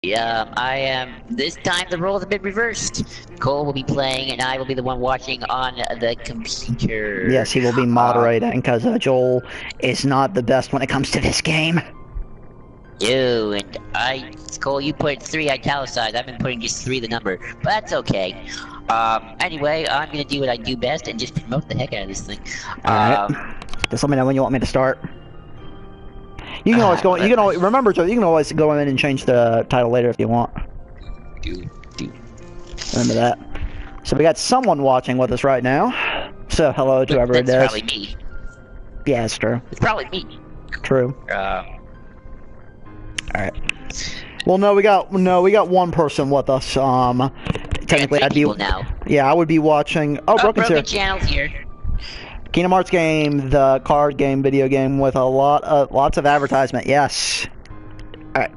I am. This time the roles have been reversed. Cole will be playing, and I will be the one watching on the computer. Yes, he will be moderating because Joel is not the best when it comes to this game. Cole, you put 3 italicized. I've been putting just 3 the number, but that's okay. Anyway, I'm gonna do what I do best and just promote the heck out of this thing. Alright. Just let me know when you want me to start. You can always go. You can always remember, Joe. You can always go in and change the title later if you want. Remember that. So we got someone watching with us right now. So hello to whoever it is. That's probably me. Yeah, it's true. It's probably me. True. Alright. Well, no, we got one person with us. Technically, I'd be now. Yeah, I would be watching. Oh, Broken's here. Channel's here. Kingdom Hearts game, the card game, video game with lots of advertisement. Yes. All right.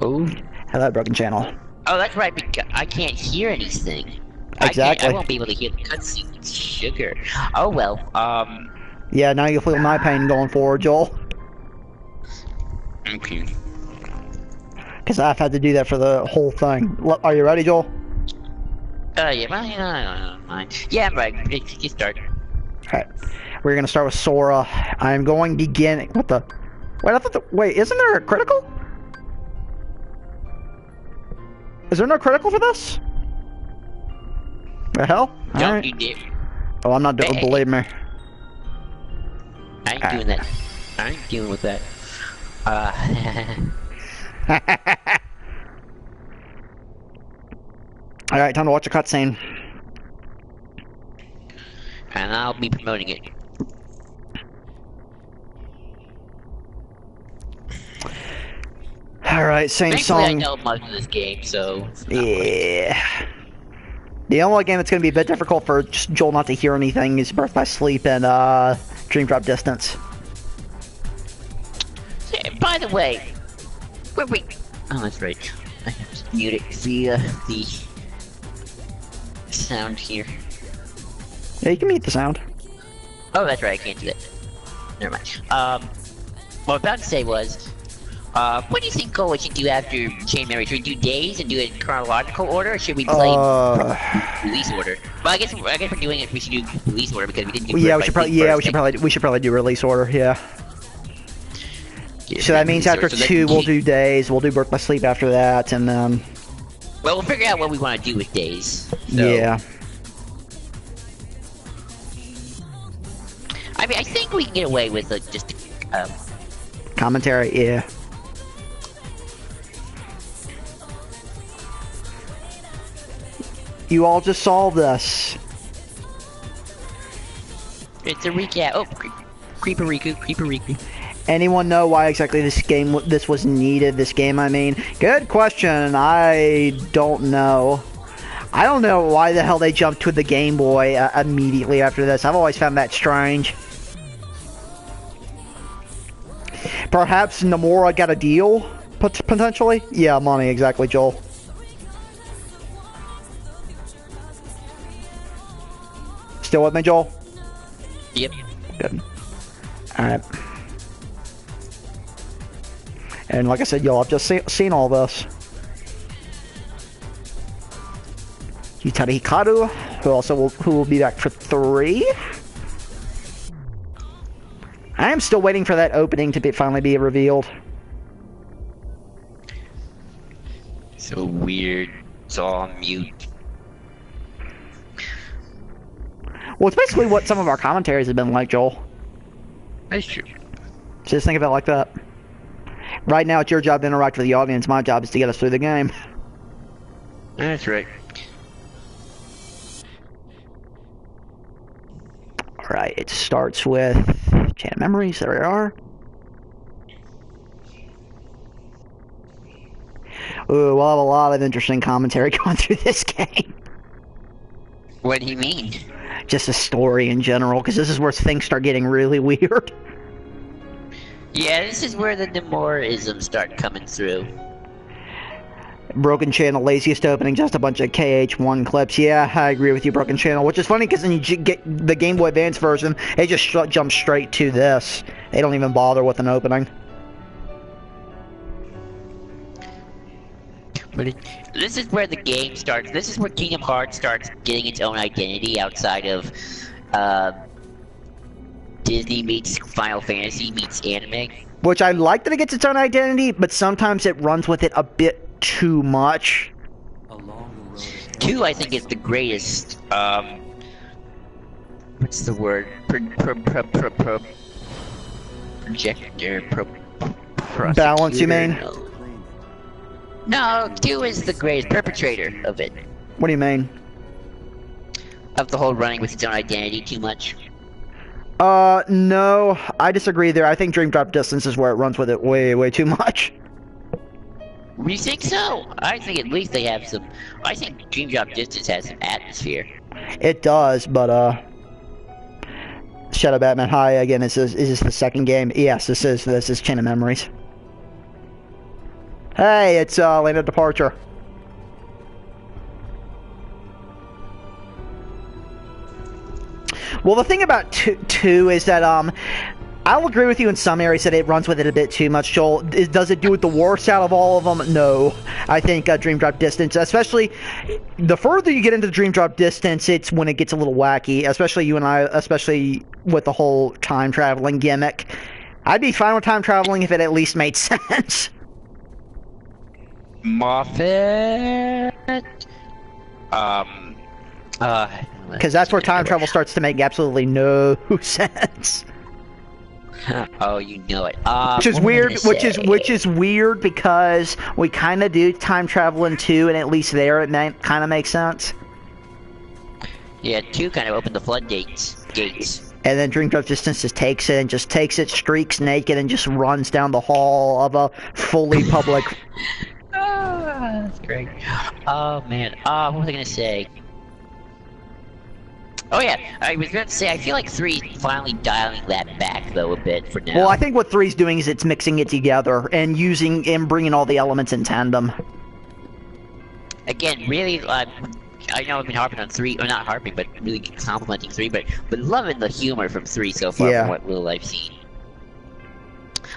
Oh. Hello, Broken Channel. Oh, that's right. Because I can't hear anything. Exactly. I won't be able to hear the cutscene. Sugar. Oh well. Yeah, now you feel my pain going forward, Joel. Okay. Because I've had to do that for the whole thing. Are you ready, Joel? Yeah, yeah, I'm ready. You start. Alright. We're gonna start with Sora. I'm going to begin. What the? Wait, I thought wait, isn't there a critical? Is there no critical for this? The hell? Don't you dare. Oh, I'm not doing. Believe me. I ain't doing that. I ain't dealing with that. Alright, time to watch a cutscene. And I'll be promoting it. Alright, same song. I know most of this game, so... Yeah. The only game that's going to be a bit difficult for Joel not to hear anything is Birth by Sleep and Dream Drop Distance. By the way, wait. Oh, that's right. I have to mute it. The sound here. Yeah, you can mute the sound. Oh, that's right. I can't do that. Never mind. What I was about to say was, what do you think Cole should do after Chain Memory? Should we do days and do it in chronological order, or should we play release order? Well, I guess we're doing it. We should do release order because we didn't do. Yeah, we should probably do release order. Yeah. So that means after 2 we'll do days. We'll do Birth by Sleep after that, and then. Well, we'll figure out what we want to do with days. So. Yeah. I mean, I think we can get away with just commentary. Yeah. You all just solved this. It's a recap. Oh, Creeperiku. Anyone know why exactly this was needed? This game, I mean. Good question. I don't know. I don't know why the hell they jumped to the Game Boy immediately after this. I've always found that strange. Perhaps Nomura got a deal, potentially? Yeah, money, exactly, Joel. Still with me, Joel? Yep. Good. Alright. And like I said, y'all, I've just seen all this. Yutari Hikaru, who will be back for 3. I am still waiting for that opening to finally be revealed. So weird. It's all on mute. Well, it's basically what some of our commentaries have been like, Joel. That's true. Just think of it like that. Right now, it's your job to interact with the audience. My job is to get us through the game. That's right. Alright, it starts with Chain of Memories. There we are. Ooh, we'll have a lot of interesting commentary going through this game. What do you mean? Just the story in general, because this is where things start getting really weird. Yeah, this is where the Nomura-isms start coming through. Broken Channel, laziest opening, just a bunch of KH1 clips. Yeah, I agree with you, Broken Channel. Which is funny, because when you get the Game Boy Advance version, they just jump straight to this. They don't even bother with an opening. But this is where the game starts. This is where Kingdom Hearts starts getting its own identity outside of Disney meets Final Fantasy meets anime. Which I like that it gets its own identity, but sometimes it runs with it a bit too much. 2, I think, is the greatest, what's the word? Balance, you mean? No, 2 is the greatest perpetrator of it. What do you mean? Of the whole running with its own identity too much. No, I disagree there. I think Dream Drop Distance is where it runs with it way too much. You think so? I think at least they have some. I think Dream Drop Distance has some atmosphere. It does, but Shadow Batman High again. Is this the second game? Yes, this is Chain of Memories. Hey, it's Lane of Departure. Well, the thing about two is that I'll agree with you in some areas that it runs with it a bit too much. Joel, does it do it the worst out of all of them? No. I think Dream Drop Distance, especially the further you get into the Dream Drop Distance, it's when it gets a little wacky. Especially you and I, especially with the whole time traveling gimmick. I'd be fine with time traveling if it at least made sense. Moffat. Because that's where time travel starts to make absolutely no sense. Oh, you know it. Which is weird. Which is weird because we kind of do time travel in 2, and at least there it kind of makes sense. Yeah, 2 kind of opened the floodgates. And then Dream Drop Distance just takes it, streaks naked, and just runs down the hall of a fully public. That's great. Oh man. What was I gonna say? Oh yeah, I was going to say, I feel like 3 finally dialing that back, though, a bit for now. Well, I think what 3's doing is it's mixing it together and bringing all the elements in tandem. Again, really, I know I've been harping on 3, or not harping, but really complimenting 3, but loving the humor from 3 so far from what little I've seen.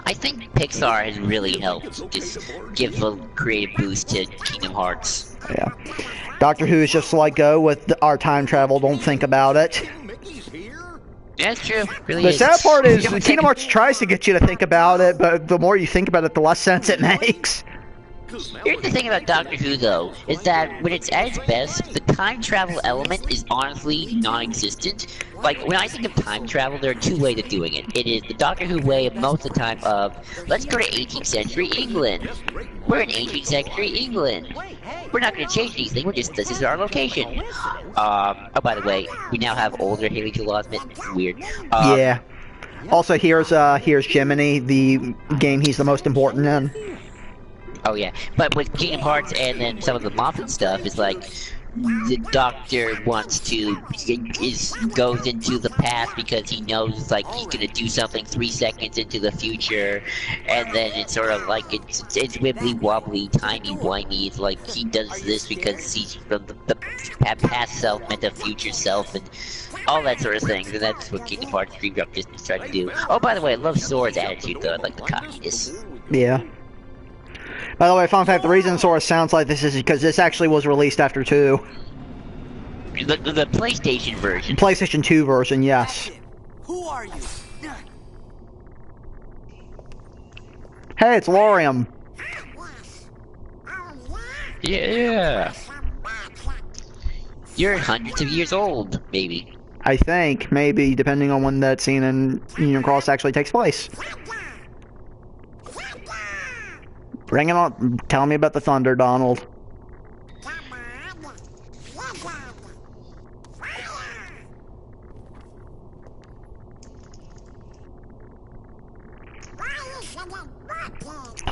I think Pixar has really helped just give a creative boost to Kingdom Hearts. Yeah. Doctor Who is just like, go with our time travel, don't think about it. Yeah, it's true. Really the is. sad part is Kingdom Hearts tries to get you to think about it, but the more you think about it, the less sense it makes. Here's the thing about Doctor Who, though, is that when it's at its best, the time travel element is honestly non-existent. Like, when I think of time travel, there are 2 ways of doing it. It is the Doctor Who way of most of the time of, let's go to 18th century England. We're in 18th century England. We're not going to change anything, this is our location. Oh, by the way, we now have older Haley Joel Osment. It's weird. Yeah. Also, here's Jiminy, the game he's the most important in. Oh yeah, but with Kingdom Hearts and then some of the Moffat stuff, it's like the Doctor wants to goes into the past because he knows like he's gonna do something 3 seconds into the future, and then it's sort of like it's wibbly wobbly, timey wimey. It's like he does this because he's from the past self met the future self and all that sort of thing. And that's what Kingdom Hearts Dream Drop Distance tried to do. Oh, by the way, I love Sora's attitude though. I like the cockiness. Yeah. By the way, fun fact, the reason Sora sounds like this is because this actually was released after 2. The PlayStation version. PlayStation 2 version, yes. Who are you? Hey, it's Lorium. Yeah. You're hundreds of years old, maybe. I think, maybe, depending on when that scene in Union Cross actually takes place. Bring it on. Tell me about the thunder, Donald.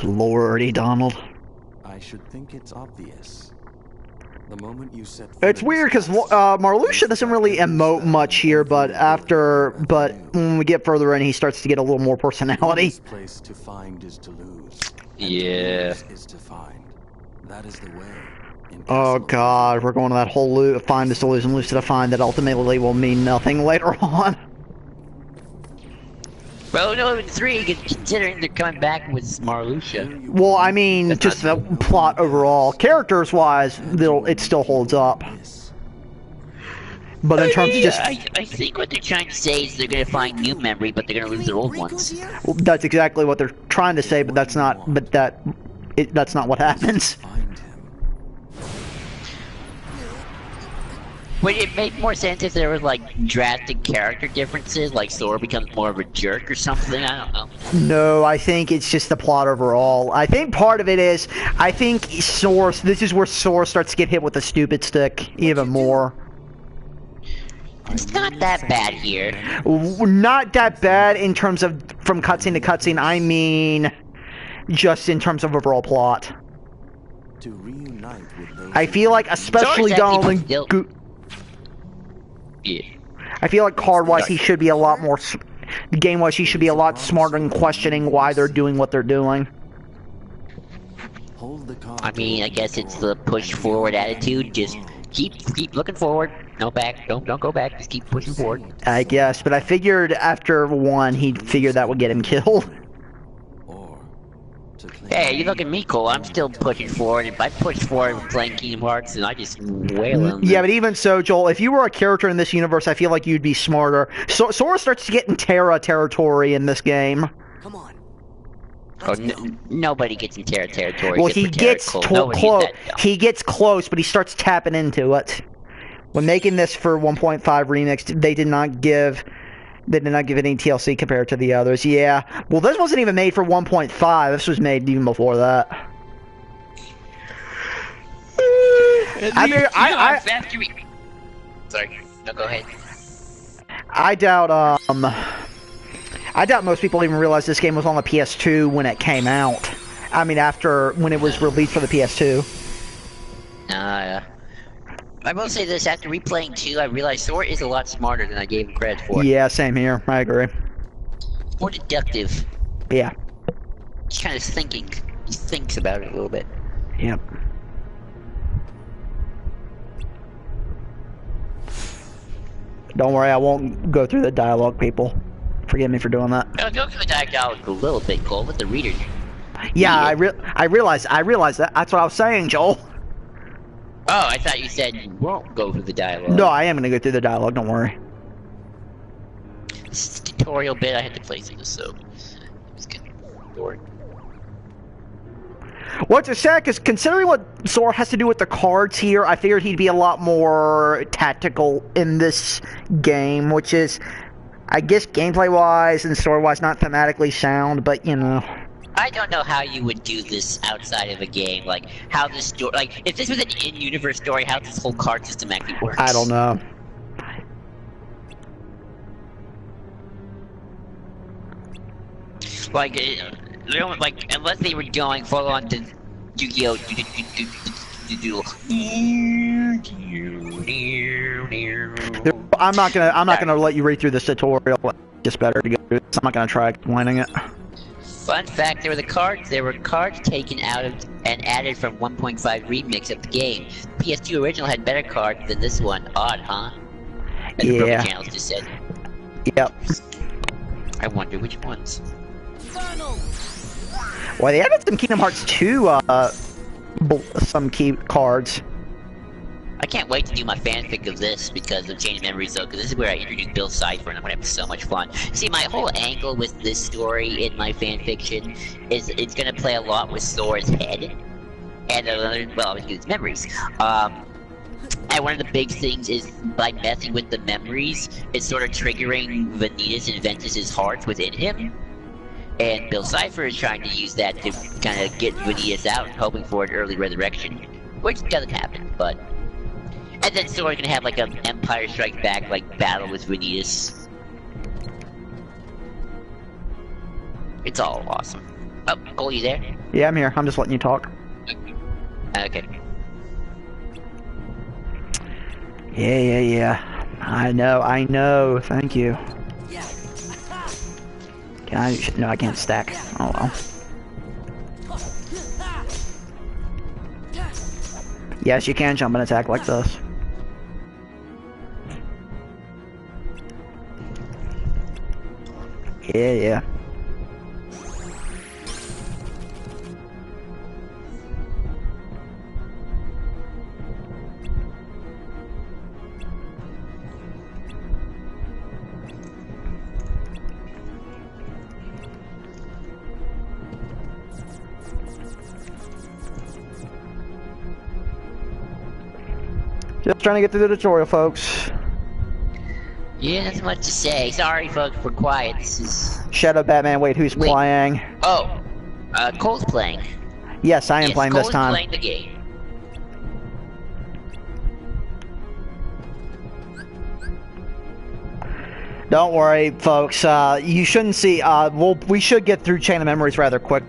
Lordy, Donald. I should think it's obvious. The moment you set It's weird because Marluxia doesn't really emote much here, but when we get further in, he starts to get a little more personality. This place to find is to lose. Yeah. To lose is to find. That is the way. Oh god, we're going to that whole find is to lose and lose to find that ultimately will mean nothing later on. Well, no, 3, considering they're coming back with Marluxia. Well, I mean, That's just the not- plot overall. Characters-wise, it still holds up. But in terms of just... I think what they're trying to say is they're gonna find new memory, but they're gonna lose their old ones. Well, that's exactly what they're trying to say, but that's not... But that's not what happens. Find him. Would it make more sense if there was like drastic character differences, like Sora becomes more of a jerk or something? I don't know. No, I think it's just the plot overall. I think part of it is... I think Sora... This is where Sora starts to get hit with the stupid stick even more. It's not that bad here. Not that bad in terms of from cutscene to cutscene. I mean, just in terms of overall plot. To reunite with those I feel like, especially Sora's actually Donald still- Yeah. I feel like card-wise, he should be a lot more. Game-wise, he should be a lot smarter in questioning why they're doing what they're doing. hold the I mean, I guess it's the push forward attitude. Just keep looking forward. No back. Don't go back. Just keep pushing forward. I guess, but I figured after 1, he'd figure that would get him killed. or to claim Hey, you look at me, Cole. I'm still pushing forward. If I push forward playing Kingdom Hearts, and I just wail him. Yeah, but even so, Joel, if you were a character in this universe, I feel like you'd be smarter. Sora starts to get in Terra territory in this game. Come on. Oh, nobody gets in Terra territory. Well, except he for Terra, gets Cole. close. Nobody's that dumb. He gets close, but he starts tapping into it. When making this for 1.5 remix, they did not give any TLC compared to the others. Yeah. Well, this wasn't even made for 1.5. This was made even before that. Sorry. No, go ahead. I doubt most people even realized this game was on the PS2 when it came out. I mean, when it was released for the PS2. I will say this, after replaying 2, I realized Sora is a lot smarter than I gave him credit for. Yeah, same here. I agree. More deductive. Yeah. He's kind of thinking. He thinks about it a little bit. Yep. Don't worry, I won't go through the dialogue, people. Forgive me for doing that. I'll go through the dialogue a little bit, Cole, with the reader. Yeah, I realized that. That's what I was saying, Joel. Oh, I thought you said you won't go through the dialogue. No, I am gonna go through the dialogue. Don't worry. This is a tutorial bit. I had to play through this, so it's good. Boring. What's sad, because considering what Sora has to do with the cards here, I figured he'd be a lot more tactical in this game, which is, I guess, gameplay-wise and story-wise not thematically sound, but, you know. I don't know how you would do this outside of a game, like how this story, like if this was an in-universe story, how this whole card system actually works. I don't know. Like, unless they were going full on to Yu-Gi-Oh! I'm not gonna let you read through this tutorial. It's just better to go through this. I'm not gonna try explaining it. Fun fact, there were cards taken out of and added from 1.5 remix of the game. PS2 original had better cards than this one. Odd, huh? As the Broken Yeah. Channels just said. Yep. I wonder which ones. Well, they added some Kingdom Hearts 2, some key cards. I can't wait to do my fanfic of this because of Chain of Memories, though, because this is where I introduced Bill Cipher, and I'm gonna have so much fun. See, my whole angle with this story in my fanfiction is it's gonna play a lot with Sora's head, and obviously his memories. And one of the big things is by messing with the memories, it's sort of triggering Vanitas and Ventus's hearts within him. And Bill Cipher is trying to use that to kind of get Vanitas out, hoping for an early resurrection, which doesn't happen, but. And then Sora's gonna have like an Empire Strikes Back like battle with Vanitas. It's all awesome. Oh, Cole, you there? Yeah, I'm here. I'm just letting you talk. Okay. Yeah. I know. Thank you. Can I? No, I can't stack. Oh well. Yes, you can jump and attack like this. Yeah, yeah. Just trying to get through the tutorial, folks. Yeah, nothing much to say. Sorry, folks, we're quiet. This is... Shadow Batman, wait, who's playing? Oh, Cole's playing. Yes, I am playing Cole's this time. playing the game. Don't worry, folks. You shouldn't see. We should get through Chain of Memories rather quick.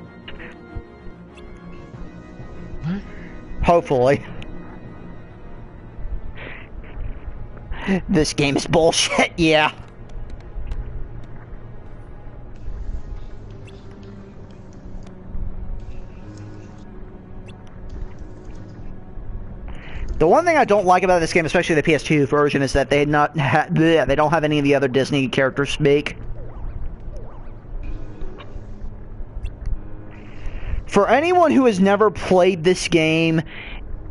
Hopefully. This game is bullshit. Yeah. The one thing I don't like about this game, especially the PS2 version, is that they don't have any of the other Disney characters speak. For anyone who has never played this game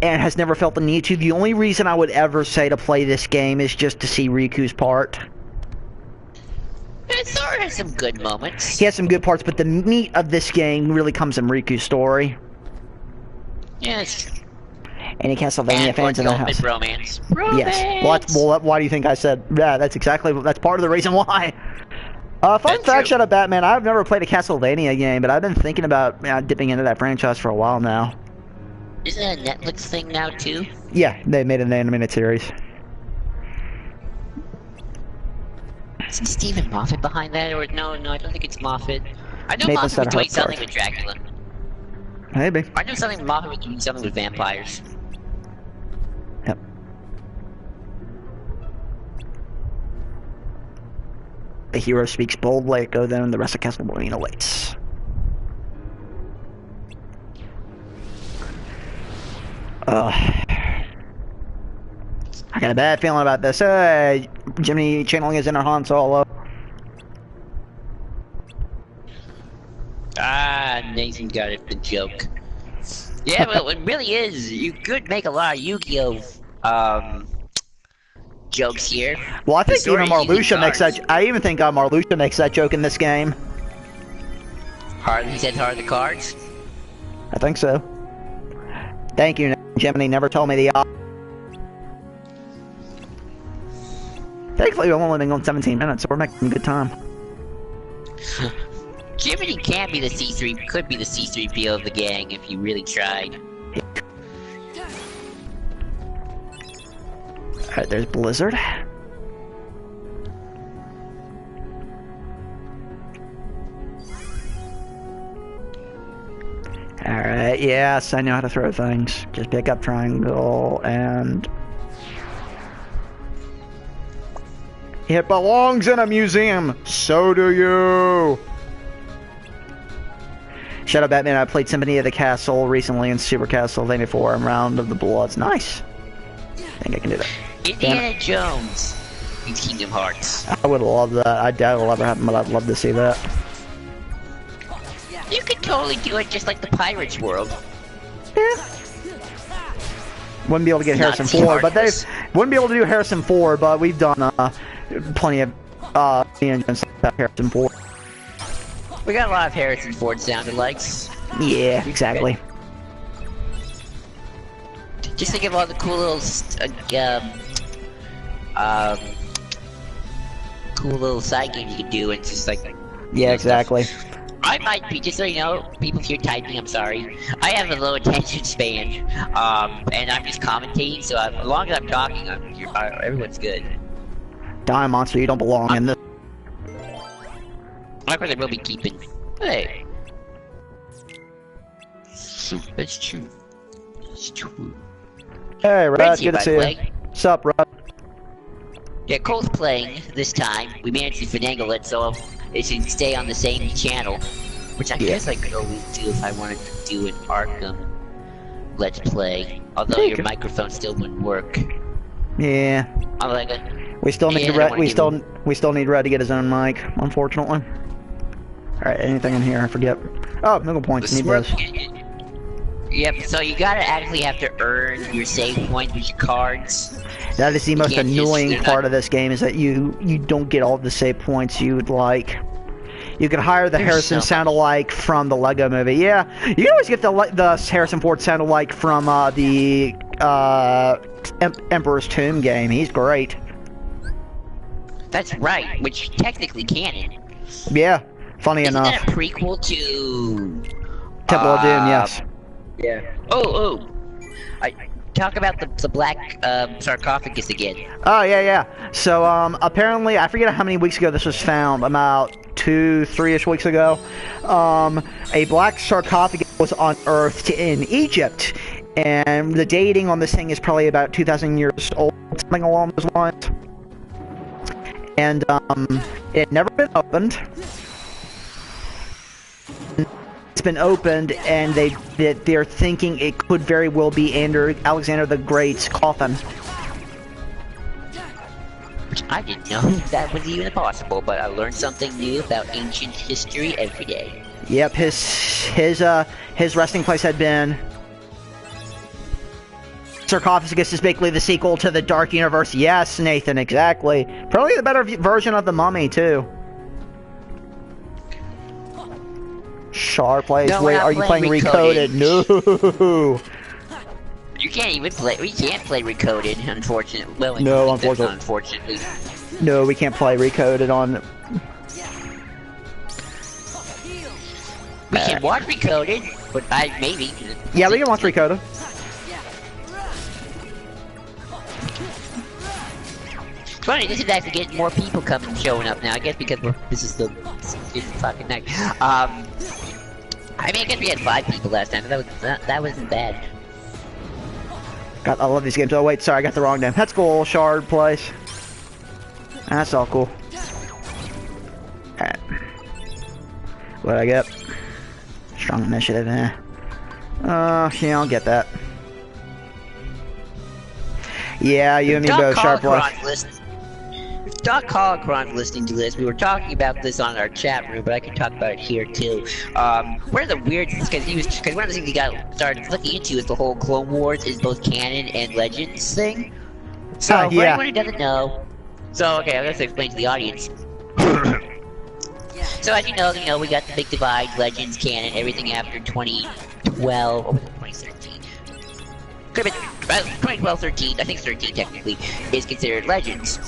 and has never felt the need to, the only reason I would ever say to play this game is just to see Riku's part. It sort of has some good moments. He has some good parts, but the meat of this game really comes in Riku's story. Yeah, it's true. Any Castlevania fans in the house? Romance. Yes. Well, why do you think I said? Yeah, that's part of the reason why. Fun fact, Shadow Batman. I've never played a Castlevania game, but I've been thinking about dipping into that franchise for a while now. Isn't it a Netflix thing now too? Yeah, they made an animated series. Isn't Stephen Moffat behind that? Or no, I don't think it's Moffat. I know Nathan Moffat was doing Sutherland something with Dracula. Maybe. I know Moffat was doing something with vampires. Yep. The hero speaks boldly, go then, and the rest of Castlevania waits. I got a bad feeling about this. Jimmy channeling his inner Han Solo. Ah, Nathan got it, the joke. Yeah, well, it really is. You could make a lot of Yu-Gi-Oh! Jokes here. Well, I think even Marluxia makes that. I even think Marluxia makes that joke in this game. He said heart of the cards? I think so. Thank you, Jiminy. Never told me the. Thankfully, we've only been going 17 minutes, so we're making good time. Jiminy can be the C3, could be the C3PO of the gang if you really tried. Alright, there's Blizzard. Alright, yes, I know how to throw things. Just pick up triangle and... It belongs in a museum! So do you! Shadow Batman, I played Symphony of the Castle recently in Super Castlevania 4 and Round of the Bloods. Nice. I think I can do that. Indiana Jones in Kingdom Hearts. I would love that. I doubt it'll ever happen, but I'd love to see that. You could totally do it just like the Pirates world. Yeah. Wouldn't be able to get Harrison Ford, but they wouldn't be able to do Harrison Ford, but we've done plenty of Indiana Jones stuff Harrison Ford. We got a lot of Harrison Ford sound-alikes. Yeah, exactly. Just think of all the cool little, cool little side games you could do, and just like... Yeah, exactly. I might be, just so you know, people if you're typing, I'm sorry. I have a low attention span, and I'm just commentating, so as long as I'm talking, everyone's good. Die, monster, you don't belong in this. Of course I will be keeping. Hey. That's true. It's true. Hey, Rod, good to see you. What's up, Rod? Yeah, Cole's playing this time. We managed to finagle it so it should stay on the same channel. Which I guess I could always do if I wanted to do an Arkham Let's Play. Although your microphone still wouldn't work. Yeah. I'm like we still need Red. We still need Red to get his own mic, unfortunately. Alright, anything in here? I forget. Oh, Muggle points. Need those. Yep, so you gotta actually have to earn your save points with your cards. That is the most can't just- annoying they're part not- of this game, is that you don't get all the save points you would like. You could hire the There's Harrison so sound-alike from the Lego Movie. Yeah, you can always get the Harrison Ford sound-alike from the Emperor's Tomb game. He's great. That's right, which technically canon. Yeah, funny Isn't enough. that a prequel to... Temple of Doom, yes. Yeah. Oh! I talk about the black sarcophagus again. Oh, yeah. So, apparently, I forget how many weeks ago this was found, about 2-3-ish weeks ago. A black sarcophagus was unearthed in Egypt, and the dating on this thing is probably about 2,000 years old, something along those lines. And, it had never been opened. It's been opened, and they're thinking it could very well be Alexander the Great's coffin. I didn't know that was even possible, but I learned something new about ancient history every day. Yep, his resting place had been... Sarcophagus is basically the sequel to the Dark Universe. Yes, Nathan, exactly. Probably the better version of the Mummy, too. Char plays. No, Wait, we're not are you playing playing Recoded? No. You can't even play. We can't play Recoded, unfortunately. Well, No, unfortunately. Unfortunately. No, we can't play Recoded on... We can watch Recoded, but maybe. Yeah, we can watch Recoded. It's funny, this is actually getting more people showing up now. I guess because this is the fucking night. I mean, I guess we had 5 people last time, but that wasn't bad. God, I love these games. Oh wait, sorry, I got the wrong name. That's cool. Shard place. That's all cool. Alright. What'd I get? Strong initiative, eh? Yeah, I'll get that. Yeah, you and me both, Sharp place. If Doc Holocron's listening to this, we were talking about this on our chat room, but I can talk about it here too. One of the weird things, because one of the things he started looking into is the whole Clone Wars is both canon and Legends thing. So, for yeah. anyone who doesn't know, okay, I'm going to explain to the audience. So as you know, we got the big divide, Legends, canon, everything after 2012, or was it 2013? Could have been 2012, 13, I think 13 technically, is considered Legends.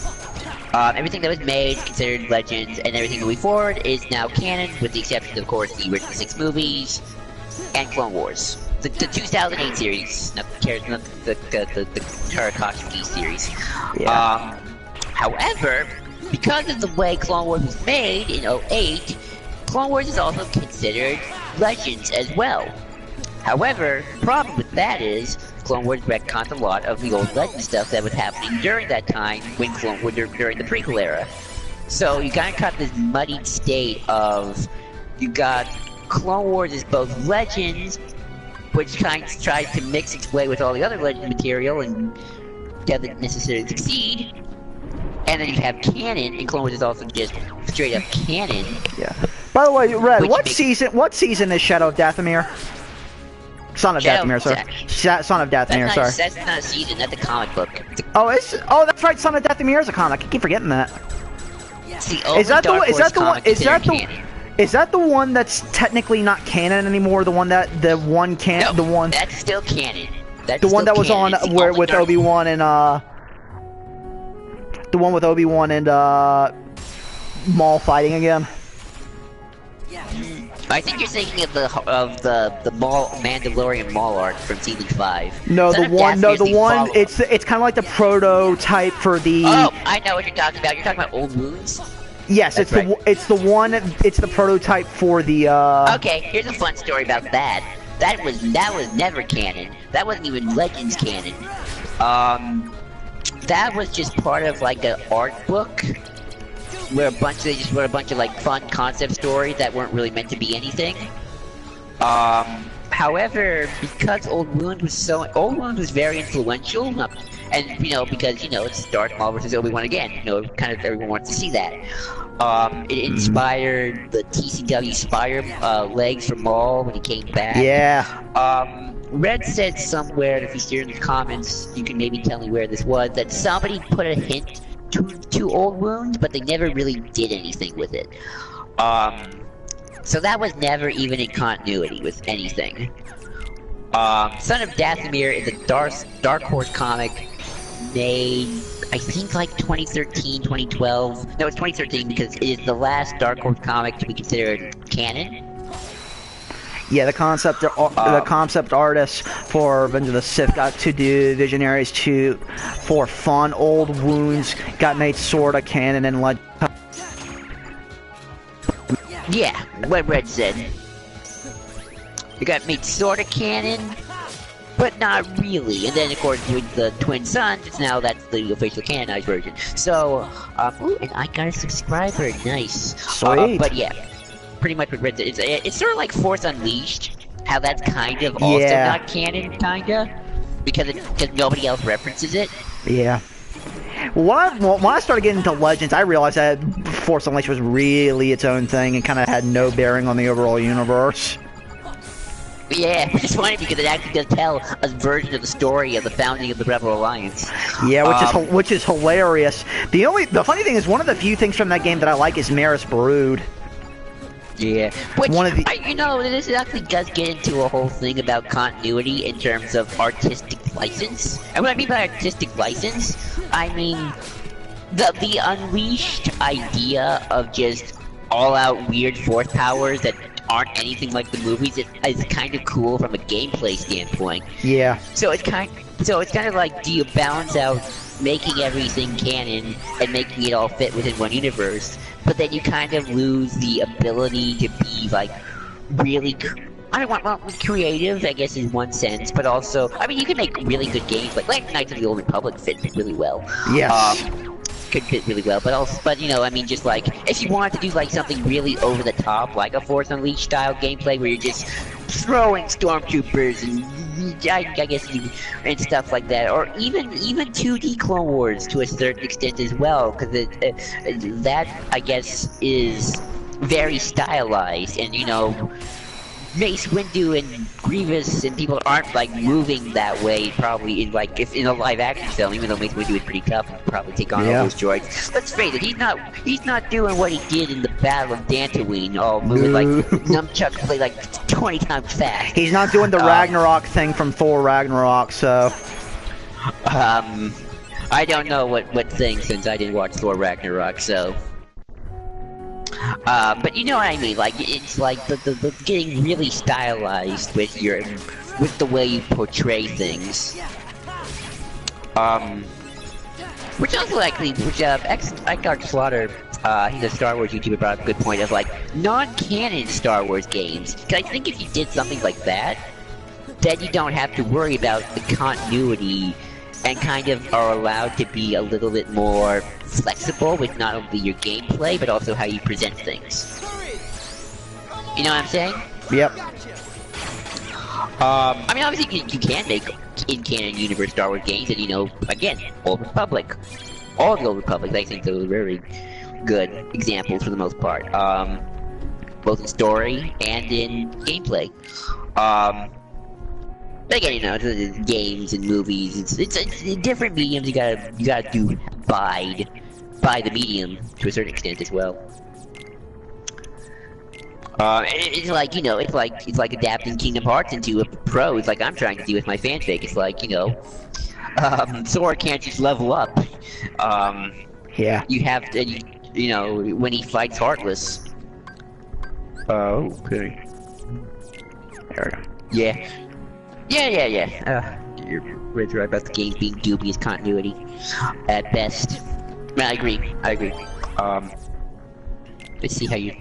Everything that was made is considered Legends, and everything moving forward is now canon, with the exception of course, the original 6 movies, and Clone Wars. The 2008 series, not the Tarkovsky series. Yeah. However, because of the way Clone Wars was made in 2008, Clone Wars is also considered Legends as well. However, the problem with that is, Clone Wars retconned a lot of the old Legend stuff that was happening during that time when during the prequel era. So you kind of got this muddied state of, you got Clone Wars is both Legends, which kind of tries to mix its way with all the other Legend material and doesn't necessarily succeed. And then you have canon, and Clone Wars is also just straight up canon. Yeah. By the way, Red, Which what makes- season is Shadow of Dathomir? Son of Shadow- Dathomir, sorry. Son of Dathomir, sorry. That's not a season, that's a comic book. Oh, that's right. Son of Dathomir is a comic. I keep forgetting that. It's the only Is that the Dark one? Is Horse that the one? comic Is that the? considered canon. Is that the one that's technically not canon anymore? The one that No, the one that's still canon. That's the one still that was canon. on It's the where only with Dark- Obi-Wan and the one with Obi-Wan and Maul fighting again. I think you're thinking of the Mandalorian Maul arc from season 5. No, Son the of one. No, Dathomir is the one. follow-up. It's kind of like the prototype for the. Oh, I know what you're talking about. You're talking about Old Wounds? Yes, That's it's the one. It's the prototype for the. Okay, here's a fun story about that. That was never canon. That wasn't even Legends canon. That was just part of like an art book where they just wrote a bunch of like fun concept stories that weren't really meant to be anything. However, because Old Wound was very influential, and because it's Darth Maul versus Obi-Wan again. Kind of everyone wants to see that. It inspired the TCW Spire legs from Maul when he came back. Yeah. Red said somewhere, if you see it in the comments, you can maybe tell me where this was, that somebody put a hint to Old Wounds, but they never really did anything with it. So that was never even in continuity with anything. Son of Dathomir is a Dark Horse comic made, I think, like 2013, 2012. No, it's 2013 because it is the last Dark Horse comic to be considered canon. Yeah, the concept artist for Revenge of the Sith got to do Visionaries 2 for fun. Old Wounds got made sorta canon and like. Yeah, what Red said. It got made sorta canon, but not really. And then, of course, with the Twin Suns, it's now that's the official canonized version. So, ooh, and I got a subscriber. Nice. Sweet. But yeah, pretty much what Red said. It's sort of like Force Unleashed, how that's kind of also not canon, kinda, because nobody else references it. Yeah. When I started getting into Legends, I realized that Force Unleashed was really its own thing and kind of had no bearing on the overall universe. Yeah, it's funny because it actually does tell a version of the story of the founding of the Rebel Alliance. Yeah, which is hilarious. The funny thing is, one of the few things from that game that I like is Maris Brood. Yeah, which, one of the... you know, this actually does get into a whole thing about continuity in terms of artistic license. And what I mean by artistic license, I mean the Unleashed idea of just all-out weird force powers that aren't anything like the movies is kind of cool from a gameplay standpoint. Yeah. So it's kind of like, do you balance out making everything canon and making it all fit within one universe, but then you kind of lose the ability to be like really creative, I guess, in one sense, but also, I mean, you can make really good games like Knights of the Old Republic fit really well. Yes. Could fit really well, but you know, I mean, just like if you wanted to do like something really over the top, like a Force Unleashed style gameplay where you're just throwing stormtroopers and I guess and stuff like that, or even 2D Clone Wars to a certain extent as well, because that I guess is very stylized, and you know, Mace Windu and Grievous and people aren't like moving that way probably in like if in a live action film, even though Mace Windu is pretty tough and probably take on all those droids. Let's face it, he's not doing what he did in the Battle of Dantooine, all moving like nunchuck play like 20 times fast. He's not doing the Ragnarok thing from Thor Ragnarok, so I don't know what thing since I didn't watch Thor Ragnarok, so but you know what I mean, like, it's like the getting really stylized with the way you portray things. Which also actually, Eckhart Slaughter, he's a Star Wars YouTuber, brought up a good point of like, non-canon Star Wars games. Cause I think if you did something like that, then you don't have to worry about the continuity and kind of are allowed to be a little bit more flexible with not only your gameplay, but also how you present things. You know what I'm saying? Yep. I mean, obviously you can make in-canon universe Star Wars games, and you know, again, Old Republic. All the Old Republic, I think those are very good examples for the most part. Both in story and in gameplay. But again, you know, it's games and movies. It's different mediums. You gotta do abide by the medium to a certain extent as well. It's like, you know, it's like adapting Kingdom Hearts into a prose, like I'm trying to do with my fanfic. It's like, you know, Sora can't just level up. Yeah. You have to, you know, when he fights Heartless. Oh, okay. There we go. Yeah. You're right about the game being dubious continuity at best. I agree. Let's see how you.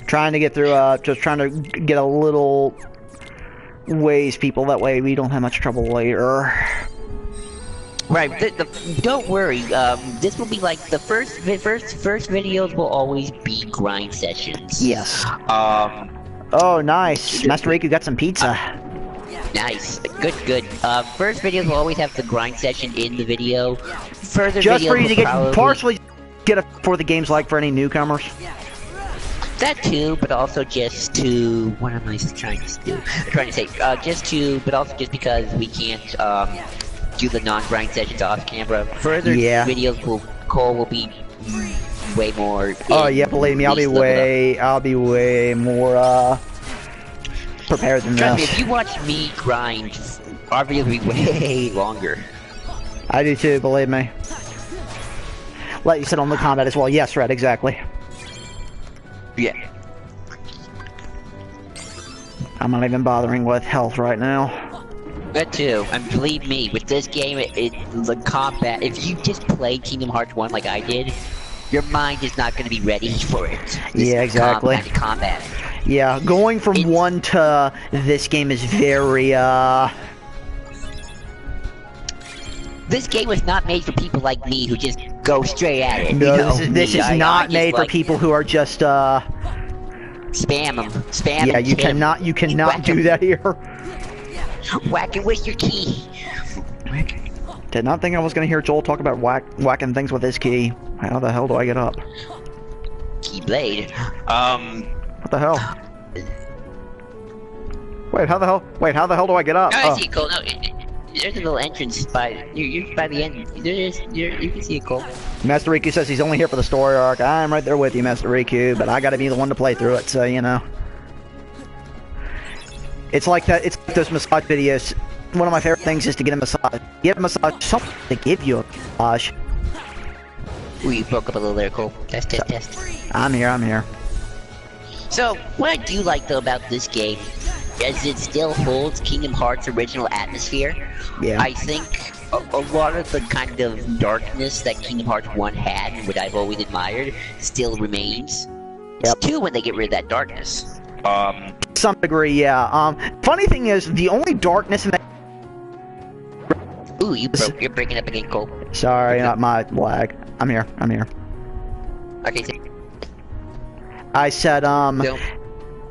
Trying to get through, just trying to get a little ways, people. That way we don't have much trouble later. Right. Don't worry. This will be like the first videos will always be grind sessions. Yes. Oh, nice. Master Riku got some pizza. Nice. Good. First videos will always have the grind session in the video. Further just videos for you to get probably... partially get a for the game's like for any newcomers. That too, but also just to what am I trying to do? Trying to say just to, but also just because we can't do the non-grind sessions off camera. Further videos Cole will be way more. Oh yeah, believe me, I'll be way more prepared than Trust me, this. if you watch me grind, our videos will be way longer. I do too, believe me. Let you sit on the combat as well. Yes, Red, exactly. Yeah. I'm not even bothering with health right now. That too, and believe me, with this game, the combat, if you just play Kingdom Hearts 1 like I did, your mind is not going to be ready for it. Yeah, exactly. Combat. Yeah, going from 1 to this game is very, This game was not made for people like me who just go straight at it. No, you know, this is not made for people who are just, spam them. Spam yeah, you cannot do that here. Whack it with your key. Did not think I was gonna hear Joel talk about whacking things with his key. How the hell do I get up? Keyblade. What the hell? Wait, how the hell do I get up? Oh, I see it, Cole. No, there's a little entrance by you're by the end. You can see it, Cole. Master Riku says he's only here for the story arc. I'm right there with you, Master Riku, but I gotta be the one to play through it, so you know. It's like that. It's like those massage videos. One of my favorite things is to get a massage. Get a massage. Something to give you a massage. Ooh, you broke up a little there, Cole. Test. I'm here. So, what I do like though about this game is it still holds Kingdom Hearts' original atmosphere. Yeah. I think a lot of the kind of darkness that Kingdom Hearts 1 had, and what I've always admired, still remains. Yep. It's 2 when they get rid of that darkness. To some degree, yeah. Funny thing is, the only darkness in that. Ooh, you're breaking up again, Cole. Sorry, not my lag. I'm here. Okay, so I said, no.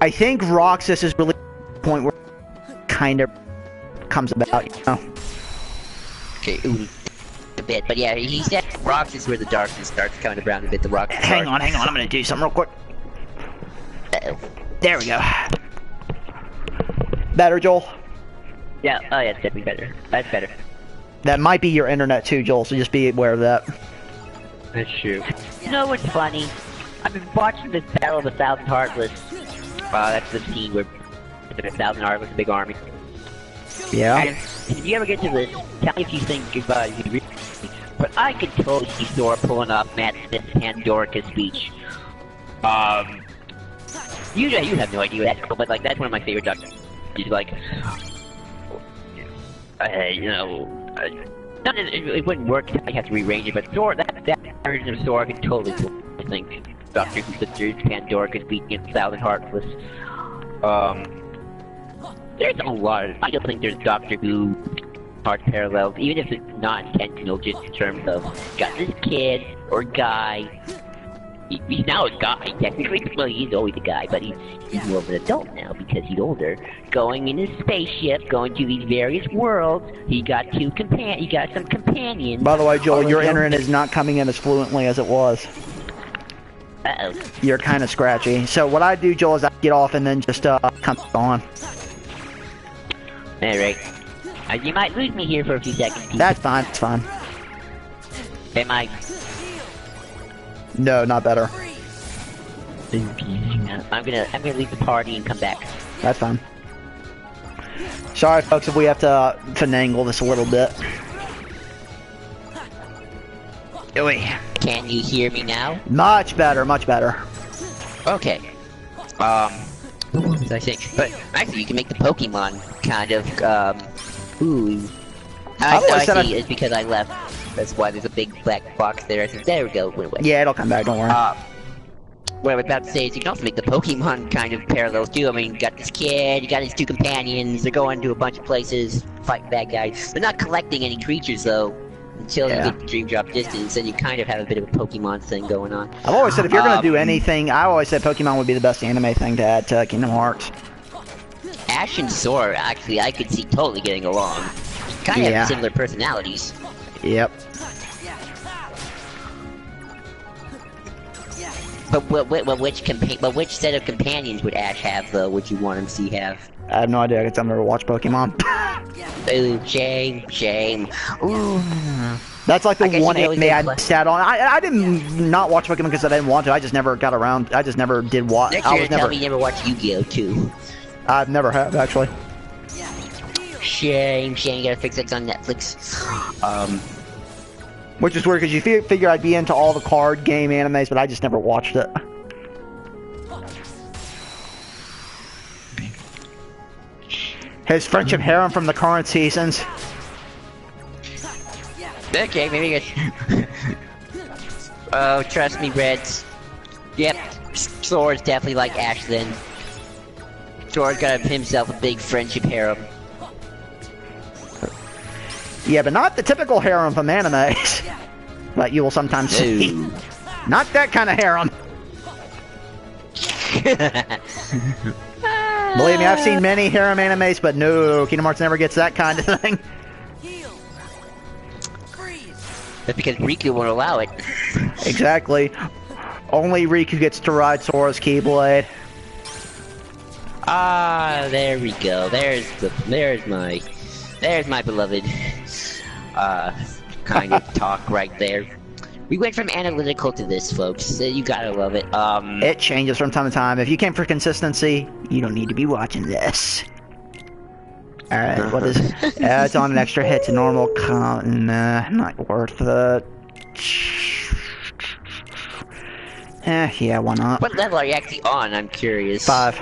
I think Roxas is really the point where it kind of comes about, you know? Okay, ooh, a bit, but yeah, he said Roxas is where the darkness starts coming around a bit. The Roxas. Hang on, I'm gonna do something real quick. Uh-oh. There we go. Better, Joel? Yeah, oh yeah, it's definitely better. That's better. That might be your internet too, Joel, so just be aware of that. That's true. You know what's funny? I've been watching this Battle of the Thousand Heartless. That's the scene where the Thousand Heartless, a big army. Yeah? And if you ever get to this, tell me if you think but I could totally see Sora pulling off Matt Smith's Pandorica speech. You have no idea what that's called, but like that's one of my favorite doctors. He's like, it wouldn't work. I have to rearrange it, but Sora, that version of Sora, I could totally think Doctor Who Sisters, Pandorica speaking in Thousand Heartless. There's a lot of. I don't think there's Doctor Who Heart parallels, even if it's not intentional, just in terms of got this kid or guy. He's now a guy, technically. Well, he's always a guy, but he's more of an adult now because he's older. Going in his spaceship, going to these various worlds. He got some companions. By the way, Joel, your internet is not coming in as fluently as it was. Uh-oh. You're kind of scratchy. So what I do, Joel, is I get off and then just come on. Alright. You might lose me here for a few seconds. Pete. That's fine. It's fine. Am I? No, not better. I'm gonna leave the party and come back. That's fine. Sorry, folks, if we have to finagle this a little bit. Can you hear me now? Much better, much better. Okay. What was I saying? But actually, you can make the Pokemon kind of, ooh. I see, it's because I left. That's why there's a big black box there. I said, there we go, went away. Yeah, it'll come back, don't worry. What I was about to say is you can also make the Pokemon kind of parallels too. I mean, you got this kid, you got his 2 companions, they're going to a bunch of places, fight bad guys. They're not collecting any creatures though, until you get the Dream Drop distance, and you kind of have a bit of a Pokemon thing going on. I've always said if you're gonna do anything, I always said Pokemon would be the best anime thing to add to Kingdom Hearts. Ash and Sora, actually, I could see totally getting along. Kind of have similar personalities. Yep. But which set of companions would Ash have though? Would you want him to have? I have no idea, because I've never watched Pokemon. Ooh, shame. Ooh. That's like the I guess one you could anime always I sat on. I didn't not watch Pokemon because I didn't want to. I just never got around. I just never did watch. Next I year, was tell never. me you never watched Yu-Gi-Oh too. I've never have actually. Shame. You gotta fix it on Netflix. Which is weird because you figure I'd be into all the card game animes, but I just never watched it. His friendship harem from the current seasons. Okay, maybe I Oh, trust me, Reds. Yep, Sora's definitely like Ash then. Sora's got himself a big friendship harem. Yeah, but not the typical harem from animes. But you will sometimes see. Ooh. Not that kind of harem. Believe me, I've seen many harem animes, but no, Kingdom Hearts never gets that kind of thing. That's because Riku won't allow it. Exactly. Only Riku gets to ride Sora's Keyblade. Ah, there we go. There's my beloved kind of talk right there. We went from analytical to this, folks. You gotta love it. It changes from time to time. If you came for consistency, you don't need to be watching this. Alright, what is it? It's on an extra hit to normal nah, not worth it. Yeah, why not? What level are you actually on? I'm curious. 5.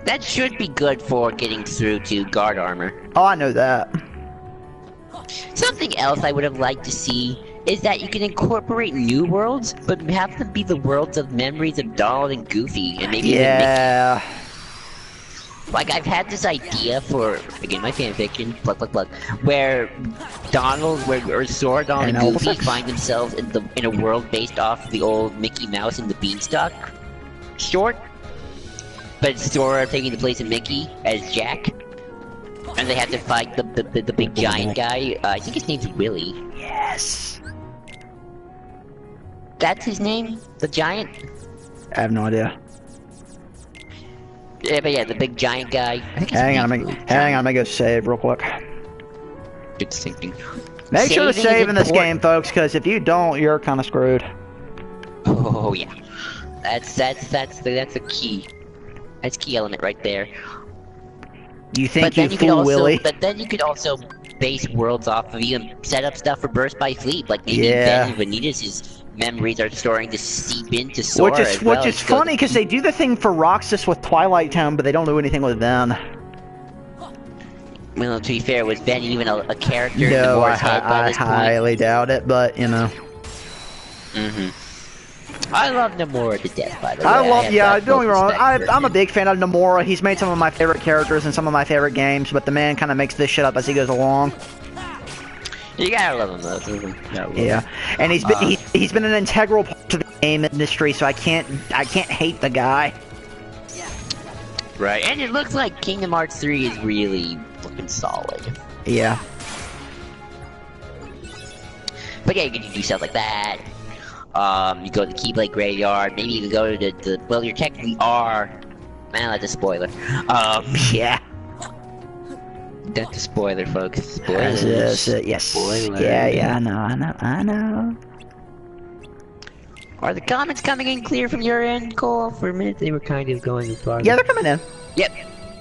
That should be good for getting through to guard armor. Oh, I know that. Something else I would have liked to see is that you can incorporate new worlds, but have them be the worlds of memories of Donald and Goofy, and maybe even Yeah. Mickey. Like, I've had this idea for, again, my fanfiction, plug, where or Sora, Donald, and Goofy find themselves in a world based off the old Mickey Mouse and the Beanstalk short, but Sora taking the place of Mickey as Jack, and they have to fight the big giant guy. I think his name's Willy. Yes. That's his name? The giant? I have no idea. Yeah, but yeah, the big giant guy. I think his Hang on, name's I'm gonna go save real quick. Good thinking. Make sure to Saving is save in this important. game, folks, because if you don't, you're kind of screwed. Oh yeah, that's a key. That's a key element right there. You think But then you could fool also, Willy? but then you could also base worlds off of even set up stuff for Burst by Fleet, like maybe Yeah. Ben Vanitas' memories are starting to seep into Sora as well. Which is funny because they do the thing for Roxas with Twilight Town, but they don't do anything with Ben. Well, to be fair, was Ben even a character in No, Nora's head by I this point? highly doubt it, but you know. I love Nomura to death, by the way. I love, have yeah, utmost don't get me wrong, respect for I'm a him. big fan of Nomura. He's made some of my favorite characters in some of my favorite games, but the man kind of makes this shit up as he goes along. You gotta love him, though. You gotta love him. Yeah, and he's been an integral part to the game industry, so I can't hate the guy. Right, and it looks like Kingdom Hearts 3 is really looking solid. Yeah. But yeah, you can do stuff like that. You go to the Keyblade Graveyard, maybe you can go to the well, you technically are... Man, that's a spoiler. Yeah. That's a spoiler, folks. Spoilers. Yes. Spoiler. Yeah, I know. Are the comments coming in clear from your end, Cole? For a minute, they were kind of going as far. Yeah, they're coming in. Yep.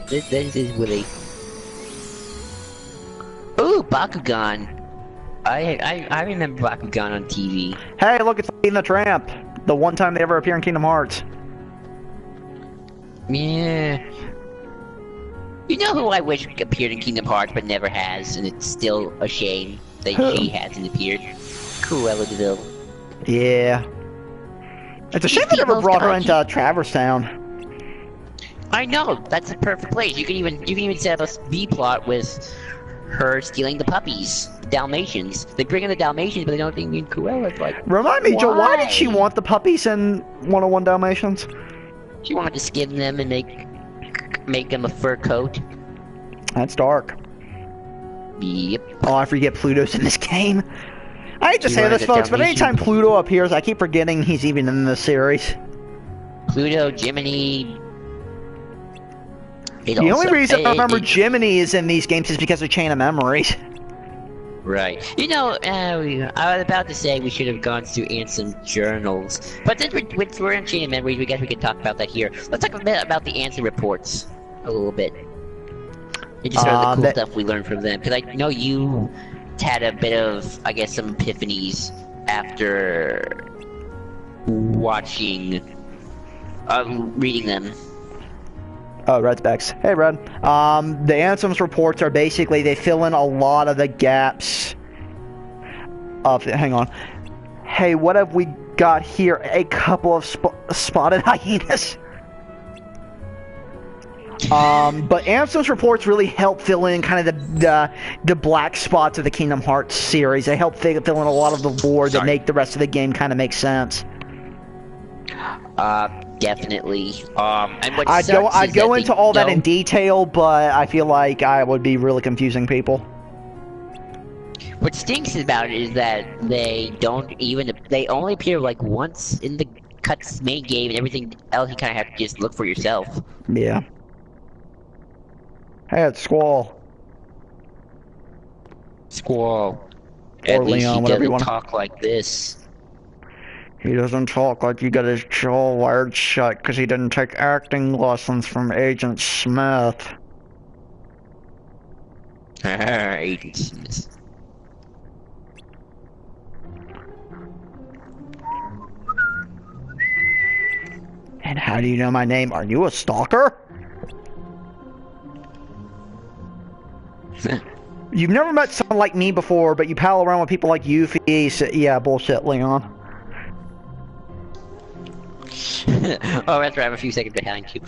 This is Willy. Ooh, Bakugan. I remember Bakugan on TV. Hey, look, it's Lady and the Tramp. The one time they ever appear in Kingdom Hearts. Yeah. You know who I wish appeared in Kingdom Hearts but never has, and it's still a shame that Who? she hasn't appeared? Cruella de Vil. Yeah. It's a shame they never brought her into Traverse Town. I know, that's the perfect place. You can even set up a B plot with her stealing the puppies, the Dalmatians. They bring in the Dalmatians, but they don't think me and Cruella's like. Remind me, Joe, why did Why? she want the puppies in 101 Dalmatians? She wanted to skin them and make them a fur coat. That's dark. Yep. Oh, I forget Pluto's in this game. I hate to You say wanted this, the folks, but Dalmatian? anytime Pluto appears, I keep forgetting he's even in the series. Pluto, Jiminy. The only reason I remember Jiminy is in these games is because of Chain of Memories. Right. You know, I was about to say we should have gone through Ansem journals, but since we're in Chain of Memories, we guess we could talk about that here. Let's talk a bit about the Ansem reports, a little bit. And just sort of the cool stuff we learned from them, because I know you had a bit of, I guess, some epiphanies after watching, reading them. Oh, Red Specs. Hey, Red. The Ansem's reports are basically, they fill in a lot of the gaps of... Hang on. Hey, what have we got here? A couple of spotted hyenas. But Ansem's reports really help fill in kind of the black spots of the Kingdom Hearts series. They help fill in a lot of the lore that make the rest of the game kind of make sense. Definitely. And what I'd go into all that in detail, but I feel like I would be really confusing people. What stinks about it is that they only appear like once in the cuts main game, and everything else you kind of have to just look for yourself. Yeah. Hey, it's Squall. Squall. Or At least Leon, he whatever you doesn't want. talk like this. He doesn't talk like he got his jaw wired shut because he didn't take acting lessons from Agent Smith. Agent Smith. And how do you know my name? Are you a stalker? You've never met someone like me before, but you pal around with people like Yuffie. So, yeah, bullshit, Leon. Oh, that's right. I'm a few seconds behind you.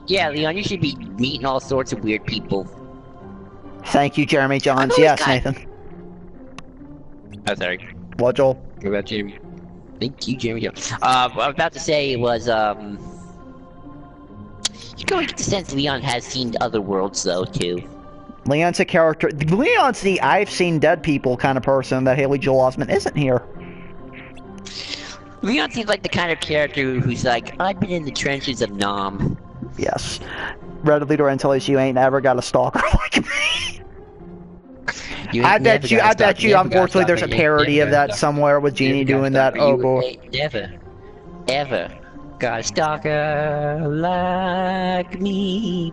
Yeah, Leon, you should be meeting all sorts of weird people. Thank you, Jeremy Johns. Yes, Nathan. Oh, sorry. What, Joel? What about Jeremy? Thank you, Jeremy Jones. What I was about to say was, you can get the sense Leon has seen other worlds, though, too. Leon's a character. Leon's the I've seen dead people kind of person that Haley Joel Osment isn't here. Leon seems like the kind of character who's like, I've been in the trenches of Nam. Yes. Red Leader and tells you ain't ever got a stalker like me. I bet you, unfortunately, there's a parody of that somewhere with Genie doing that. Oh boy. Never, ever got a stalker like me.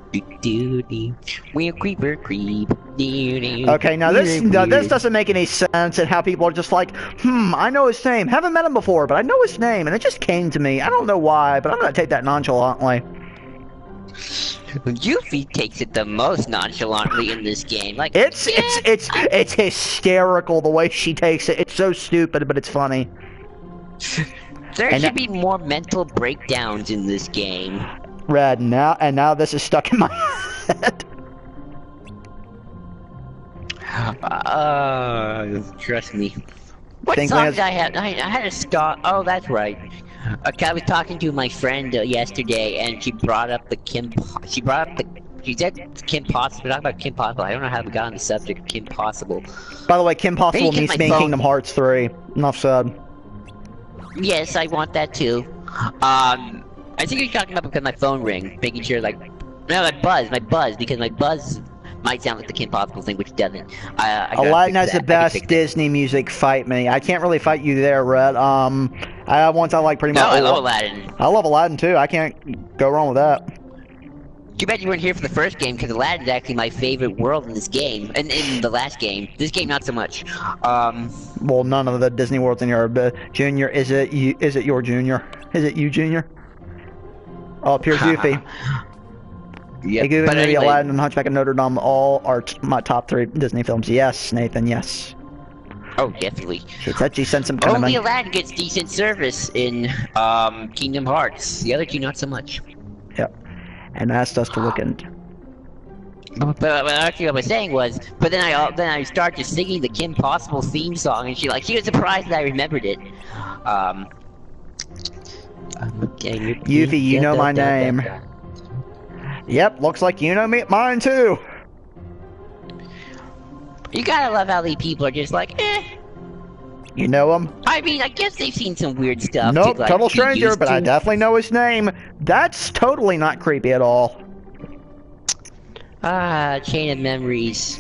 We're creeper creep. Okay, now this doesn't make any sense, and how people are just like, I know his name. Haven't met him before, but I know his name, and it just came to me. I don't know why, but I'm gonna take that nonchalantly. Yuffie takes it the most nonchalantly in this game. Like it's hysterical the way she takes it. It's so stupid, but it's funny. There should be more mental breakdowns in this game. Red, now this is stuck in my head. Trust me. What song did I have? I had a star. Oh, that's right. Okay, I was talking to my friend yesterday, and she brought up the She said Kim Possible. We're talking about Kim Possible. I don't know how we got on the subject of Kim Possible. By the way, Kim Possible means being Kingdom Hearts 3. Enough said. Yes, I want that too. I think you're talking about because my phone rang, making sure like, no, my buzz, because my buzz might sound like the Kim Possible thing, which doesn't. Aladdin has the best Disney music. Fight me. I can't really fight you there, Red. I like pretty much. No, I love Aladdin. I love Aladdin too. I can't go wrong with that. Too bad you weren't here for the first game, because Aladdin's actually my favorite world in this game, and in the last game. This game, not so much. Well, none of the Disney worlds in here. But Junior, is it your Junior? Is it you, Junior? Oh, here's Yuffie. Yeah, but anyway, Aladdin and Hunchback of Notre Dame all are my top 3 Disney films. Yes, Nathan. Yes. Oh, definitely. She said she sent some kind Only Aladdin gets decent service in Kingdom Hearts. The other two, not so much. Yep. And asked us to look into. But actually, what I was saying was, but then I started singing the Kim Possible theme song, and she was surprised that I remembered it. Yuffie, you know my name. Yep, looks like you know mine too. You gotta love how these people are just like, eh. You know him? I mean, I guess they've seen some weird stuff. Nope, to, like, total be stranger, used but I to. definitely know his name. That's totally not creepy at all. Ah, chain of memories.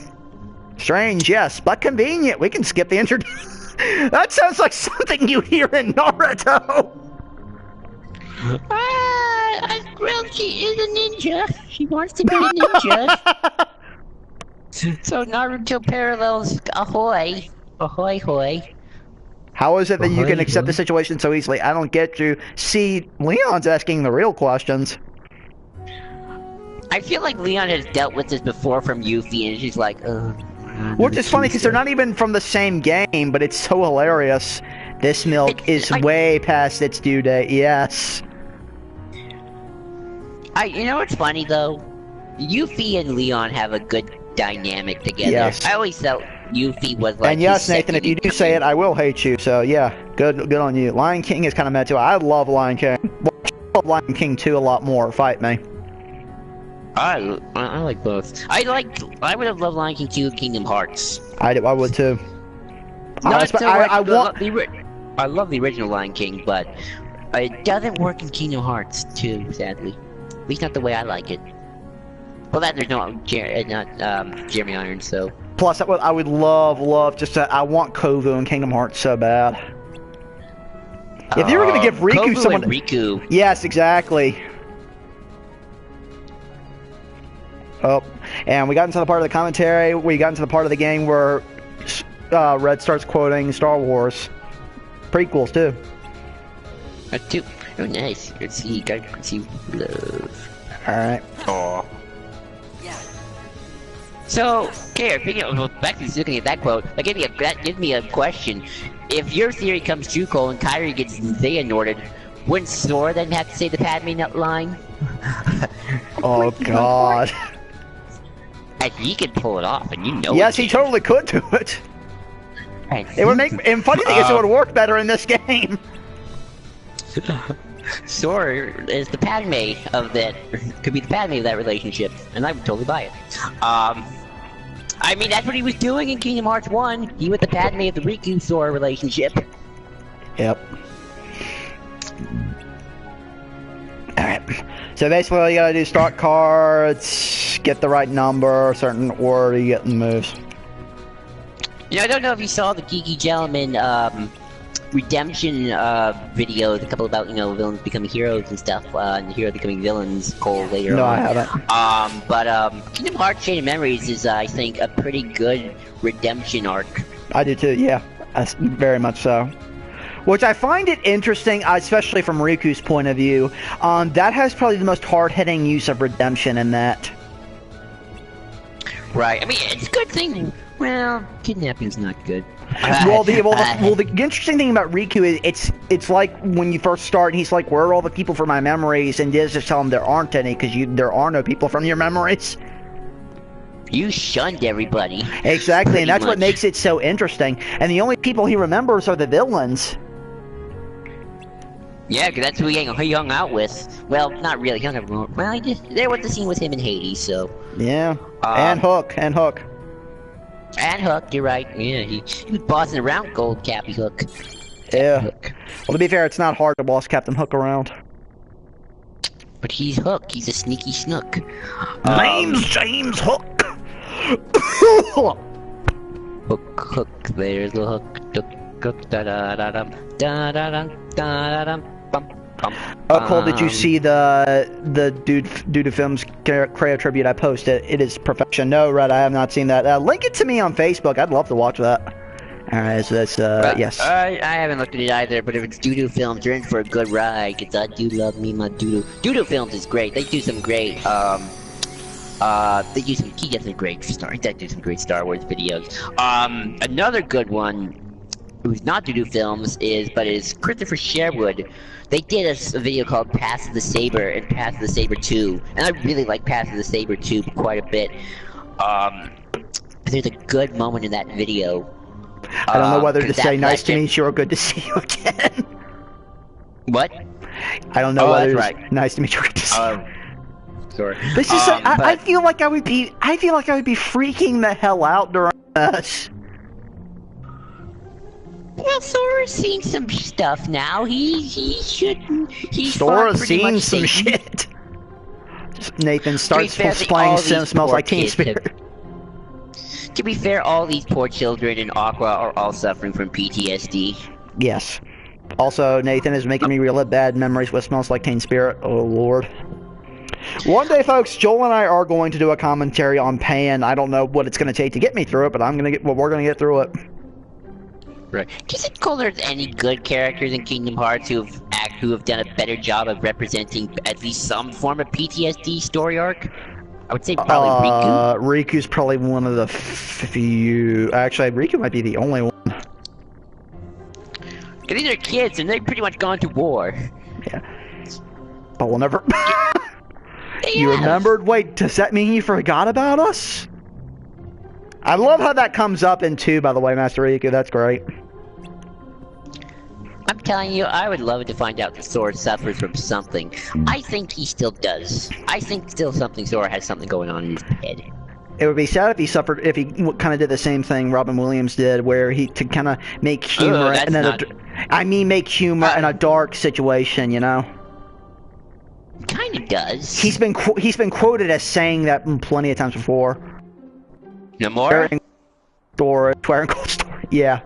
Strange, yes, but convenient. We can skip the introduction. That sounds like something you hear in Naruto. Well, she is a ninja. She wants to be a ninja. So Naruto parallels ahoy. Ahoy hoy. How is it that you can accept the situation so easily? I don't get you. See, Leon's asking the real questions. I feel like Leon has dealt with this before from Yuffie, and she's like, ugh. Which is funny because they're not even from the same game, but it's so hilarious. This milk is way past its due date. Yes. You know what's funny though? Yuffie and Leon have a good dynamic together. Yes. I always felt Yuffie was like. And yes, Nathan, if you do say it, I will hate you. So yeah, good on you. Lion King is kind of mad too. I love Lion King. I love Lion King 2 a lot more. Fight me. I like both. I would have loved Lion King 2 and Kingdom Hearts. I would too. I love the original Lion King, but it doesn't work in Kingdom Hearts 2, sadly. At least not the way I like it. Well, that there's not Jeremy Irons, so. Plus, I would love just I want Kovu in Kingdom Hearts so bad. If you were gonna give Riku Kovu someone, and Riku. Yes, exactly. Oh, and we got into the part of the commentary. We got into the part of the game where Red starts quoting Star Wars prequels too. Too. Oh, nice. Let's see. Gotta see love. All right. Aww. So, okay, back to looking at that quote, that gives me a question. If your theory comes true, Cole, and Kyrie gets Xehanorted, wouldn't Sora then have to say the Padme line? Oh God. And he could pull it off, and you know. Yes, he totally could do it. It would make. And funny thing is, it would work better in this game. Sora is the Padme of that. Could be the Padme of that relationship, and I would totally buy it. I mean, that's what he was doing in Kingdom Hearts 1. He was the Padme of the Riku Sora relationship. Yep. Alright. So basically all you gotta do is start cards, get the right number, a certain order you get the moves. You know, I don't know if you saw the Geeky Gentleman redemption video, a couple about, you know, villains becoming heroes and stuff, and heroes becoming villains, Cole, later No, on. I haven't. But Kingdom Hearts Chain of Memories is, I think, a pretty good redemption arc. I do too, yeah. Very much so. Which I find it interesting, especially from Riku's point of view. That has probably the most hard-hitting use of redemption in that. Right. I mean, it's a good thing. Well, kidnapping's not good. Well, the interesting thing about Riku is it's like when you first start, he's like, "Where are all the people from my memories?" And Diz just tell him there aren't any because there are no people from your memories. You shunned everybody. Exactly, and that's what makes it so interesting. And the only people he remembers are the villains. Yeah, because that's who he hung out with. Well, not really. He hung out with. Well, there was the scene with him and Hades, so. Yeah, and Hook. And Hook, you're right. Yeah, he was bossing around Gold Cappy Hook. Yeah. Hook. Well, to be fair, it's not hard to boss Captain Hook around. But he's Hook. He's a sneaky snook. Name's James Hook. Hook. There's the hook. Hook. Da da da dum. Da da dum. Da da dum. Bum. Bum. Oh, Cole, did you see the Dude Films Creo tribute I posted? It is perfection. No, Red, I have not seen that. Link it to me on Facebook. I'd love to watch that. Alright, so that's, yes. I haven't looked at it either, but if it's Doodoo Films, you're in for a good ride, because I do love me my Doodoo. Doodoo Films is great. They do some great, he gets a great Star Wars videos. Another good one, who's not Doodoo Films, is Christopher Sherwood. They did a video called Path of the Saber and Path of the Saber 2, and I really like Path of the Saber 2 quite a bit. There's a good moment in that video. I don't know whether to say nice to meet you or good to see you again. What? I don't know whether it's nice to meet you or good to see you. Sorry. This is I feel like I would be freaking the hell out during us. Well, Sora's seen some stuff now. He's Sora's pretty seen much some Satan. shit. Nathan starts fair, playing all Sim these Smells poor Like Teen kids Spirit. To be fair, all these poor children in Aqua are all suffering from PTSD. Yes. Also, Nathan is making me relive bad memories with Smells Like Teen Spirit. Oh, Lord. One day, folks, Joel and I are going to do a commentary on Pan. I don't know what it's going to take to get me through it, but we're going to get through it. Right. Do you think there's any good characters in Kingdom Hearts who have done a better job of representing at least some form of PTSD story arc? I would say probably Riku. Riku's probably one of the few. Actually, Riku might be the only one. Because these are kids and they've pretty much gone to war. Yeah. But we'll never. They You have. remembered? Wait, does that mean you forgot about us? I love how that comes up in 2, by the way, Master Riku. That's great. I'm telling you, I would love to find out that Sora suffers from something. I think he still does. I think still Sora has something going on in his head. It would be sad if he kind of did the same thing Robin Williams did, where he to kind of make humor make humor in a dark situation, you know. Kind of does. He's been quoted as saying that plenty of times before. No more? Twilight Cold Story. Yeah.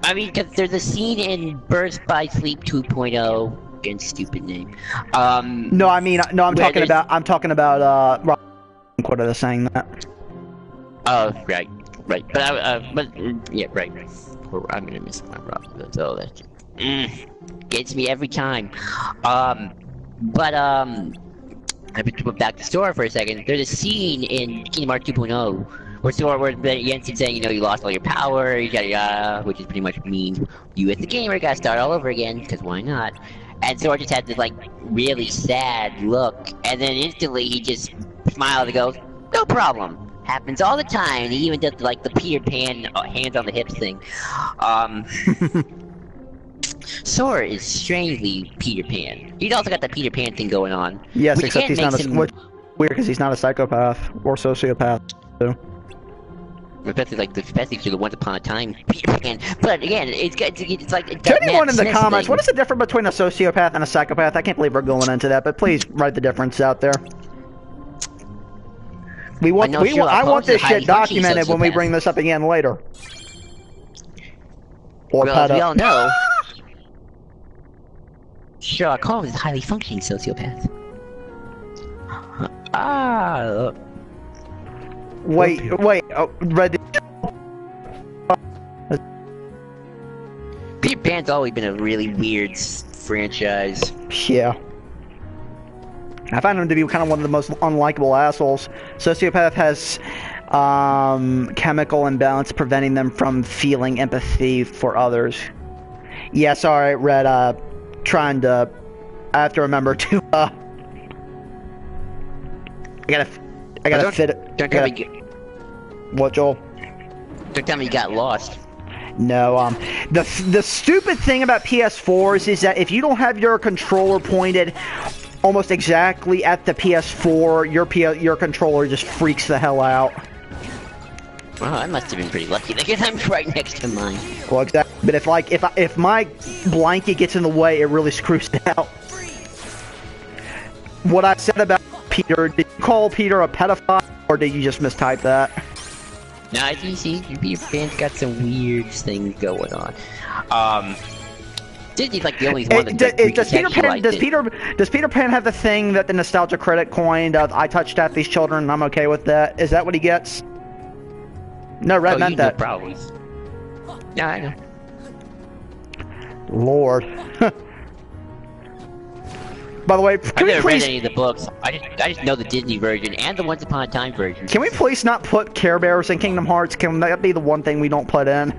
I mean, because there's a scene in Birth by Sleep 2.0. Again, stupid name. I'm talking about Robin quoted as saying that. Oh, right. But yeah, right. I'm gonna miss my Robin. So that gets me every time. I went back to Sora for a second. There's a scene in Kingdom Hearts 2.0 where Jensen's saying, you lost all your power, yada yada, which is pretty much means you as the gamer gotta start all over again, because why not? And Sora just had this, really sad look, and then instantly he just smiles and goes, no problem. Happens all the time, and he even does, the Peter Pan hands on the hips thing. Sora is strangely Peter Pan. He's also got that Peter Pan thing going on. Yes, except he's not weird because he's not a psychopath or sociopath. So. Especially to the Once Upon a Time Peter Pan. But again, it's like to anyone in the comments, what is the difference between a sociopath and a psychopath? I can't believe we're going into that, but please write the difference out there. I want this shit documented when we bring this up again later. Or well, as we all know, Sherlock Holmes is a highly functioning sociopath. Wait. Red. Peter Pan's always been a really weird franchise. Yeah. I find him to be kind of one of the most unlikable assholes. Sociopath has chemical imbalance preventing them from feeling empathy for others. Yeah, sorry, Red. I have to remember to I gotta fit it. Don't tell me. What, Joel? Don't tell me you got lost. No, the stupid thing about PS4s is that if you don't have your controller pointed almost exactly at the PS4, your controller just freaks the hell out. Well, I must have been pretty lucky because I'm right next to mine. Well, exactly. But if my blanket gets in the way, it really screws it out. What I said about Peter, did you call Peter a pedophile, or did you just mistype that? No, I think Peter Pan's got some weird things going on. Disney's like the only one that does Peter Pan have the thing that the Nostalgia Critic coined of "I touched at these children and I'm okay with that"? Is that what he gets? No, Red meant that. Probably. Yeah, I know. Lord. By the way, I've never read any of the books. I just know the Disney version and the Once Upon a Time version. Can we please not put Care Bears in Kingdom Hearts? Can that be the one thing we don't put in?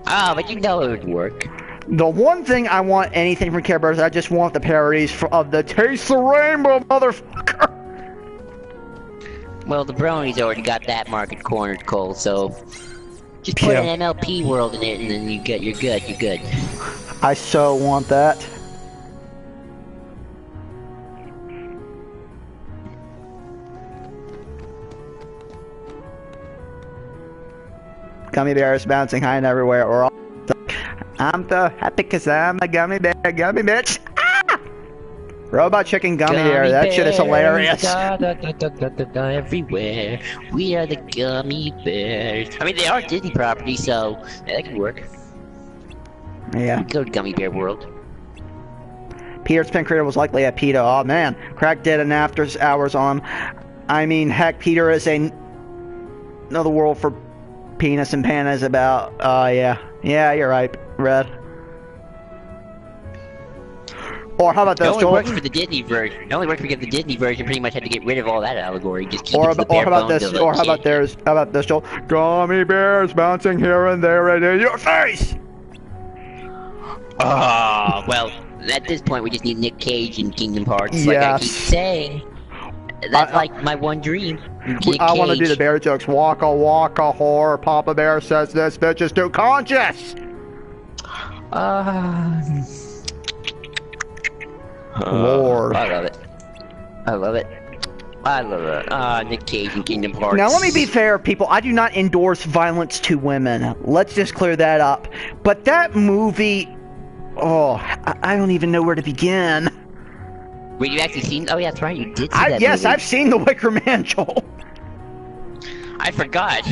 Ah, but you know it would work. The one thing I want anything from Care Bears, I just want the parodies of the Taste the Rainbow, motherfucker. Well, the Bronies already got that market cornered, Cole. So just put an MLP world in it, and then you're good. I so want that. Gummy bears bouncing high and everywhere. We're all I'm so happy because I'm a gummy bear, gummy bitch. Ah! Robot chicken gummy bear. That shit is hilarious. Everywhere. We are the gummy bears. I mean, they are Disney properties, so yeah, that could work. Yeah. Go to Gummy Bear World. Peter's Pin Creator was likely a pedo. Oh man, Crack did an after hours on him. I mean, heck, Peter is another world for penis and pandas about. Yeah, you're right, Red. Or how about this, It only works for the Disney version. It only works because the Disney version pretty much had to get rid of all that allegory. Just keep it to the bare how about bones this? of Or how about this? How about this, Joel? Gummy bears bouncing here and there and in your face. Oh, well, at this point we just need Nick Cage in Kingdom Hearts. Like I keep saying, that's like my one dream. I want to do the bear jokes. Waka waka whore. Papa Bear says this bitch is too conscious. Lord. I love it. I love it. I love it. Nick Cage in Kingdom Hearts. Now let me be fair, people. I do not endorse violence to women. Let's just clear that up. But that movie... Oh, I don't even know where to begin. Wait, you actually seen... Oh, yeah, that's right. You did see that Yes, movie. I've seen The Wicker Man, Joel. I forgot.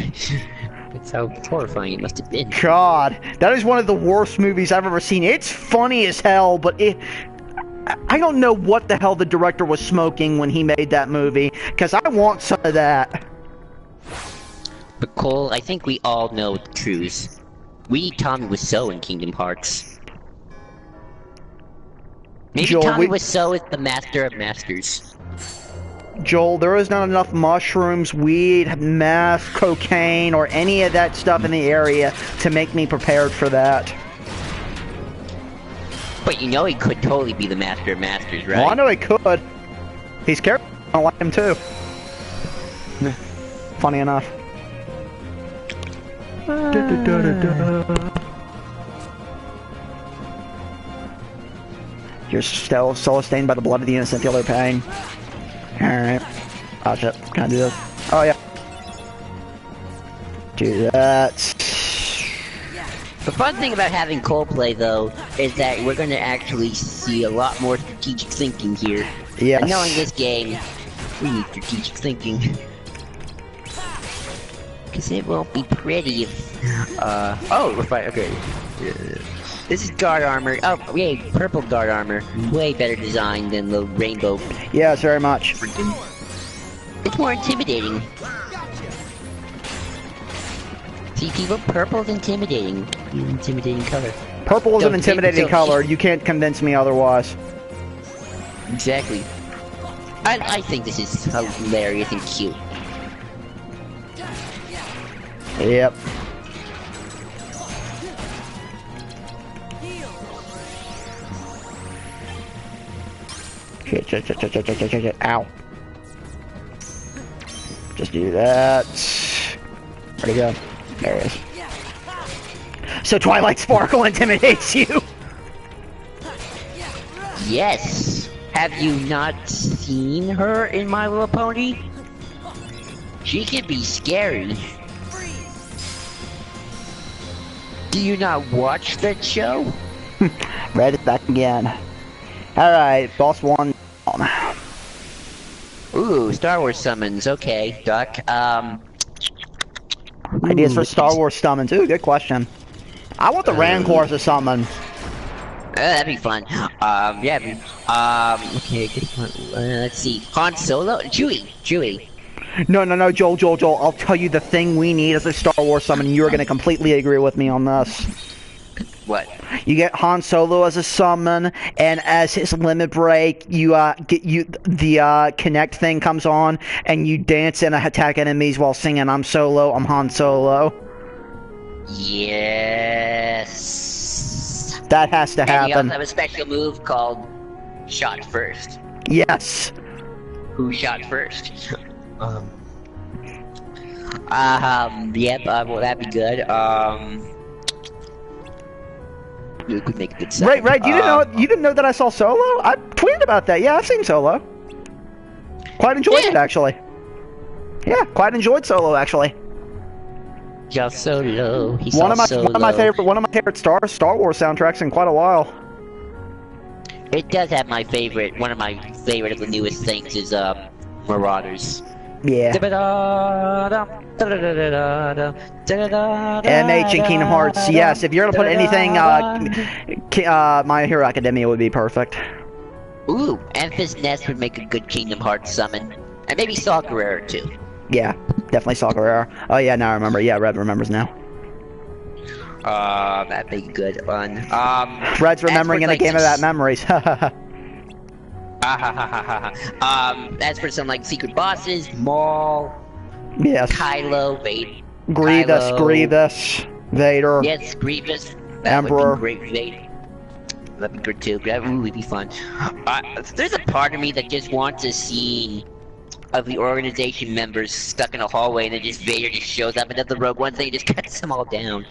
That's how horrifying it must have been. God, that is one of the worst movies I've ever seen. It's funny as hell, but I don't know what the hell the director was smoking when he made that movie, because I want some of that. But Cole, I think we all know the truth. We need Tommy Wiseau in Kingdom Hearts. Maybe Joel, Tommy Wiseau is the master of masters. Joel, there is not enough mushrooms, weed, meth, cocaine, or any of that stuff in the area to make me prepared for that. But you know he could totally be the master of masters, right? Well, I know he could. He's careful. I like him too. Funny enough. You're still stained by the blood of the innocent. Feel their pain. Alright. Oh shit. Can I do this? Oh yeah. Do that. The fun thing about having Cole play, though, is that we're going to actually see a lot more strategic thinking here. Yes. And knowing this game, we need strategic thinking. Because it won't be pretty if... Oh, we're fine. Okay. This is guard armor. Oh, yay, purple guard armor. Way better design than the rainbow. Yes, very much. It's more intimidating. See, people, purple's intimidating. Intimidating color. Purple is an Don't take intimidating it so- color. You can't convince me otherwise. Exactly. I think this is hilarious and cute. Yep. Shit. Ow. Just do that. Where'd he go? There he is. So Twilight Sparkle intimidates you? Yes. Have you not seen her in My Little Pony? She can be scary. Do you not watch that show? Red is back again. Alright, boss one. Ooh, Star Wars summons. Okay, Duck. Ideas for Star Wars summons. Ooh, good question. I want the Rancor as a summon. That'd be fun. Yeah. Okay, this one, let's see. Han Solo? Chewie. No, Joel. I'll tell you the thing we need as a Star Wars summon, and you're gonna completely agree with me on this. What? You get Han Solo as a summon, and as his limit break, the connect thing comes on, and you dance and attack enemies while singing "I'm Solo, I'm Han Solo." Yes. That has to And you also happen. have a special move called Shot First. Yes. Who shot first? Yep, well, that'd be good. We could make a good sound. Right. You didn't know that I saw Solo? I tweeted about that. Yeah, I've seen Solo. Quite enjoyed it, actually. Yeah, quite enjoyed Solo, actually. Y'all Solo. He saw One of my Solo. favorite Star Wars soundtracks in quite a while. It does have my favorite. One of my favorite of the newest things is Marauders. Yeah. MH and Kingdom Hearts. Yes, if you're gonna put anything, My Hero Academia would be perfect. Ooh, Amethyst Nest would make a good Kingdom Hearts summon. And maybe Saw Gerrera too. Yeah, definitely Saw Gerrera. Oh yeah, now I remember. Yeah, Red remembers now. That'd be good fun. Red's remembering in the game of that memories. As for some like secret bosses, Maul, Yes. Kylo, Vader, Grievous, Vader. yes, Grievous, that Emperor. would be great, Vader. That'd be good too. That would really be fun. There's a part of me that just wants a scene of the organization members stuck in a hallway, and then just Vader just shows up and does the Rogue One thing, and just cuts them all down.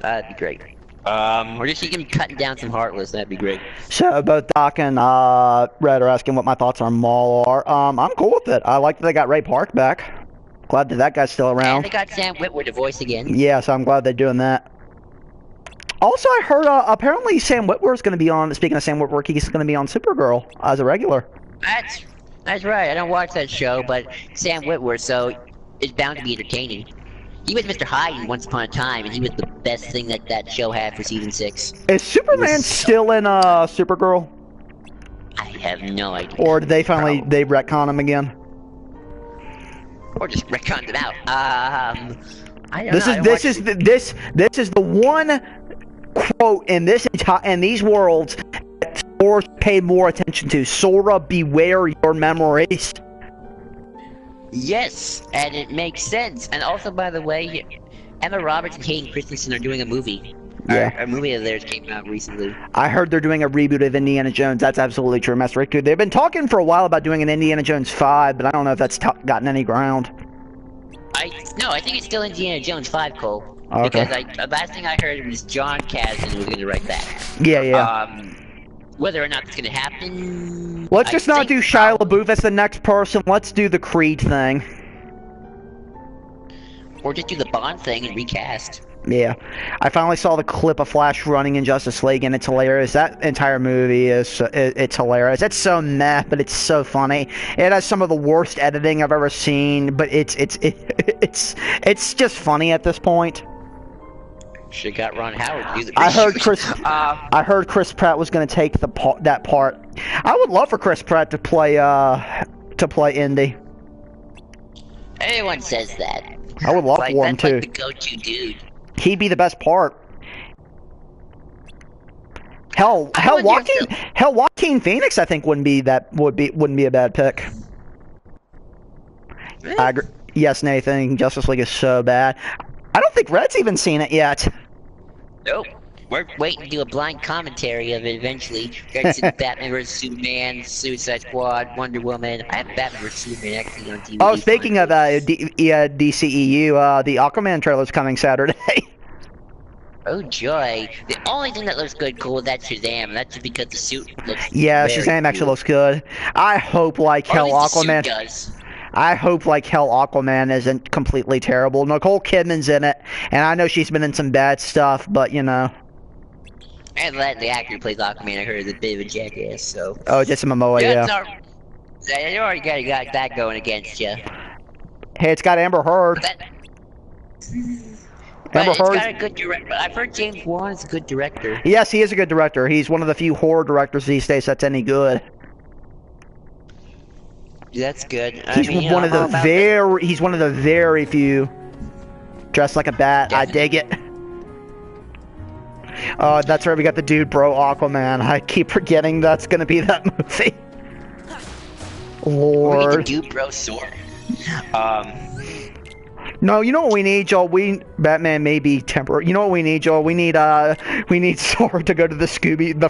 That'd be great. Or just see him cutting down some Heartless. That'd be great. So both Doc and Red are asking what my thoughts on Maul are. I'm cool with it. I like that they got Ray Park back. Glad that guy's still And around. they got Sam Witwer to voice again. Yeah, so I'm glad they're doing that. Also, I heard apparently Sam Witwer's going to be on. Speaking of Sam Witwer, he's going to be on Supergirl as a regular. That's right. I don't watch that show, but Sam Witwer, so it's bound to be entertaining. He was Mr. Hyde once upon a time, and he was the best thing that show had for season 6. Is Superman still in Supergirl, I have no idea. or did they finally they retcon him again? Or just retconned him out. I don't This know. is the one quote in these worlds that Sora paid more attention to. Sora, beware your memories. Yes, and it makes sense. And also, by the way, Emma Roberts and Hayden Christensen are doing a movie. Yeah. A movie of theirs came out recently. I heard they're doing a reboot of Indiana Jones. That's absolutely true. Master Riku. They've been talking for a while about doing an Indiana Jones 5, but I don't know if that's gotten any ground. No, I think it's still Indiana Jones 5, Cole. Okay. Because the last thing I heard was John Kasdan was going to write that. Yeah. Whether or not it's going to happen... Let's just not do Shia LaBeouf as the next person. Let's do the Creed thing. Or just do the Bond thing and recast. Yeah. I finally saw the clip of Flash running in Justice League, and it's hilarious. That entire movie it's hilarious. It's so meh, but it's so funny. It has some of the worst editing I've ever seen, but it's just funny at this point. Should got Ron Howard to do the I heard Chris Pratt was going to take that part. I would love for Chris Pratt to play Indy. Everyone says that. I would love for him that's too. Like the go-to dude. He'd be the best part. Hell, Joaquin Phoenix I think wouldn't be a bad pick. Really? I agree. Yes, Nathan. Justice League is so bad. I don't think Red's even seen it yet. Nope. We're waiting to do a blind commentary of it eventually. We're going to see Batman vs. Superman, Suicide Squad, Wonder Woman. I have Batman vs. Superman actually on DVD. Oh, speaking of DCEU, the Aquaman trailer's coming Saturday. Oh joy. The only thing that looks good, cool, is that Shazam. That's just because the suit looks Yeah, very Shazam actually cool. looks good. I hope like Or at hell least the suit Aquaman. does. I hope like hell Aquaman isn't completely terrible. Nicole Kidman's in it, and I know she's been in some bad stuff, but you know. And the actor who plays Aquaman, I heard, is a bit of a jackass, so... Oh, Jason Momoa, yeah. You already got that going against you. Hey, it's got Amber Heard. But Amber it's Heard. got a good director. I've heard James Wan is a good director. Yes, he is a good director. He's one of the few horror directors these days that's any good. That's good. He's one of the very few dressed like a bat. I dig it. That's right. We got the dude, bro, Aquaman. I keep forgetting that's gonna be that movie. Lord. We can do bro sword. No, you know what we need, Joel? Batman may be temporary. You know what we need, Joel? We need Sora to go to the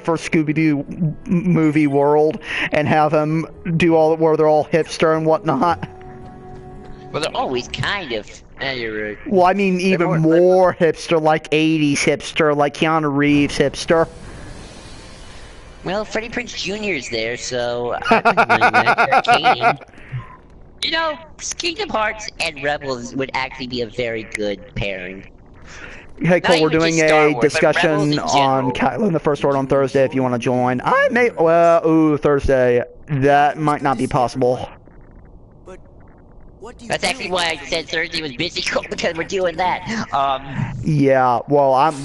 first Scooby-Doo movie world and have him do where they're all hipster and whatnot. Well, they're always kind of. You're right. Well, I mean, even more hipster, like 80s hipster, like Keanu Reeves hipster. Well, Freddie Prinze Jr. is there, so I wouldn't mind that. Katie. You know, Kingdom Hearts and Rebels would actually be a very good pairing. Hey Cole, Not we're even doing just Star a Wars, but Rebels discussion in on general. Kylo in the First Order on Thursday if you want to join. I may, well, ooh, Thursday. That might not be possible. But what do you That's do? actually why I said Thursday was busy, because we're doing that. Yeah, well, I've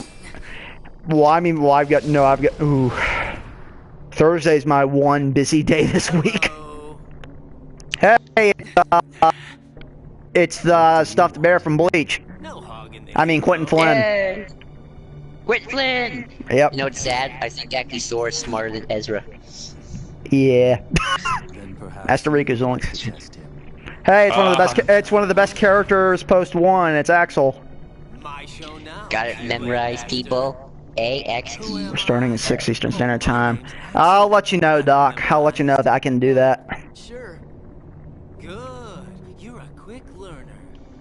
got, no, I've got, ooh. Thursday's my one busy day this week. Oh, Hey, it's the stuffed bear from Bleach. no hog in the I mean, Quentin Flynn. Yay! Quentin Flynn! Yep. You know what's sad? I think actually Sora's smarter than Ezra. Yeah. Then perhaps That's the Riku's only. test him. Hey, it's one of the best. It's one of the best characters post 1. It's Axel. My show now. Got it memorized, people. AXE. We're starting at 6 Eastern Standard Time. I'll let you know, Doc. I'll let you know that I can do that. Sure. Good. You're a quick learner.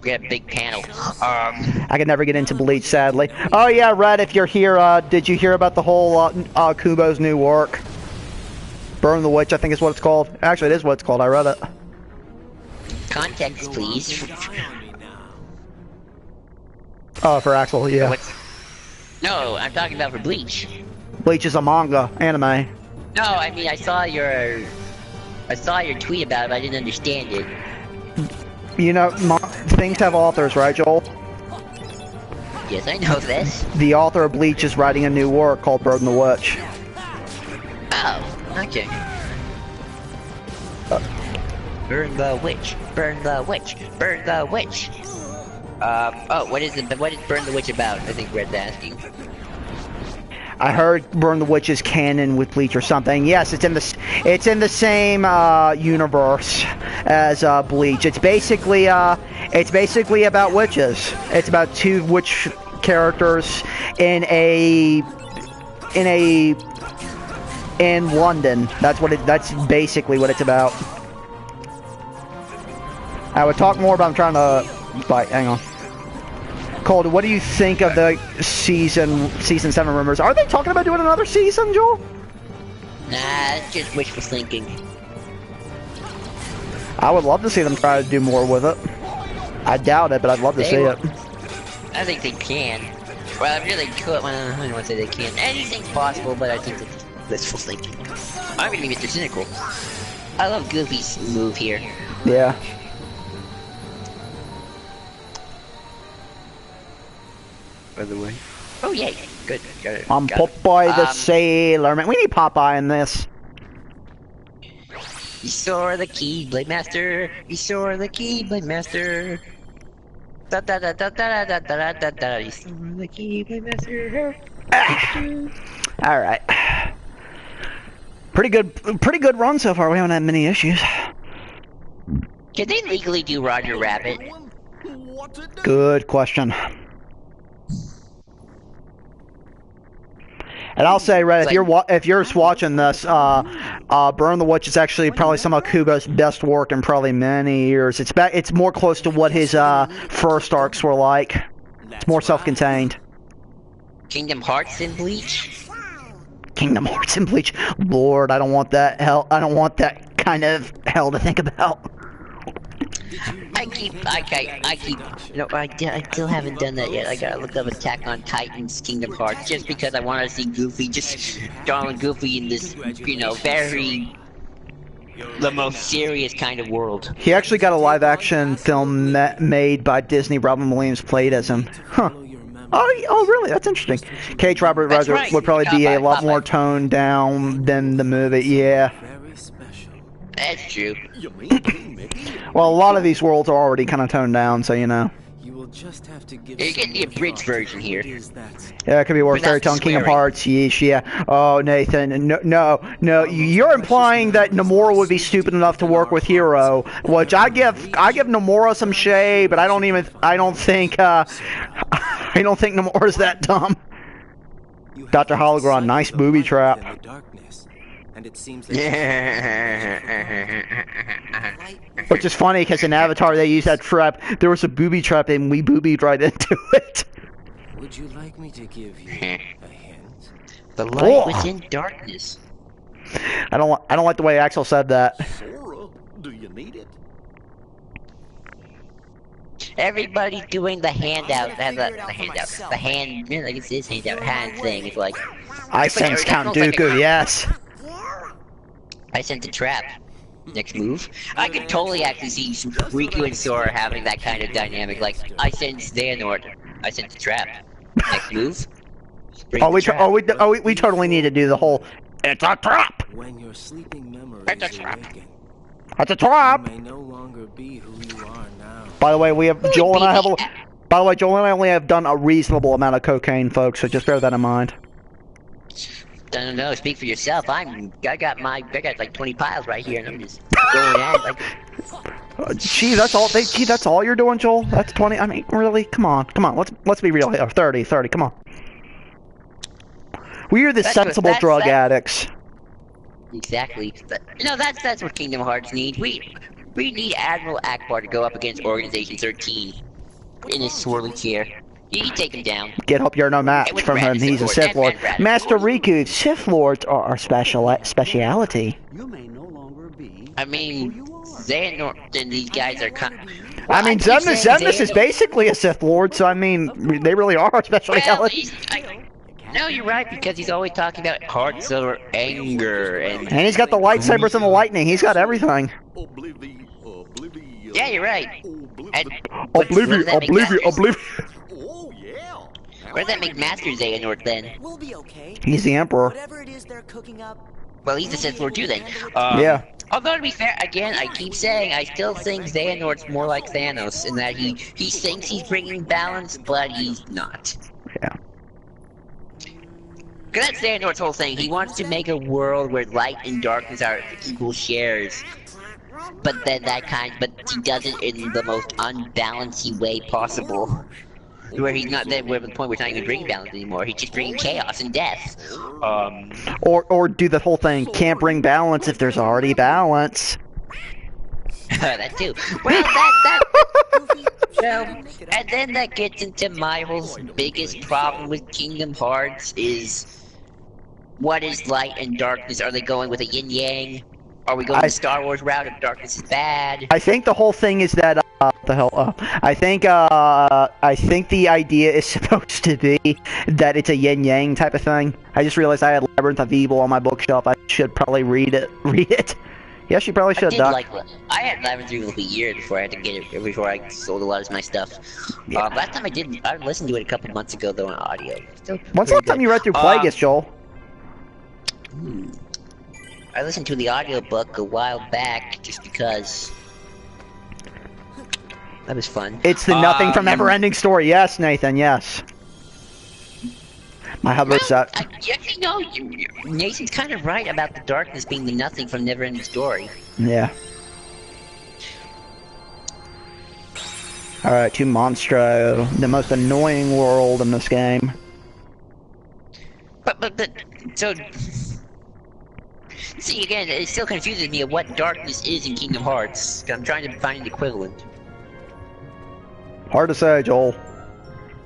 We got a big panel. I could never get into Bleach, sadly. Oh yeah, Red, if you're here, did you hear about the whole Kubo's new work? Burn the Witch, I think is what it's called. Actually, it is what it's called. I read it. Context, please. Eye on me now. Oh, for Axel, yeah. What's... No, I'm talking about for Bleach. Bleach is a manga, anime. No, I mean I saw your tweet about it, but I didn't understand it. You know, things have authors, right, Joel? Yes, I know this. The author of Bleach is writing a new work called Burn the Witch. Oh, okay. Burn the witch, burn the witch, burn the witch. Oh, what is Burn the Witch about? I think Red's asking. I heard Burn the Witch is canon with Bleach or something. Yes, it's in the same universe as Bleach. It's basically about witches. It's about 2 witch characters in London. That's basically what it's about. I would talk more, but I'm trying to. But hang on. Cold, what do you think of the season 7 rumors? Are they talking about doing another season, Joel? Nah, it's just wishful thinking. I would love to see them try to do more with it. I doubt it, but I'd love to see it. I think they can. Well, I really could. Well, I don't want to say they can. Anything's possible, but I think it's wishful thinking. I'm gonna be Mr. Cynical. I love Goofy's move here. Yeah. By the way. Oh yay! Good. Got it. I'm Got it. Popeye the Sailor Man. We need Popeye in this. You saw the Keyblade Master. You saw the Keyblade Master. Da da da da da da da da da. You saw the Keyblade Master. All right. Pretty good run so far. We haven't had many issues. Can they legally do Roger Rabbit? Good question. And I'll say, Red, if you're watching this, Burn the Witch is actually probably some of Kubo's best work in probably many years. It's more close to what his first arcs were like. It's more self-contained. Kingdom Hearts in Bleach? Kingdom Hearts and Bleach. Lord, I don't want that hell. I don't want that kind of hell to think about. I still haven't done that yet. I gotta look up Attack on Titan's Kingdom Hearts just because I want to see Goofy, just Donald Goofy in this, very the most serious kind of world. He actually got a live-action film made by Disney. Robin Williams played as him. Huh. Oh, really? That's interesting. Cage Robert That's Roger right. would probably be a lot Popeye. more toned down than the movie. Yeah. Very special. That's true. Well, a lot of these worlds are already kind of toned down, so you know. You will just have to give You're getting the some abridged thought version to here. what it is that Yeah, it could be worse. Without Fairy Tale and Kingdom swearing. Hearts. Yeesh, yeah. Oh, Nathan, no. You're implying that Nomura would be stupid enough to work with Hero, which I give Nomura some shade, but I don't think Nomura's that dumb. you have Dr. to Hologron, decipher nice the booby light trap. within the darkness, and it seems that Which is funny because in Avatar they used that trap. There was a booby trap and we boobied right into it. Would you like me to give you a hint? The light Oh. within darkness. I don't like the way Axel said that. Sora, do you need it? Everybody doing the handout, the hand, yeah, like it's his handout, hand thing. It's like, I it's like sense that Count looks like a Dooku, yes. I sent the trap. Next move. I could totally actually see Riku and Sora having that kind of dynamic. Like, I sent Xehanort. I sent the trap. Next move. Bring the trap. We totally need to do the whole. It's a trap. When your sleeping memory It's a is trap. awakened, It's a trap. you may no longer be who you are now. By the way, Joel and I have. By the way, Joel and I only have done a reasonable amount of cocaine, folks. So just bear that in mind. No, speak for yourself. I got like 20 piles right here, and I'm just going at it like. Gee, that's all. Gee, that's all you're doing, Joel. That's 20. I mean, really? Come on. Let's be real here. 30. Come on. We are the sensible drug addicts. Exactly. But, that's what Kingdom Hearts need. We need Admiral Akbar to go up against Organization 13 in his swirly chair. You take him down. Get hope you're no match from him. He's a Sith Lord. Master Riku, Sith Lords are our speciality. You may no longer be. I mean, Xehanort and these guys are kind. I mean, Xemnas is basically a Sith Lord, so I mean, they really are our speciality. No, you're right, because he's always talking about hearts of anger and he's got the lightsabers and the lightning. He's got everything. Yeah, you're right. Oblivion. Oh yeah. Where does that make Master Xehanort then? We'll be okay. He's the Emperor. Whatever it is they're cooking up. Well, he's the Sith Lord too then. Yeah. Although to be fair, again, I keep saying I still think Xehanort's more like Thanos in that he thinks he's bringing balance, but he's not. Yeah. Cause that's Xehanort's whole thing. He wants to make a world where light and darkness are equal shares. But he does it in the most unbalanced way possible. Where he's not there, where the point where he's not even bringing balance anymore. He's just bringing chaos and death. Or do the whole thing. Can't bring balance if there's already balance. That too. Well, well, and then that gets into my whole biggest problem with Kingdom Hearts is what is light and darkness? Are they going with a yin yang? Are we going the Star Wars route if darkness is bad? I think the whole thing is that I think the idea is supposed to be that it's a yin yang type of thing. I just realized I had Labyrinth of Evil on my bookshelf. I should probably read it. Yes, you probably should. I had Labyrinth of Evil for years before I had to get it. Before I sold a lot of my stuff. Yeah. Last time I listened to it a couple months ago though on audio. When's the last time you read through Plagueis, Joel? I listened to the audiobook a while back just because that was fun. It's the nothing from Neverending Story. Yes, Nathan. Yes. My hubber's set. Nathan's kind of right about the darkness being the nothing from Neverending Story. Yeah. Alright, to Monstro, the most annoying world in this game. But, so... See, again, it still confuses me of what darkness is in Kingdom Hearts. I'm trying to find an equivalent. Hard to say, Joel.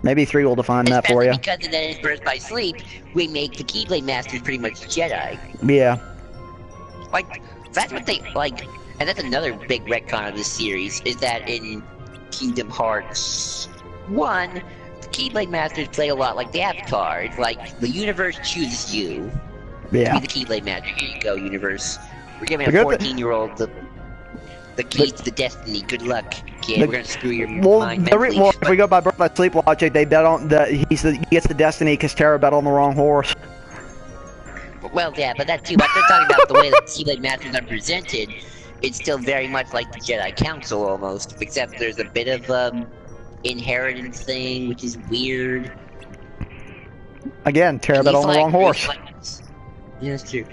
Maybe 3 will define that for you. Because of that is Birth by Sleep, we make the Keyblade Masters pretty much Jedi. Yeah. Like, that's what they, like... And that's another big retcon of this series, is that in Kingdom Hearts 1, the Keyblade Masters play a lot like the Avatar. It's like, the universe chooses you. Yeah. Be the Keyblade Master. Here you go, universe. We're giving a 14-year-old the keys to the destiny. Good luck, kid. We're gonna screw your mind mentally. Well, if we go by Birth by Sleep logic, they bet on that he gets the destiny because Terra bet on the wrong horse. Well, yeah, but that too. But they're talking about the way that Keyblade Masters are presented. It's still very much like the Jedi Council almost, except there's a bit of inheritance thing, which is weird. Again, Terra bet on the wrong horse. Yeah, that's true.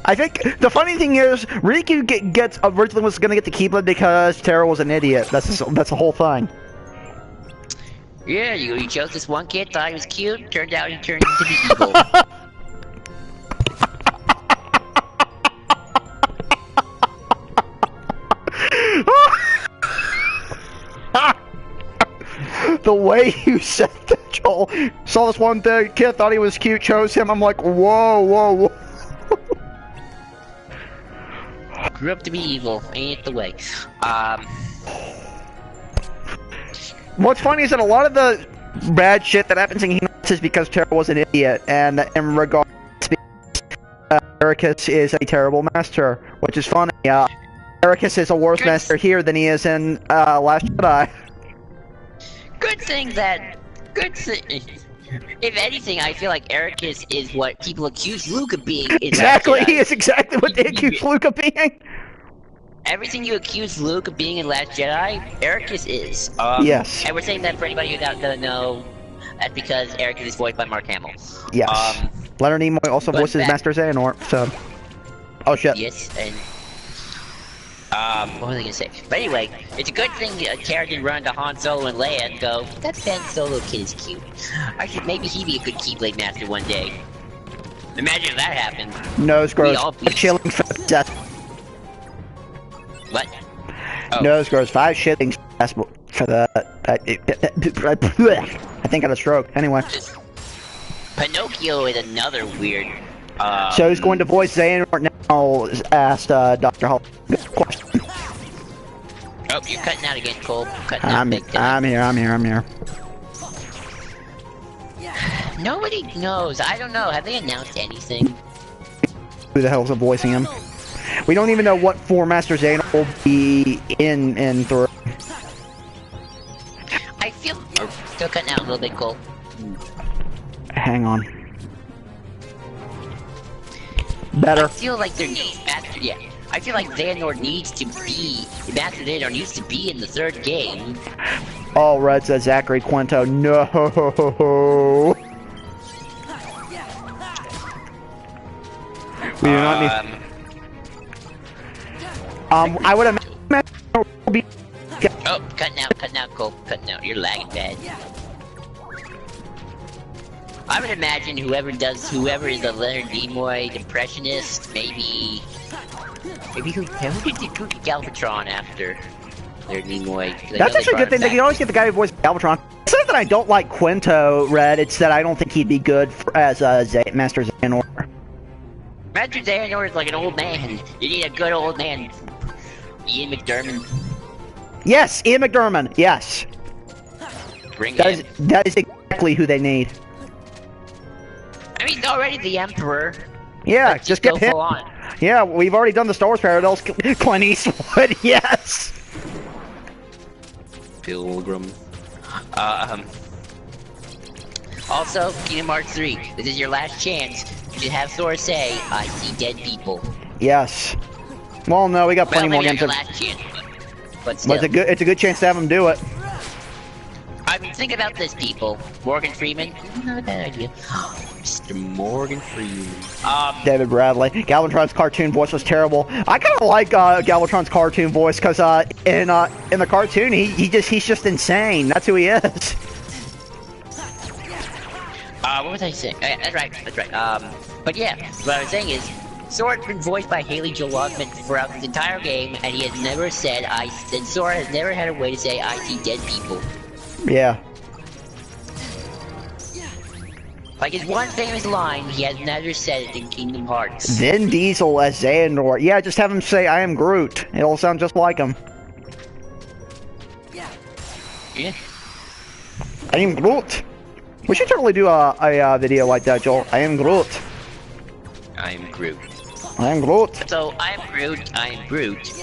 I think the funny thing is, Riku originally was gonna get the Keyblade because Terra was an idiot. That's the whole thing. Yeah, you chose this one kid, thought he was cute, turned out he turned into the evil. The way you said that, Joel. Saw this one kid, thought he was cute, chose him. I'm like, whoa, whoa, whoa. grew up to be evil. Ain't the way. What's funny is that a lot of the bad shit that happens in Kingdom Hearts is because Terra was an idiot, and in regards to Ericus is a terrible master, which is funny. Ericus is a worse master here than he is in Last Jedi. Good thing that... If anything, I feel like Ericus is what people accuse Luke of being in Exactly, Last Jedi. he is exactly what they accuse Luke of being. Everything you accuse Luke of being in Last Jedi, Ericus is. Yes. And we're saying that for anybody who doesn't know, that's because Ericus is voiced by Mark Hamill. Yes. Leonard Nimoy also voices Master Xehanort, so... Oh shit. Yes, and... what was I gonna say? But anyway, it's a good thing Terra can run to Han Solo and Leia and go, that Ben Solo kid is cute. Actually, maybe he'd be a good Keyblade Master one day. Imagine if that happened. Nose grows. all be- Chilling for death. What? Oh. Nose grows 5 shillings for the... I think I had a stroke. Anyway. Pinocchio is another weird... So who's going to voice Xehanort now? Asked Dr. Hall. Good question. Oh, you're cutting out again, Cole. Cutting out big time. I'm here. Nobody knows. I don't know. Have they announced anything? Who the hell's voicing him? We don't even know what form Master Xehanort will be in through. I feel... Still cutting out a little bit, Cole. Hang on. Better. I feel like there needs Master... Yeah. I feel like Xehanort needs to be... Master Xehanort needs to be in the 3rd game. All red says Zachary Quinto. No. We do not need... I would imagine will be... Oh, cutting out, Cole. Cutting out. You're lagging bad. I would imagine whoever is the Leonard Nimoy impressionist, maybe who did Galvatron after Leonard Nimoy? That's actually a good thing. They can always get the guy who voiced Galvatron. It's not that I don't like Quinto, Red. It's that I don't think he'd be good as Master Xehanort. Master Xehanort is like an old man. You need a good old man. Ian McDermott. Yes, Ian McDermott. Yes. Bring That him. that is exactly who they need. I mean, he's already the Emperor. Yeah, Let's just go get him. full on. Yeah, we've already done the Star Wars parallels. Clint Eastwood, yes. Pilgrim. Also, Kingdom Hearts 3. This is your last chance. You should have Sora say, "I see dead people." Yes. Well, no, we got plenty Well, more maybe games. not your last chance, but still. But it's a good chance to have them do it. I mean, think about this, people. Morgan Freeman. Not a bad idea. Mr. Morgan Freeman. David Bradley. Galvatron's cartoon voice was terrible. I kind of like Galvatron's cartoon voice because in the cartoon he's just insane. That's who he is. What was I saying? That's right. But yeah, what I was saying is, Sora's been voiced by Haley Joel Osment throughout the entire game, and he has never said Sora has never had a way to say "I see dead people." Yeah. Like his one famous line, he has never said it in Kingdom Hearts. Vin Diesel as Xehanort. Yeah, just have him say, "I am Groot." It'll sound just like him. Yeah. I am Groot. We should totally do a video like that, Joel. I am Groot. I'm Groot. I am Groot. So I'm Groot. I'm Groot.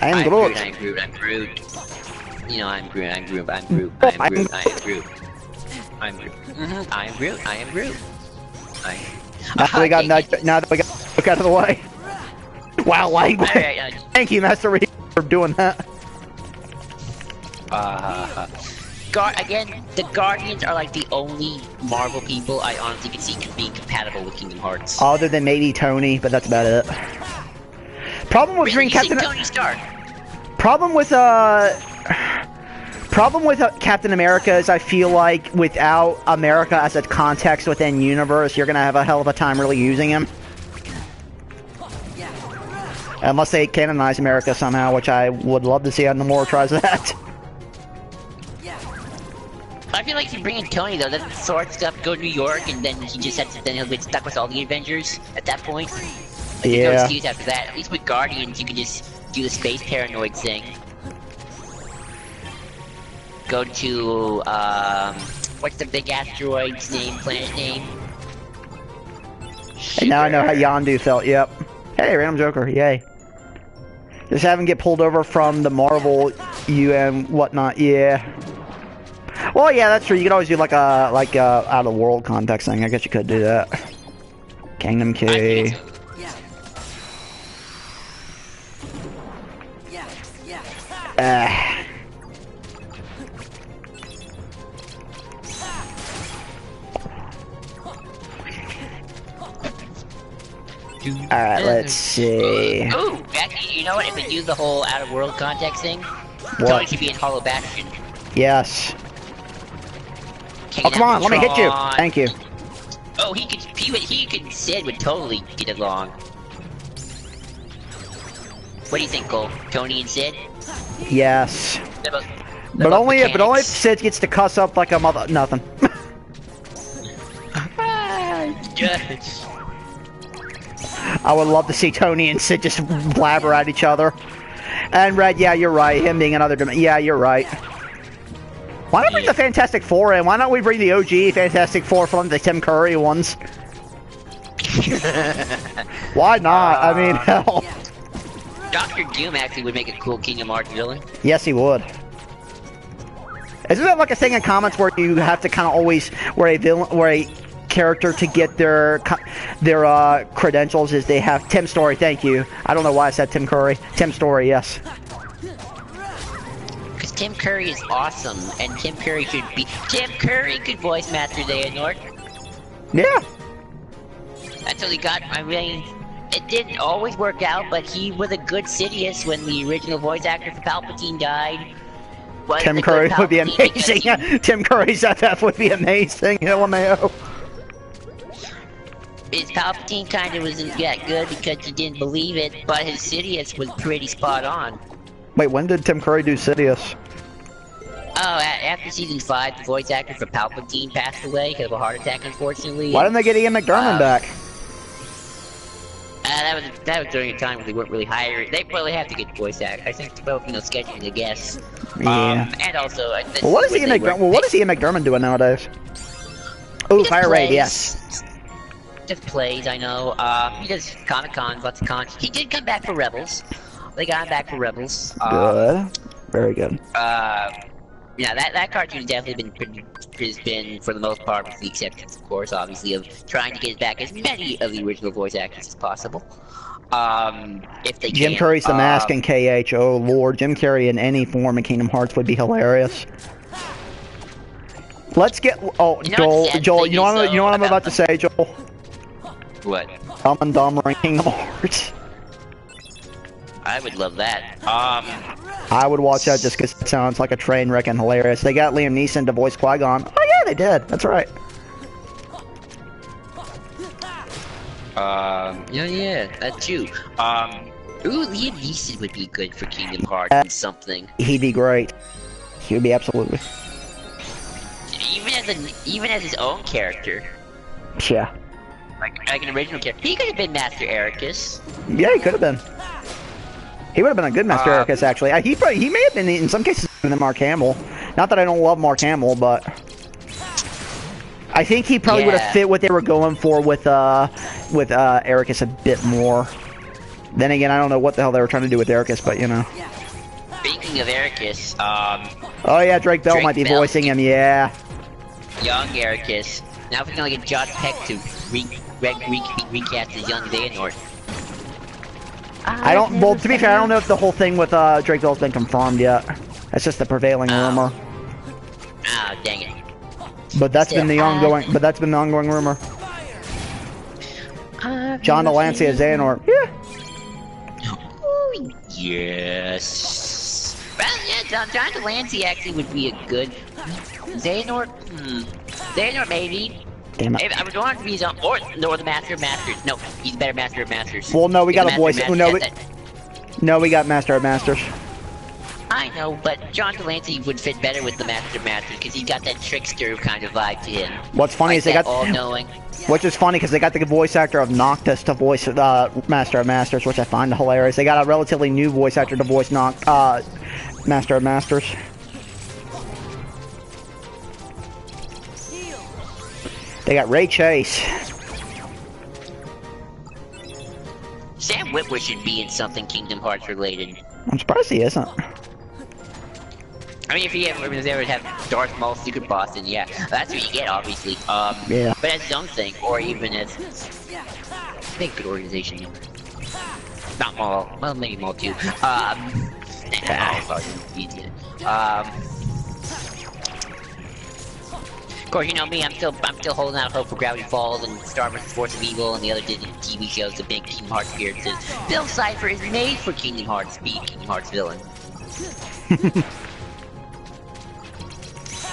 I am Groot. I'm Groot. I'm Groot. You know, I'm Groot. I'm Groot. I'm Groot. I'm Groot. I am Groot. I'm Groot. I am Groot. I am Groot. Now that we got look out of the way. Wow, language. Alright, Thank you, Master Reed, for doing that. Again, the Guardians are like the only Marvel people I honestly can see being compatible with Kingdom Hearts. Other than maybe Tony, but that's about it. Problem with Really, Captain. Tony Stark. Problem with Captain America is I feel like without America as a context within universe, you're gonna have a hell of a time really using him. Unless they canonize America somehow, which I would love to see how Nomura tries that. I feel like if you bring in Tony though, doesn't Sword stuff go to New York and then he just has to, then he'll get stuck with all the Avengers at that point? There's no Yeah. excuse after that. At least with Guardians, you can just do the space paranoid thing. Go to, what's the big asteroid's name, planet name? And now I know how Sure. Yondu felt, yep. Hey, Random Joker, yay. Just have him get pulled over from the Marvel UN whatnot, yeah. Well, yeah, that's true. You could always do like a out of the world context thing. I guess you could do that. Kingdom I Key. think so. Yeah. Yeah. Yeah. Ah. Alright, let's see. Ooh, actually, you know what? If we do the whole out of world context thing, What? Tony should be in Hollow Bastion. Yes. King Oh, come on, let me hit you. Nemeron. Thank you. Oh, he could Sid would totally get along. What do you think, Cole? Tony and Sid? Yes. They're both- But only if mechanics. Sid gets to cuss up like a mother. Nothing. Yes. I would love to see Tony and Sid just blabber at each other. And Red, yeah, you're right. Him being another dimension. Yeah, you're right. Why not bring the Fantastic Four in? Why not we bring the OG Fantastic Four from the Tim Curry ones? Why not? I mean, hell. Doctor Doom actually would make a cool Kingdom Hearts villain. Yes, he would. Isn't that like a thing in comics where you have to kind of always, where a character to get their credentials is they have Tim Story? Thank you. I don't know why I said Tim Curry. Tim Story, yes. Because Tim Curry is awesome, and Tim Curry could voice Master Xehanort. Yeah. Until he got, I mean, it didn't always work out, but he was a good Sidious when the original voice actor for Palpatine died. Was Tim a good Curry would be Palpatine because amazing. Tim Curry's FF would be amazing. LMAO. His Palpatine kind of wasn't that good because he didn't believe it, but his Sidious was pretty spot on. Wait, when did Tim Curry do Sidious? Oh, after season 5, the voice actor for Palpatine passed away because of a heart attack, unfortunately. Why didn't they get Ian McDermott back? That was during a time when they weren't really hiring. They probably have to get voice actors. I think, well, scheduling, I guess. Yeah. And also, Well, what is Ian McDermott? Well, what is Ian McDermott doing nowadays? Oh, Fire Raid, yes. Just plays, I know. He does Comic-Con, lots of cons. He did come back for Rebels. They got him back for Rebels. Good. Very good. Yeah, that cartoon has definitely has been, for the most part, with the exceptions, of course, obviously, of trying to get back as many of the original voice actors as possible. If they Jim can. Carrey's The Mask in KH. Oh, Lord. Jim Carrey in any form of Kingdom Hearts would be hilarious. Let's get... Oh, You know what's sad Joel, thing you know is, what I'm though, about to say, Joel? What? Dumb and Dumber in Kingdom Hearts. I would love that. I would watch that just because it sounds like a train wreck and hilarious. They got Liam Neeson to voice Qui-Gon. Oh yeah, they did. That's right. Yeah, that's true. Ooh, Liam Neeson would be good for Kingdom Hearts and something. He'd be great. He would be absolutely. Even as his own character. Yeah. Like an original character. He could have been Master Ericus. Yeah, he could have been. He would have been a good Master Ericus, actually. He may have been, in some cases, better than Mark Hamill. Not that I don't love Mark Hamill, but I think he probably would have fit what they were going for with Ericus a bit more. Then again, I don't know what the hell they were trying to do with Ericus, but you know. Speaking of Ericus, Oh yeah, Drake Bell might be voicing him. Yeah. Young Ericus. Now if we can only get Josh Peck to recast as young Xehanort. I don't. Well, to be fair, I don't know if the whole thing with Drake Bell's been confirmed yet. That's just the prevailing rumor. Ah, dang it. But that's been the ongoing. But that's been the ongoing rumor. John Delancey as Xehanort. Yeah. Ooh, yes. Well, yeah, John Delancey actually would be a good Xehanort. Xehanort maybe. Damn it. I would want to be his own, or the Master of Masters. No, he's a better Master of Masters. Well, no, we He's got a voice. Master of No, Masters. no, we got Master of Masters. I know, but John Delancey would fit better with the Master of Masters because he's got that trickster kind of vibe to him. What's funny Like is they that got, all-knowing. which is funny because they got the voice actor of Noctis to voice Master of Masters, which I find hilarious. They got a relatively new voice actor to voice Master of Masters. They got Ray Chase. Sam Witwer should be in something Kingdom Hearts related. I'm surprised he isn't. I mean, if he ever would have Darth Maul Secret Boss, then yeah, that's what you get, obviously. Yeah. But as his own thing, or even as big good organization. Not Maul, well maybe Maul too. Of course, you know me. I'm still holding out hope for Gravity Falls and Star vs. Force of Evil and the other Disney TV shows, the big Kingdom Hearts appearances. Bill Cipher is made for Kingdom Hearts, be Kingdom Hearts villain.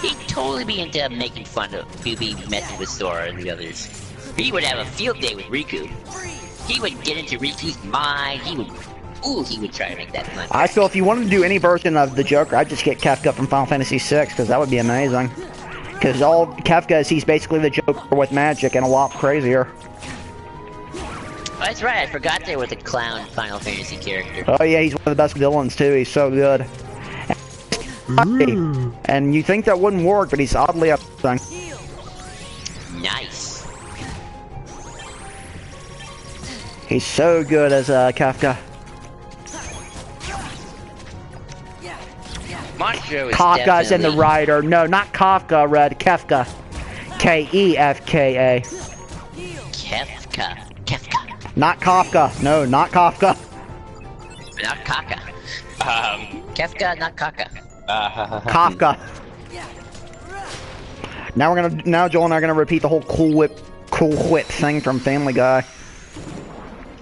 He'd totally be into making fun of, he'd be messing with Sora and the others. He would have a field day with Riku. He would get into Riku's mind. He would try to make that fun. I feel if you wanted to do any version of the Joker, I'd just get Kefka from Final Fantasy VI, because that would be amazing. Because all Kefka is, he's basically the Joker with magic and a lot crazier. Oh, that's right, I forgot there was a clown Final Fantasy character. Oh yeah, he's one of the best villains too. He's so good. And you think that wouldn't work, but he's oddly upsetting. Nice. He's so good as Kefka. Monstro is Kafka's in the definitely- rider. No, not Kafka, Red. Kefka. K-E-F-K-A. Kefka. Not Kafka. No, not Kafka. Not Kaka. Kefka, not Kaka. Kafka. Now Joel and I are gonna repeat the whole Cool Whip thing from Family Guy.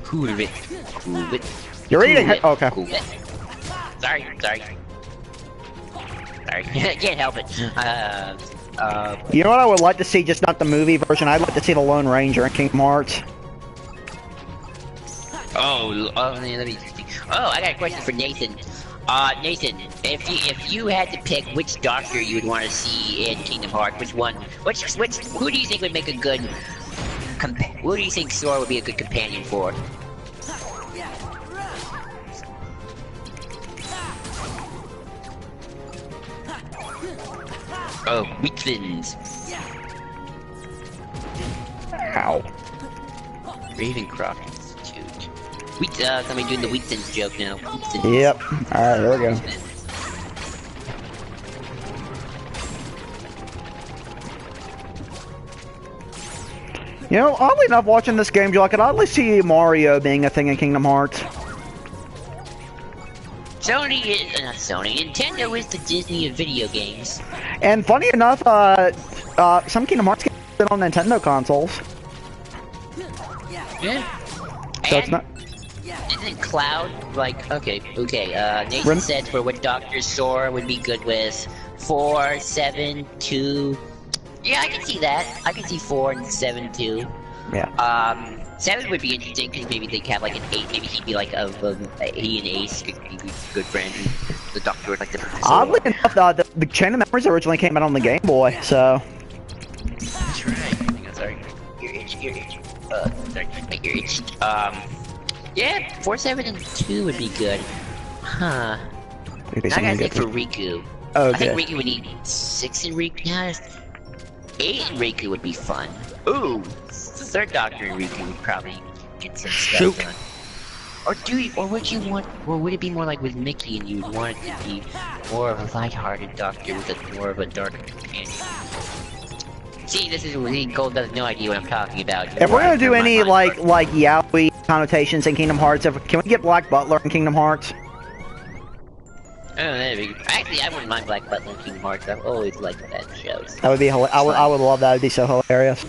Cool Whip. You're eating it. Okay. Cool Whip. Sorry. Can't help it. You know what I would like to see, just not the movie version? I'd like to see the Lone Ranger in Kingdom Hearts. let me think. Oh, I got a question for Nathan. Nathan, if you had to pick which Doctor you would want to see in Kingdom Hearts, who do you think would make a good who do you think Sora would be a good companion for? Oh, Wheatlins. Ow. Ravencroft Institute. Somebody doing the Wheatlins joke now. Wheatlins. Yep. Alright, there we go. You know, oddly enough, watching this game, Joe, I could oddly see Mario being a thing in Kingdom Hearts. Sony is not Sony. Nintendo is the Disney of video games. And funny enough, some Kingdom Hearts games have been on Nintendo consoles. Yeah. So it's not. Isn't Cloud like okay? Nathan said for what Doctor Sora would be good with 4, 7, 2. Yeah, I can see that. I can see 4 and 7 too. Yeah. 7 would be interesting because maybe they have like an 8. Maybe he'd be like he and Ace could be good friends. The Doctor would like the Professor. Oddly enough, the Chain of Memories originally came out on the Game Boy, so. That's right. Hang on, sorry. Your itch. Sorry, my ear itched. Yeah, 4, 7, and 2 would be good. Huh. I gotta think for Riku. Oh, I think Riku would need 6 in Riku. Yeah, 8 in Riku would be fun. Ooh, third Doctor in Riku would probably get some stuff done. Or would it be more like with Mickey and you would want it to be more of a light-hearted Doctor with more of a dark companion? See, this is Gold doesn't no idea what I'm talking about. If we're gonna do any like yaoi connotations in Kingdom Hearts, can we get Black Butler in Kingdom Hearts? Oh, there we go. Actually, I wouldn't mind Black Butler in Kingdom Hearts. I've always liked that show. That would be I would love that. It'd be so hilarious.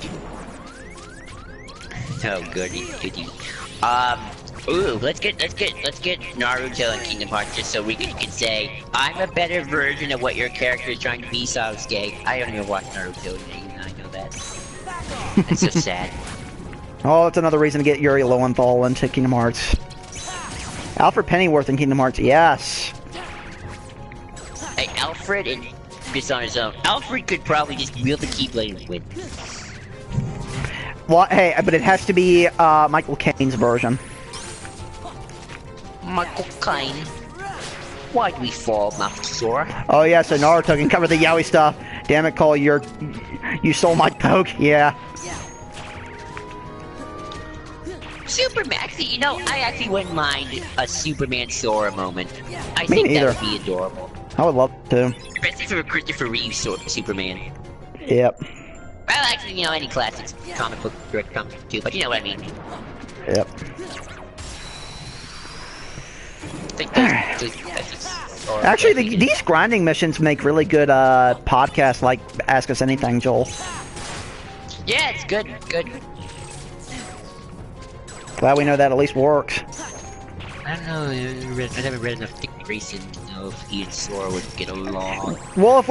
Oh, goody. Ooh, let's get Naruto in Kingdom Hearts just so we can say I'm a better version of what your character is trying to be, Sasuke. I don't even watch Naruto, and I know that. It's so sad. Oh, it's another reason to get Yuri Lowenthal into Kingdom Hearts. Alfred Pennyworth in Kingdom Hearts, yes. Alfred and just on his own. Alfred could probably just wield the Keyblade and win. Well, hey, but it has to be Michael Caine's version. Michael Caine. Why'd we fall, Mouthsaur? Oh yeah, so Naruto can cover the yaoi stuff. Damn it, Cole, you stole my poke. Yeah. Super Maxi, you know, I actually wouldn't mind a Superman Sora moment. I Me think neither. that would be adorable. I would love to. Especially for Christopher Reeve Superman. Yep. Well, actually, you know, any classic comic book direct comes too, but you know what I mean. Yep. I think that's Actually, these grinding missions make really good podcasts like Ask Us Anything, Joel. yeah, it's good, good. Glad we know that at least works. I don't know, I never read enough Dick Grayson to know if he and Sora would get along. Well,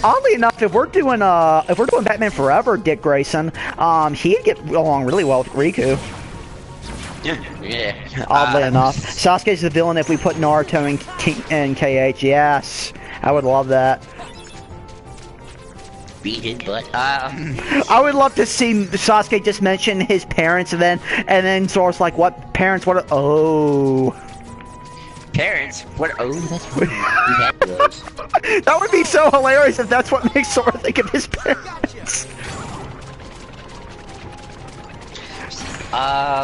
oddly enough, if we're doing Batman Forever, Dick Grayson, he'd get along really well with Riku. Yeah. Oddly enough, Sasuke's the villain if we put Naruto in KH. Yes, I would love that. Beat it, but I would love to see Sasuke just mention his parents, and then Sora's like, "What parents? What? Oh." parents. What? Oh, that's weird. We had those. That would be so hilarious if that's what makes Sora think of his parents.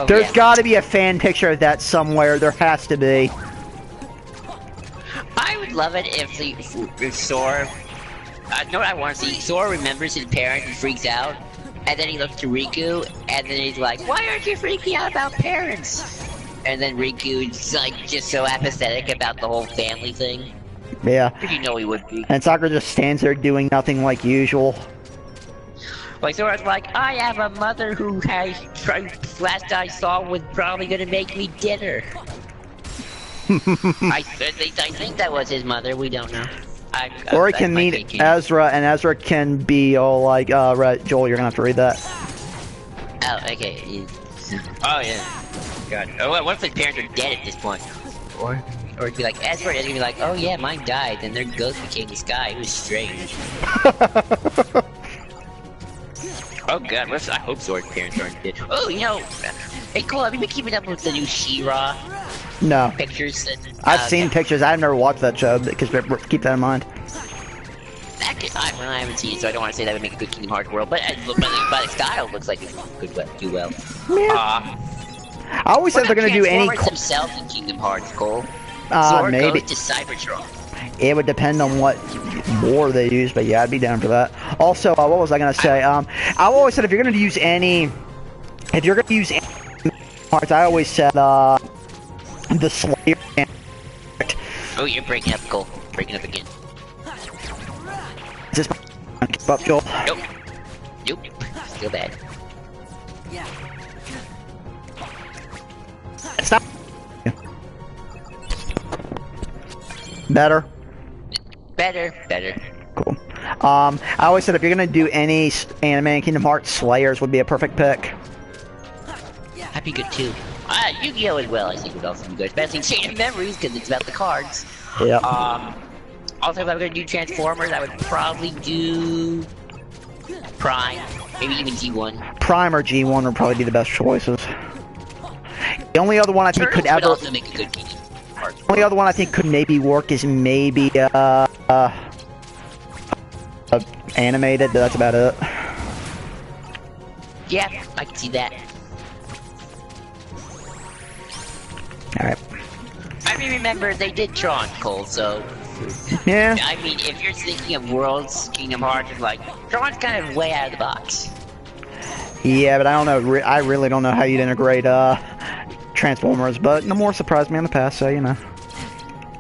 There's yeah. got to be a fan picture of that somewhere. There has to be. I would love it if Sora. Know what I want to see? Sora remembers his parents and freaks out, and then he looks to Riku, and then he's like, "Why aren't you freaking out about parents?" And then Riku's like just so apathetic about the whole family thing. Yeah. Because you know he would be. And Sakura just stands there doing nothing like usual. Like Sora's like, I have a mother who last I saw was probably gonna make me dinner. I think that was his mother. We don't know. Or he can meet Ezra, and Ezra can be all like, Joel, you're gonna have to read that. Oh, okay. Oh yeah. God. Oh, what if his parents are dead at this point? Or it'd be like Ezra, and he'd be like, oh yeah, mine died, and their ghost became this guy. It was strange. Oh god, I hope Sora's parents aren't dead. Oh, you know, hey Cole, have you been keeping up with the new She-Ra No. pictures? I've seen pictures. I've never watched that show, because keep that in mind. I haven't seen it, so I don't want to say that would make a good Kingdom Hearts world, but by the style, it looks like it could do well. Yeah. I always said they're gonna do any. Themselves in Kingdom Hearts, Cole. Zora maybe. goes to Cybertron. It would depend on what war they use, but yeah, I'd be down for that. Also, what was I gonna say? I always said if you're gonna use any parts, I always said the Slayer. Oh, you're breaking up, Cole. Breaking up again. Is this keep up, Joel? Nope. Nope. Still bad. Stop. Better. Better. Cool. I always said if you're gonna do any anime in Kingdom Hearts, Slayers would be a perfect pick. That'd be good too. Yu-Gi-Oh! As well, I think would also be good, especially Chain of Memories because it's about the cards. Yeah. Also, if I were gonna do Transformers, I would probably do Prime, maybe even G1. Prime or G1 would probably be the best choices. The only other one I think Turtles could would ever. also make a good Kingdom Hearts. The only other one I think could maybe work is maybe animated, but that's about it. Yeah, I can see that. Alright. I mean, remember, they did Tron, Cole, so... Yeah. I mean, if you're thinking of Worlds, Kingdom Hearts, it's like, Tron's kind of way out of the box. Yeah, but I don't know. I really don't know how you'd integrate Transformers, but no more surprised me in the past, so you know.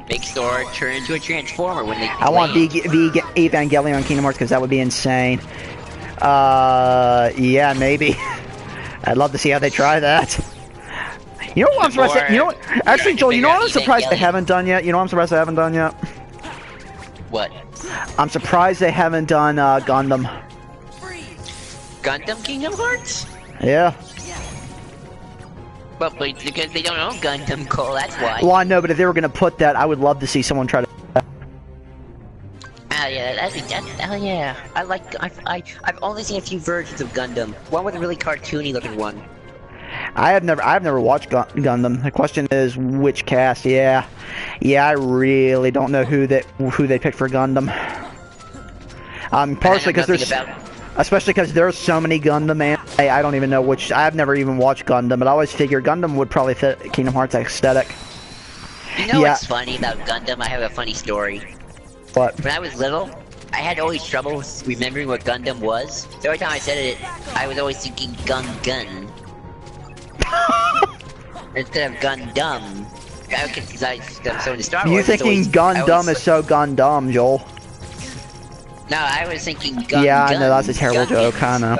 Make Sora turn into a Transformer when they I want Evangelion Kingdom Hearts because that would be insane. Yeah, maybe. I'd love to see how they try that. You know what I'm surprised? You know what? Actually, Joel, you know what I'm surprised they haven't done yet? You know what I'm surprised they haven't done yet? What? I'm surprised they haven't done Gundam. Gundam Kingdom Hearts? Yeah. But because they don't own Gundam, Cole, that's why. Well, I know, but if they were gonna put that, I would love to see someone try to. Oh yeah. I've only seen a few versions of Gundam. One with a really cartoony looking one. I've never watched Gundam. The question is which cast. Yeah, I really don't know who they picked for Gundam. Partially because especially because there's so many Gundam, man. I don't even know which. I've never even watched Gundam, but I always figured Gundam would probably fit Kingdom Hearts aesthetic. You know what's funny about Gundam? I have a funny story. What? When I was little, I had always trouble remembering what Gundam was. So every time I said it, I was always thinking gun instead of Gundam. Because I'm so into Star Wars. You thinking Gundam is so Gundam, Joel? No, I was thinking Gun. Yeah, I know that's a terrible joke, I know.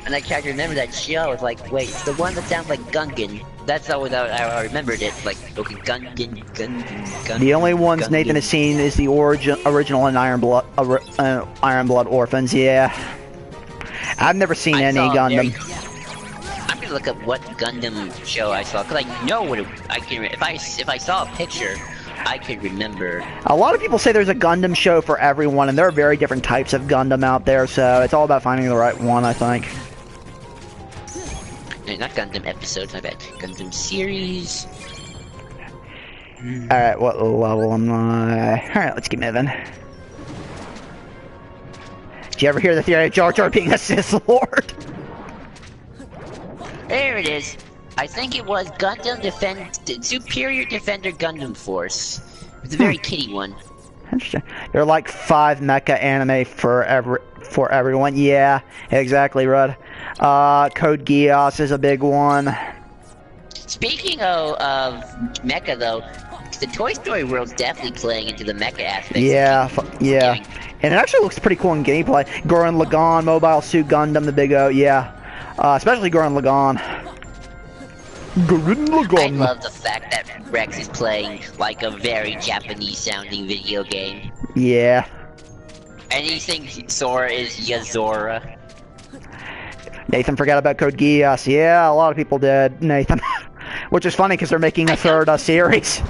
And I can't remember that show. It's like, wait, it's the one that sounds like Gungan. That's always how I remembered it. Like, okay, Gungan. The only ones Nathan has seen is the original and Iron Blood Orphans. Yeah, I've never seen any Gundam. I'm gonna look up what Gundam show I saw, cause I know what I can. If I saw a picture, I could remember. A lot of people say there's a Gundam show for everyone, and there are very different types of Gundam out there. So it's all about finding the right one, I think. No, not Gundam episodes, I bet. Gundam series. Alright, what level am I? Alright, let's keep moving. Did you ever hear the theory of Jar Jar being a Sith Lord? There it is. I think it was Gundam Superior Defender Gundam Force. It's a very kiddie one. Interesting. There are like 5 mecha anime for everyone. Yeah, exactly, Rudd. Code Geass is a big one. Speaking of mecha, though, the Toy Story world's definitely playing into the mecha aspect. Yeah, yeah. And it actually looks pretty cool in gameplay. Gurren Lagann, Mobile Suit Gundam, the big O, yeah. Especially Gurren Lagann. Gurren Lagann. I love the fact that Rex is playing like a very Japanese-sounding video game. Yeah. And he thinks Sora is Yazora. Nathan forgot about Code Geass. Yeah, a lot of people did, Nathan. Which is funny because they're making a third series.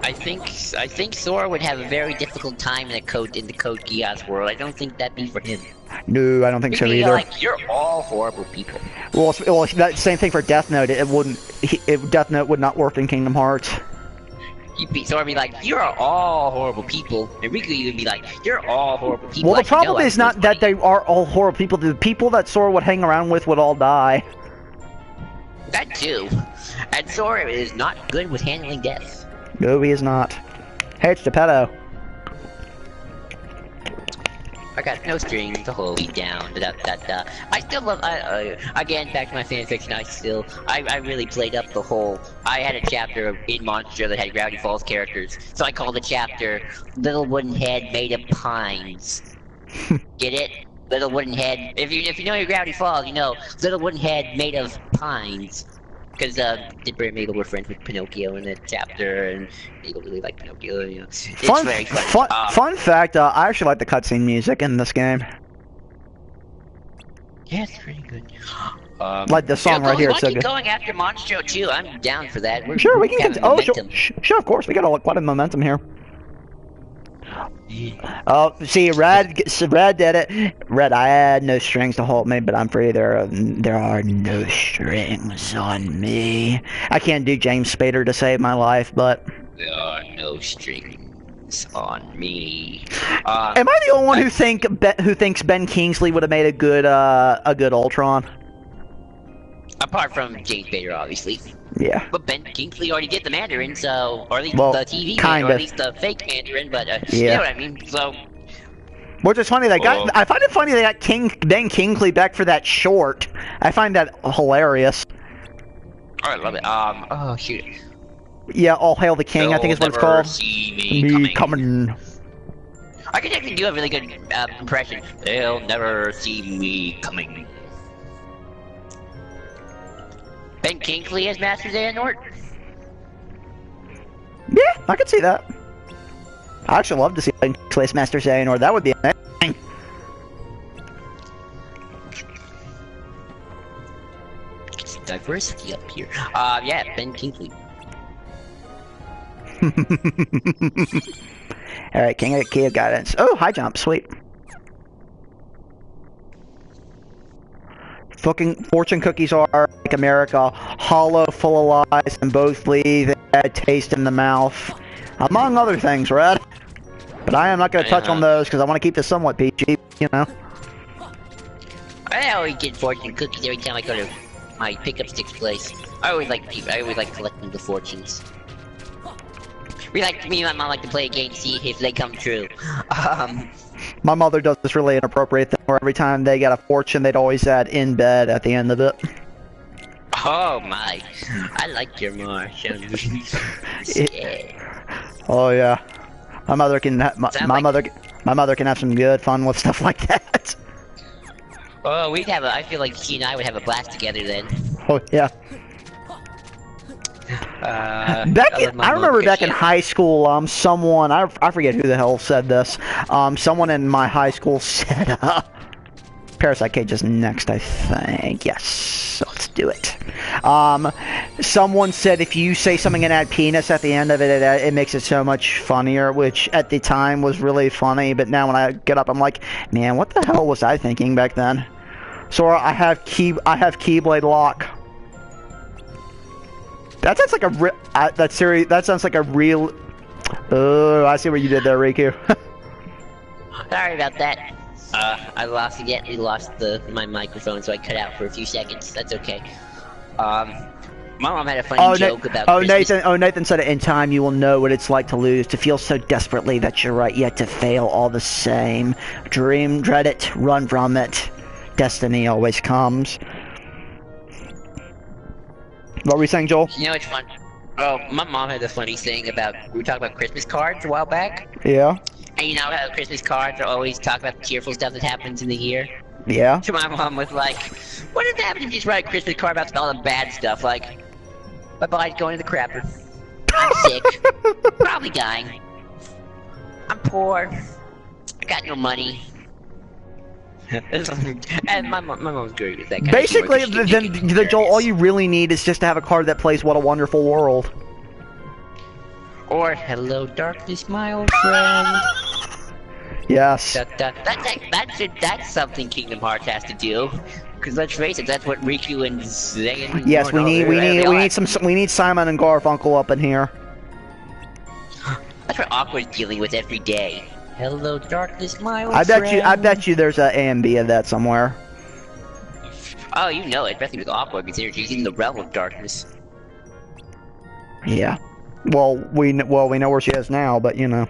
I think Sora would have a very difficult time in the Code Geass world. I don't think that'd be for him. No, I don't think so either. Like, you're all horrible people. Well, that same thing for Death Note. Death Note would not work in Kingdom Hearts. Sora would be like, you're all horrible people. And Riku would be like, you're all horrible people. Well, the problem is not that they are all horrible people. The people that Sora would hang around with would all die. That too. And Sora is not good with handling death. No, he is not. Hey, it's Geppetto. I got no strings to hold me down. I still love. Again, back to my fanfiction. I really played up the whole. I had a chapter in Monster that had Gravity Falls characters, so I called the chapter "Little Wooden Head Made of Pines." Get it? Little Wooden Head. If you know your Gravity Falls, you know Little Wooden Head Made of Pines. Because Dipper and Mabel were friends with Pinocchio in the chapter, and Mabel really liked Pinocchio. You know, it's very funny. Fun fact: I actually like the cutscene music in this game. Yeah, it's pretty good. Like the song right here, it's so good. Going after Monstro too. I'm down for that. Sure, we can. Oh, sure, of course, we got quite a momentum here. Oh, see, Red did it. Red, I had no strings to hold me, but I'm free. There are no strings on me. I can't do James Spader to save my life, but there are no strings on me. Am I the only one who thinks Ben Kingsley would have made a good Ultron? Apart from James Spader, obviously. Yeah. But Ben Kingsley already did the Mandarin, so, or at least the TV, or at least the fake Mandarin, but yeah. You know what I mean, so. Which is funny, I find it funny they got Ben Kingsley back for that short. I find that hilarious. Oh, I love it. Oh, shoot. Yeah, All Hail the King, I think is what it's called. See me coming. I could actually do a really good impression. They'll never see me coming. Ben Kingsley as Master Xehanort? Yeah, I could see that. I actually love to see Ben Kingsley as Master Xehanort. That would be amazing. It's diversity up here. Yeah, Ben Kingsley. Alright, King of Key of Guidance. Oh, high jump, sweet. Fucking fortune cookies are like America, hollow, full of lies, and both leave a bad taste in the mouth. Among other things, Red. But I am not going to touch on those because I want to keep this somewhat PG, you know. I always get fortune cookies every time I go to my pickup sticks place. I always like collecting the fortunes. Me and my mom like to play a game to see if they come true. My mother does this really inappropriate thing where every time they get a fortune, they'd always add in bed at the end of it. Oh my! I like your Martian. Oh yeah, my mother can my mother can have some good fun with stuff like that. Oh, I feel like she and I would have a blast together then. Oh yeah. I remember back in high school, someone I forget who the hell said this. Someone in my high school said, Parasite Cage is next, I think. Yes, let's do it. Someone said if you say something and add penis at the end of it, it makes it so much funnier, which at the time was really funny. But now when I get up, I'm like, man, what the hell was I thinking back then? So I have Keyblade Lock. That sounds like that sounds like a real. Oh, I see what you did there, Riku. Sorry about that. I lost my microphone, so I cut out for a few seconds. That's okay. My mom had a funny joke about Christmas. Nathan said it in time. You will know what it's like to lose, to feel so desperately that you're right, yet to fail all the same. Dream, dread it, run from it. Destiny always comes. What were we saying, Joel? You know, it's fun. Oh, my mom had a funny thing about, we were talking about Christmas cards a while back. Yeah. And you know how Christmas cards are always talk about the cheerful stuff that happens in the year? Yeah. So my mom was like, what if happens if you just write a Christmas card about all the bad stuff? Like, my body's going to the crapper. I'm sick. Probably dying. I'm poor. I got no money. And my mom's great with that kind Basically, of humor. then Joel, all you really need is just to have a card that plays "What a Wonderful World." Or "Hello, Darkness, my old friend." Yes. That's something Kingdom Hearts has to do. Because let's face it, that's what Riku and Zayn. Yes, we need Simon and Garfunkel up in here. That's what Aqua's dealing with every day. Hello, darkness, my old friend. I bet you there's a A and B of that somewhere. Oh, you know it, especially with Aqua, considering she's in the realm of darkness. Yeah. Well, we know where she is now, but you know,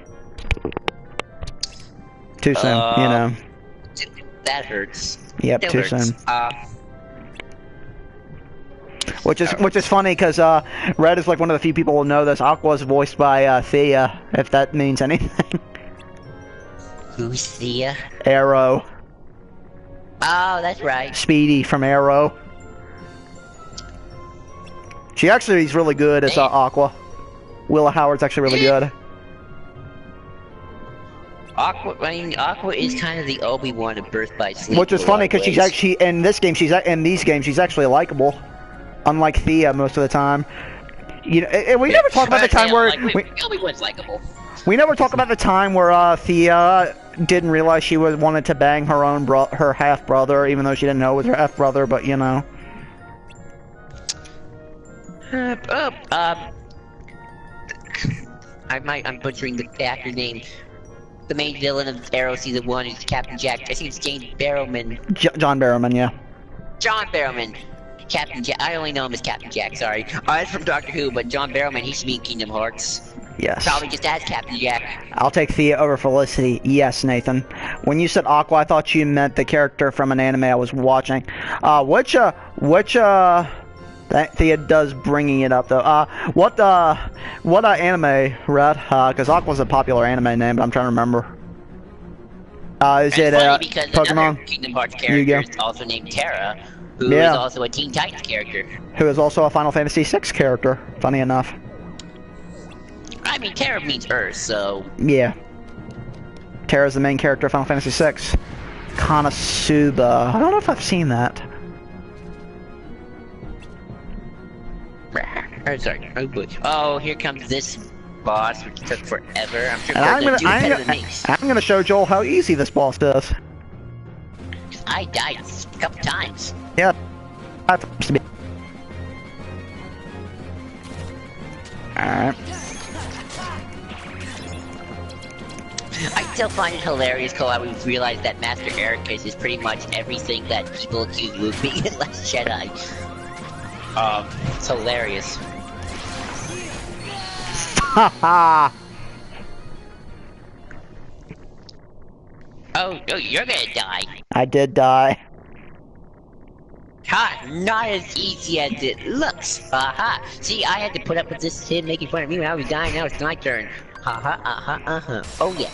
too soon. You know. That hurts. Yep, Still too hurts. soon. Which is funny because Red is like one of the few people who know this. Aqua's voiced by Thea, if that means anything. Who's Thea? Arrow. Oh, that's right. Speedy from Arrow. She actually is really good as Aqua. Willa Howard's actually really good. Aqua is kind of the Obi-Wan of Birth by Sleep. Which is funny because she's actually in these games she's actually likable, unlike Thea most of the time. You know, we never talk about the time where Obi-Wan's likable. We never talk about the time where Thea didn't realize she wanted to bang her half brother, even though she didn't know it was her half brother. But you know. I'm butchering the actor name. The main villain of Arrow Season 1 is Captain Jack. I think it's James Barrowman. John Barrowman, yeah. John Barrowman. Captain Jack. I only know him as Captain Jack, sorry. It's from Doctor Who, but John Barrowman, he should be in Kingdom Hearts. Yes. Probably just as Captain Jack. I'll take Thea over Felicity. Yes, Nathan. When you said Aqua, I thought you meant the character from an anime I was watching. Which Thea does bringing it up though. What anime, Red? Because Aqua's a popular anime name, but I'm trying to remember. Is it because Pokemon? Another Kingdom Hearts character is also named Terra, who is also a Teen Titans character. Who is also a Final Fantasy VI character, funny enough. I mean, Terra means Earth, so... Yeah. Terra's the main character of Final Fantasy VI. Konosuba. I don't know if I've seen that. Oh, sorry. Oh, here comes this boss, which took forever. I'm sure And Kurt will do better than me. I'm gonna show Joel how easy this boss is. I died a couple times. Yeah. That's supposed to be. Alright. I still find it hilarious, Cole, how we've realized that Master Ericus is pretty much everything that people accuse Luke being in Last Jedi. It's hilarious. Haha. Oh, you're gonna die. I did die. Ha! Not as easy as it looks. Aha! See, I had to put up with this kid making fun of me when I was dying. Now it's my turn. Haha, Oh yeah.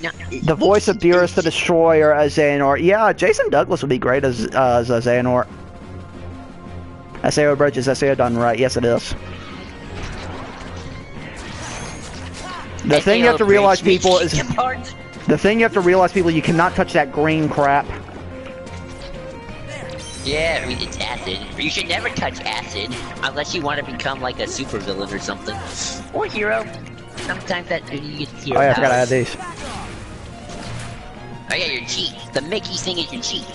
Now, The voice of Beerus the Destroyer as Xehanort. Yeah, Jason Douglas would be great as Xehanort. SAO Bridges, SAO done right. Yes, it is. The thing you have to realize, people, is... The thing you have to realize, people, you cannot touch that green crap. Yeah, I mean, it's acid. You should never touch acid unless you want to become like a supervillain or something. Or hero. Sometimes that you get hero Oh yeah, I forgot I had powers. these. Oh yeah, your cheat. The Mickey thing is your cheat.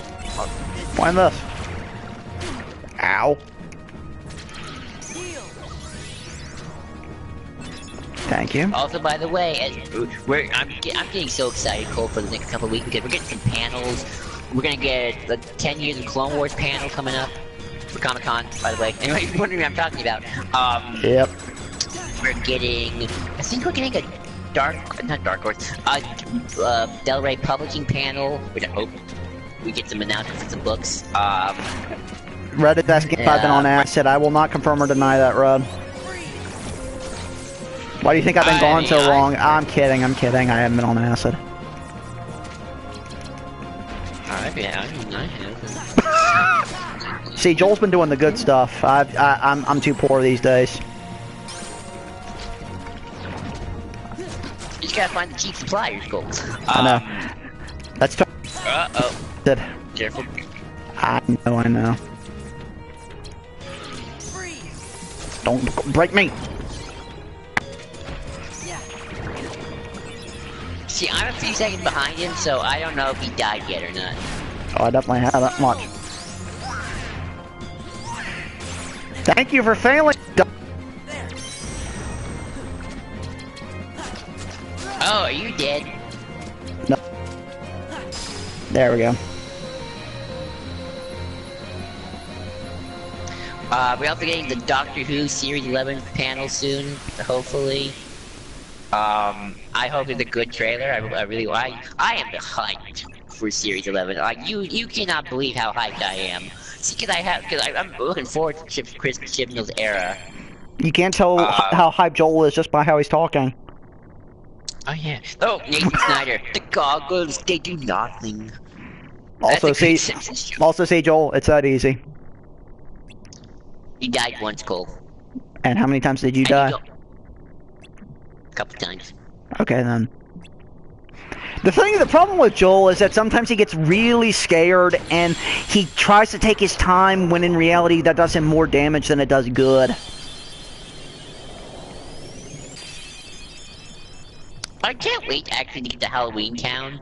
Find this. Ow. Thank you. Also, by the way, I'm getting so excited, Cole, for the next couple of weeks because we're getting some panels. We're gonna get the 10 years of Clone Wars panel coming up for Comic-Con, by the way. Anyway, you're wondering what I'm talking about. Yep. We're getting, I think we're getting a not Dark Horse, Del Rey Publishing panel, which I hope we get some announcements for some books. Reddit asking if I've been on acid. I will not confirm or deny that, Rod. Why do you think I've been gone so long? I'm kidding. I haven't been on acid. I have. See, Joel's been doing the good stuff. I'm too poor these days. You just gotta find the cheap suppliers, Cole. I know. That's Uh-oh. good. Careful. I know. Don't break me. See, I'm a few seconds behind him, so I don't know if he died yet or not. Oh, I definitely have that much. Thank you for failing. Oh, are you dead? No. There we go. We're also getting the Doctor Who Series 11 panel soon, hopefully. I hope it's a good trailer. I am hyped for Series 11. Like, you cannot believe how hyped I am. See, I'm looking forward to Chris Chibnall's era. You can't tell how hyped Joel is just by how he's talking. Oh yeah. Oh, Nathan Snyder. The goggles, they do nothing. Also, That's a see, good Simpsons joke. Joel, it's that easy. He died once, Cole. And how many times did you And die? A couple times. Okay, then. The problem with Joel is that sometimes he gets really scared and he tries to take his time when in reality that does him more damage than it does good. I can't wait to actually get to Halloween Town.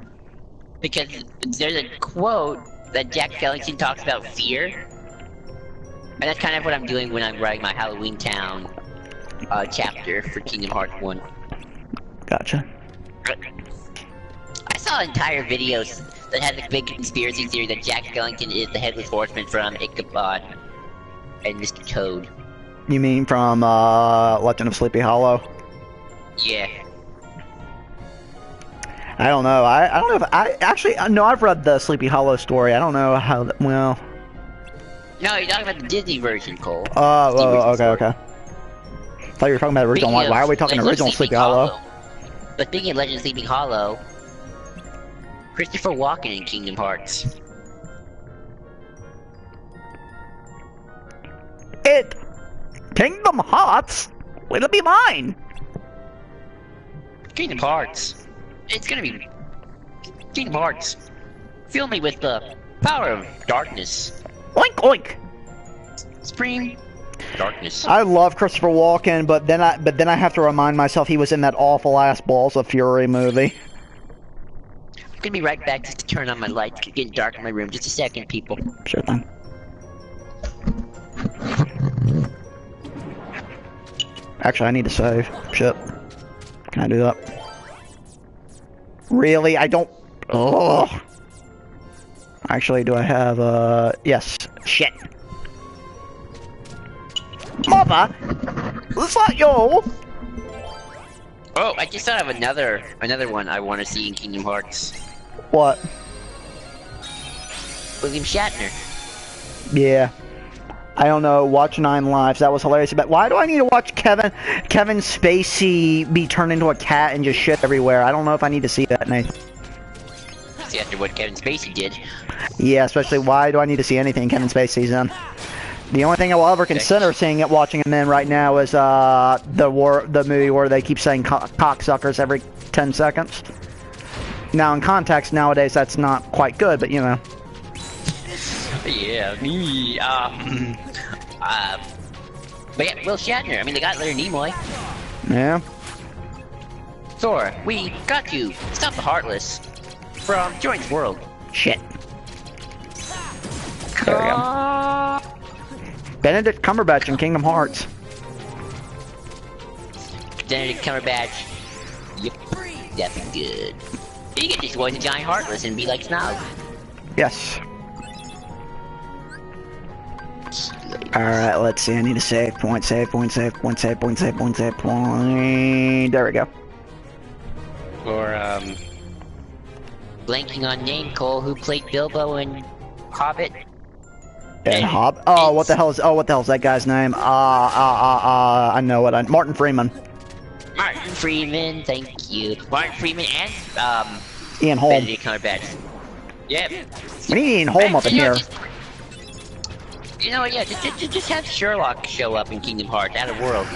Because there's a quote that Jack Skellington talks about fear. And that's kind of what I'm doing when I'm writing my Halloween Town chapter for Kingdom Hearts 1. Gotcha. I saw entire videos that had the big conspiracy theory that Jack Skellington is the Headless Horseman from Ichabod and Mr. Toad. You mean from Legend of Sleepy Hollow? Yeah. I don't know. I don't know if no, I've read the Sleepy Hollow story. I don't know how that, well. No, you're talking about the Disney version, Cole. Okay. I thought you were talking about the original. Why are we talking Legend of original Sleepy Hollow? But speaking of Legend of Sleeping Hollow, Christopher Walken in Kingdom Hearts. Kingdom Hearts? It'll be mine. Kingdom Hearts. It's gonna be Kingdom Hearts. Fill me with the power of darkness. Oink oink. Supreme Darkness. I love Christopher Walken, but then I have to remind myself he was in that awful ass Balls of Fury movie. I'm gonna be right back just to turn on my lights. It's getting dark in my room. Just a second, people. Sure thing. Actually, I need to save. Shit. Can I do that? Really? I don't... Ugh. Actually, do I have, yes. Shit. Mother! Is that you? Oh, I just thought of another one I want to see in Kingdom Hearts. What? William Shatner. Yeah. I don't know, watch 9 Lives, that was hilarious. But why do I need to watch Kevin Spacey be turned into a cat and just shit everywhere? I don't know if I need to see that, Nathan. See, after what Kevin Spacey did. Yeah, especially why do I need to see anything Kevin Spacey's in? The only thing I will ever consider watching him in right now is the movie where they keep saying cocksuckers every 10 seconds. Now, in context nowadays, that's not quite good, but you know. Yeah, me. But yeah, Will Shatner. I mean, they got Leonard Nimoy. Yeah. Thor, we got you. Stop the Heartless from Join's World. Shit. There we go. Benedict Cumberbatch in Kingdom Hearts. Benedict Cumberbatch. Yep. That'd be good. You can just voice a giant Heartless and be like Snog. Yes. Alright, let's see. I need to save point. There we go. Or, blanking on name, Cole, who played Bilbo in Hobbit. And Hob. Oh, what the hell is that guy's name? I know what Martin Freeman. Martin Freeman, thank you. Martin Freeman and, Ian Holm. Benedict Cumberbatch. Yep. We need Ian Holm up in here. You know, yeah, just have Sherlock show up in Kingdom Hearts out of world.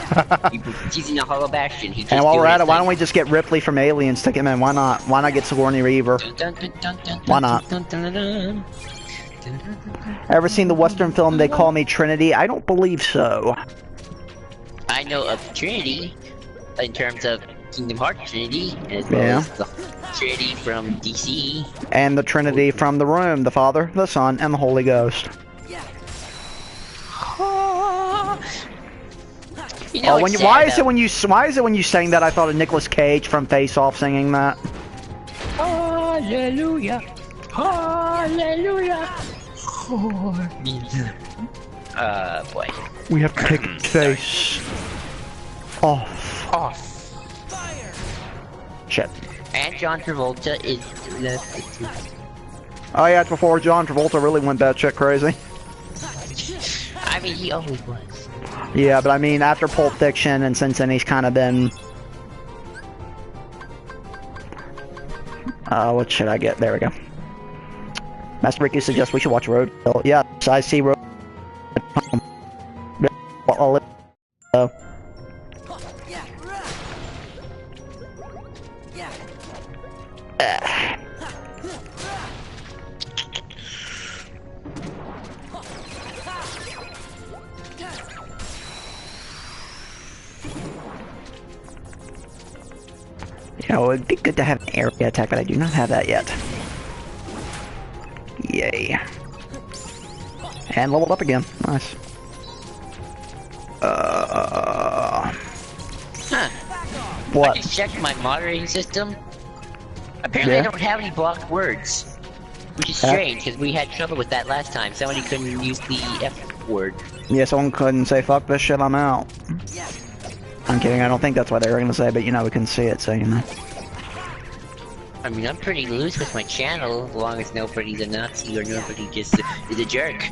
He's in the Hollow Bastion. And while we're at it, why don't we just get Ripley from Aliens, stick him in? Why not? Why not get Sigourney Weaver? Why not? Ever seen the Western film They Call Me Trinity? I don't believe so. I know of Trinity in terms of Kingdom Hearts Trinity, as well as the Trinity from DC. And the Trinity from The Room, the Father, the Son, and the Holy Ghost. You know, why is it when you sang that I thought of Nicolas Cage from Face Off singing that? Hallelujah, hallelujah. Boy. We have to take Face Off. Shit. And John Travolta is. Oh yeah, it's before John Travolta really went batshit crazy. I mean, he always was. Yeah, but I mean, after Pulp Fiction, and since then he's kind of been... what should I get? There we go. Master Ricky suggests we should watch Road. Yeah, so I see Road. You know, it'd be good to have an area attack, but I do not have that yet. Yay. And leveled up again. Nice. What? I just checked my moderating system. Apparently I don't have any blocked words. Which is strange, because we had trouble with that last time. Somebody couldn't use the F word. Yeah, someone couldn't say, fuck this shit, I'm out. I'm kidding, I don't think that's what they were gonna say, but you know, we can see it, so you know. I mean, I'm pretty loose with my channel, as long as nobody's a Nazi or nobody just is a jerk.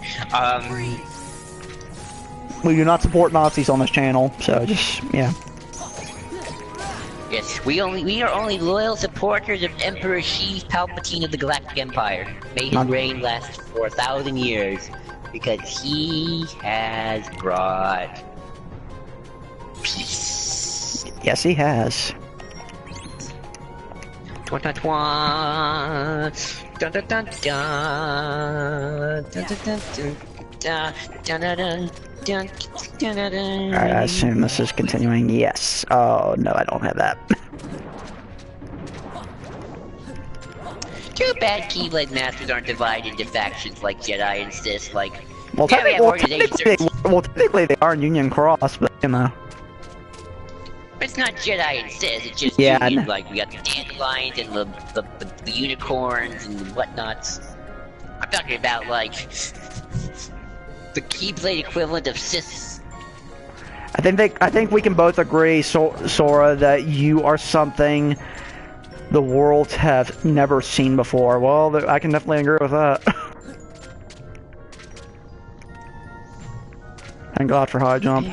We do not support Nazis on this channel, so just, yeah. Yes, we are only loyal supporters of Emperor Sheev Palpatine of the Galactic Empire. May his reign last for 1,000 years, because he has brought peace. Yes, he has. Dun dun dun dun dun dun dun dun dun dun. Dun, dun, dun, dun, dun, dun, dun, dun. Alright, I assume this is continuing. Yes. Oh, no, I don't have that. Too bad Keyblade Masters aren't divided into factions like Jedi and Sith, like... Well, yeah, we have technically, technically they are Union Cross, but, you know. It's not Jedi and Sith, it's just Yeah, Union, like, we got the dandelions and the unicorns and whatnots. I'm talking about, like... the Keyblade equivalent of Sith. I think we can both agree, Sora, that you are something the worlds have never seen before. Well, I can definitely agree with that. Thank God for high jump.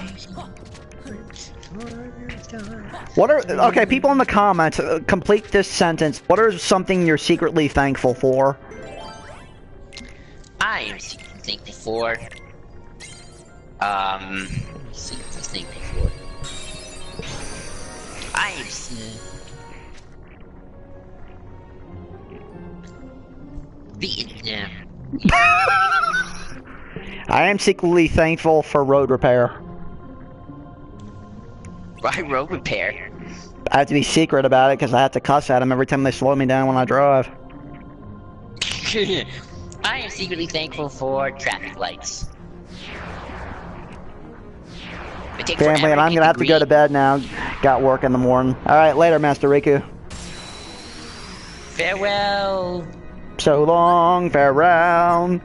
What are okay? People in the comments, complete this sentence. What is something you're secretly thankful for? I am secretly thankful for. Secretly thankful for. I am. Yeah. I am secretly thankful for road repair. Why road repair? I have to be secret about it because I have to cuss at them every time they slow me down when I drive. I am secretly thankful for traffic lights. Family, and I'm gonna have to go to bed now. Got work in the morning. Alright, later, Master Riku. Farewell. So long, farewell.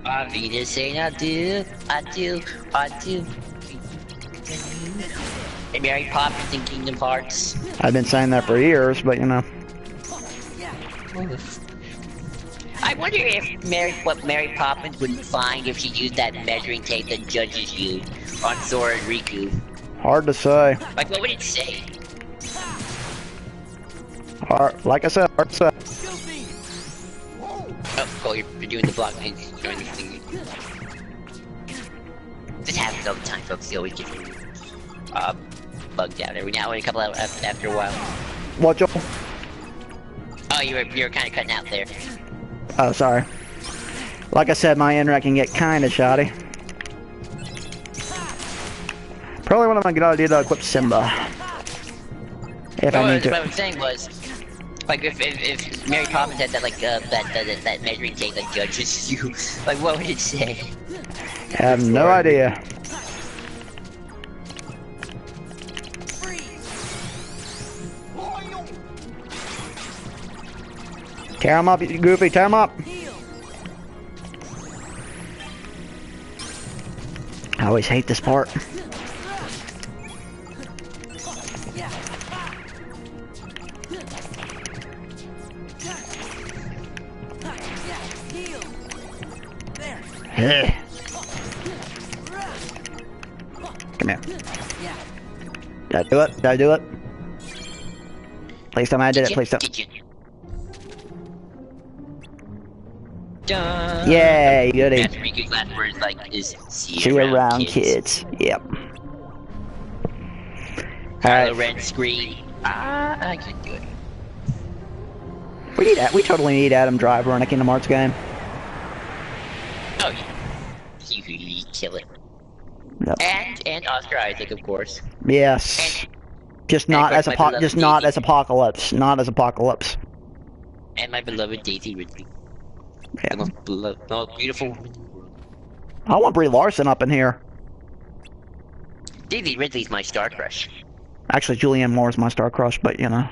Auf Wiedersehen, adieu, adieu, adieu. And Mary Poppins and Kingdom Hearts. I've been saying that for years, but you know. I wonder if what Mary Poppins would find if she used that measuring tape that judges you on Sora and Riku. Hard to say. Like, what would it say? Hard, like I said, hard to say. Oh, you're doing the block thing. Doing the thing. This happens all the time, folks. You always get bugged out every now and a couple hours after a while. What, Joel? Oh, you were kind of cutting out there. Oh, sorry. Like I said, my internet can get kind of shoddy. Probably one of my good idea to equip Simba. If I need to. What I was saying was, like, if Mary Poppins had that, like, that measuring tape that judges you, like, what would it say? I have no idea. Tear him up, Goofy, tear him up! I always hate this part. Come here. Did I do it? Did I do it? Please tell me I did it, please tell me. Yay, goody. That's Riku's last words, like, is See you around, kids. Yep. Alright. Red screen. I can do it. We totally need Adam Driver in a Kingdom Hearts game. Oh, yeah. You kill it. Yep. And Oscar Isaac, of course. Yes. Just not as Apocalypse. Not as Apocalypse. And my beloved Daisy Ridley. Yeah. The most beautiful. I want Brie Larson up in here. Daisy Ridley's my star crush. Actually, Julianne Moore's my star crush, but you know.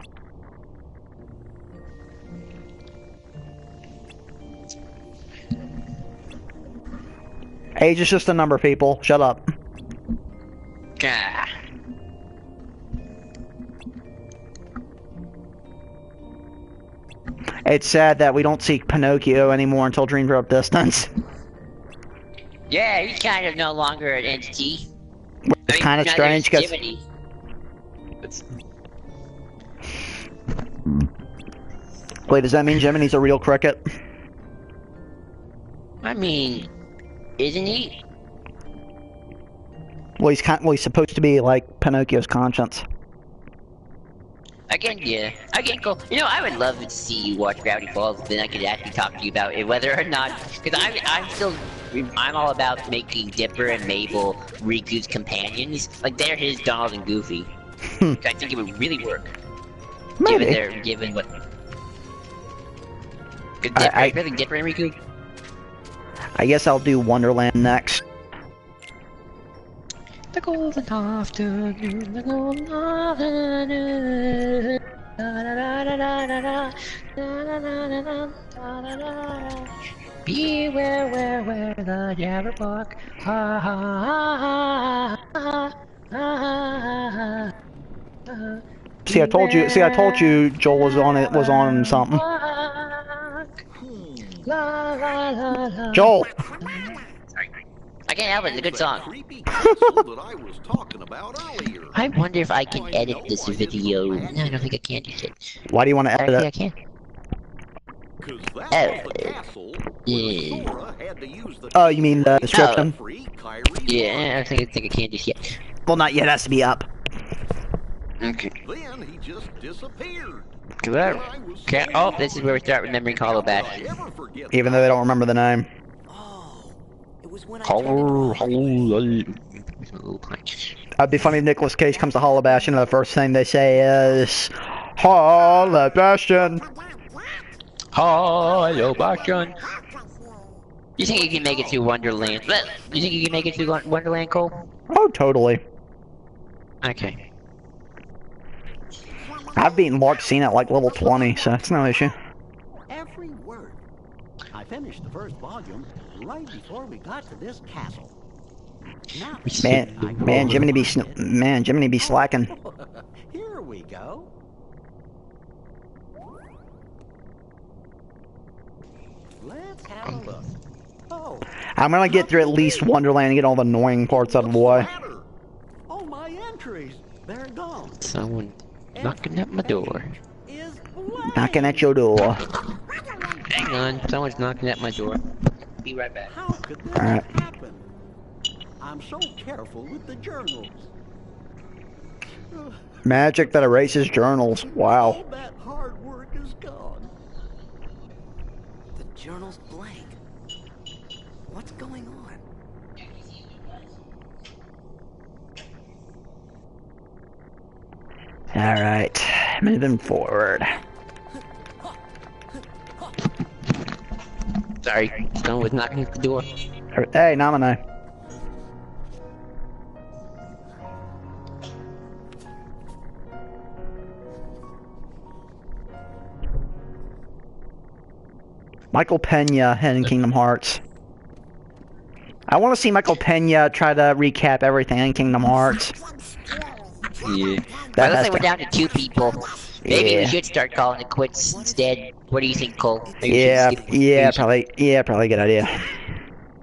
Age is just a number, people. Shut up. Ah. It's sad that we don't see Pinocchio anymore until Dream Drop Distance. Yeah, he's kind of no longer an entity. It's kind of strange because. Wait, does that mean Jiminy's a real cricket? I mean, isn't he? Well, he's supposed to be like Pinocchio's conscience. Again, yeah. Again, cool. You know, I would love to see you watch Gravity Falls, then I could actually talk to you about it, whether or not, because I'm still I'm all about making Dipper and Mabel Riku's companions. Like they're his Donald and Goofy. I think it would really work. Maybe. Given what. Good I Dipper, Dipper and Riku. I guess I'll do Wonderland next. The golden afternoon, the golden afternoon. Beware where the Jabberwock. Ha ha ha ha ha. See, I told you. Joel was on something. Joel. I can't help it. It's a good song. Creepy castle that I was talking about earlier. I wonder if I can edit this video. No, I don't think I can do it. Why do you want to edit Actually, I it? can. 'Cause that was the castle Yeah. where Sora had to use the Oh, you mean the description? free Kyrie Yeah, I think I can just yet. Well, not yet. It has to be up. Okay. Then he just disappeared. Good. I was Okay. so Oh, this is where we start remembering Hollow How Bash. could I ever forget Even though they don't remember the name. Oh, it was when I turned into It'd be funny if Nicolas Cage comes to Hollow Bastion and the first thing they say is Hollow Bastion. Hollow Bastion. You think you can make it through Wonderland? You think you can make it through Wonderland, Cole? Oh, totally. Okay. I've beaten Lark Scene at like level 20, so it's no issue. Every word. I finished the first volume right before we got to this castle. Now, Man, Jiminy be slacking. here we go. Let's have a look. Oh, I'm gonna get through at least Wonderland and get all the annoying parts out of the way. matter? oh, my entries. They're gone. Someone knocking at my door. Is blank. Knocking at your door. Hang on, someone's knocking at my door. Be right back. How could this Alright. happen? I'm so careful with the journals. Magic that erases journals. Wow. All that hard work is gone. the journal's blank. What's going on? Alright. Moving forward. Sorry, someone was knocking at the door. Hey, Namine. Michael Pena in Kingdom Hearts. I want to see Michael Pena try to recap everything in Kingdom Hearts. Yeah. That Looks has like we're to- down to 2 people. Maybe we Yeah. should start calling it quits instead. What do you think, Cole? Maybe we should Yeah, skip- yeah, maybe we probably a good idea.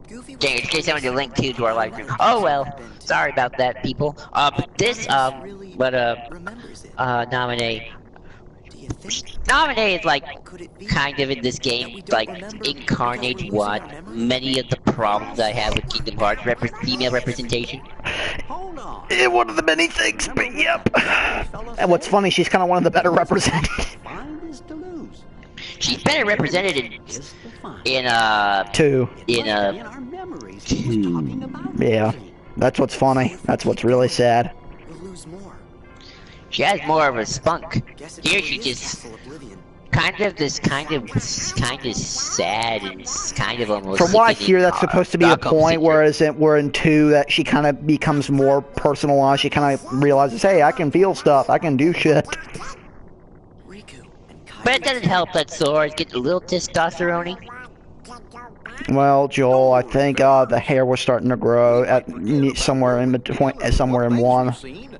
Goofy was Dang, in case someone to link to our live stream. Remembers Oh what well, happened. sorry about that, people. But this, Really remembers it. Nominee. Do you think? Nominee is like, Could it be kind of in this that game, we don't like, remember incarnate because we're what losing our memory? many of the problems I have with Kingdom Hearts female representation. Hold on. One of the many things, but yep. And what's funny, she's kind of one of the better represented. Find is to lose. She's better represented in, Is to find. Two. in our memories he was talking about. Yeah. That's what's funny. That's what's really sad. We'll lose more. she has more of a spunk. Guess it Here really she is just Castle Oblivion. kind of sad and kind of almost. From what I sickening, hear, that's supposed to be the Stockholm point, Syndrome. whereas we're in 2 that she kind of becomes more personalized. She kind of realizes, hey, I can feel stuff. I can do shit. Riku and Kai. But it doesn't help that Sora's getting a little testosterone. Well, Joel, I think the hair was starting to grow at somewhere in between, somewhere in 1. Seen,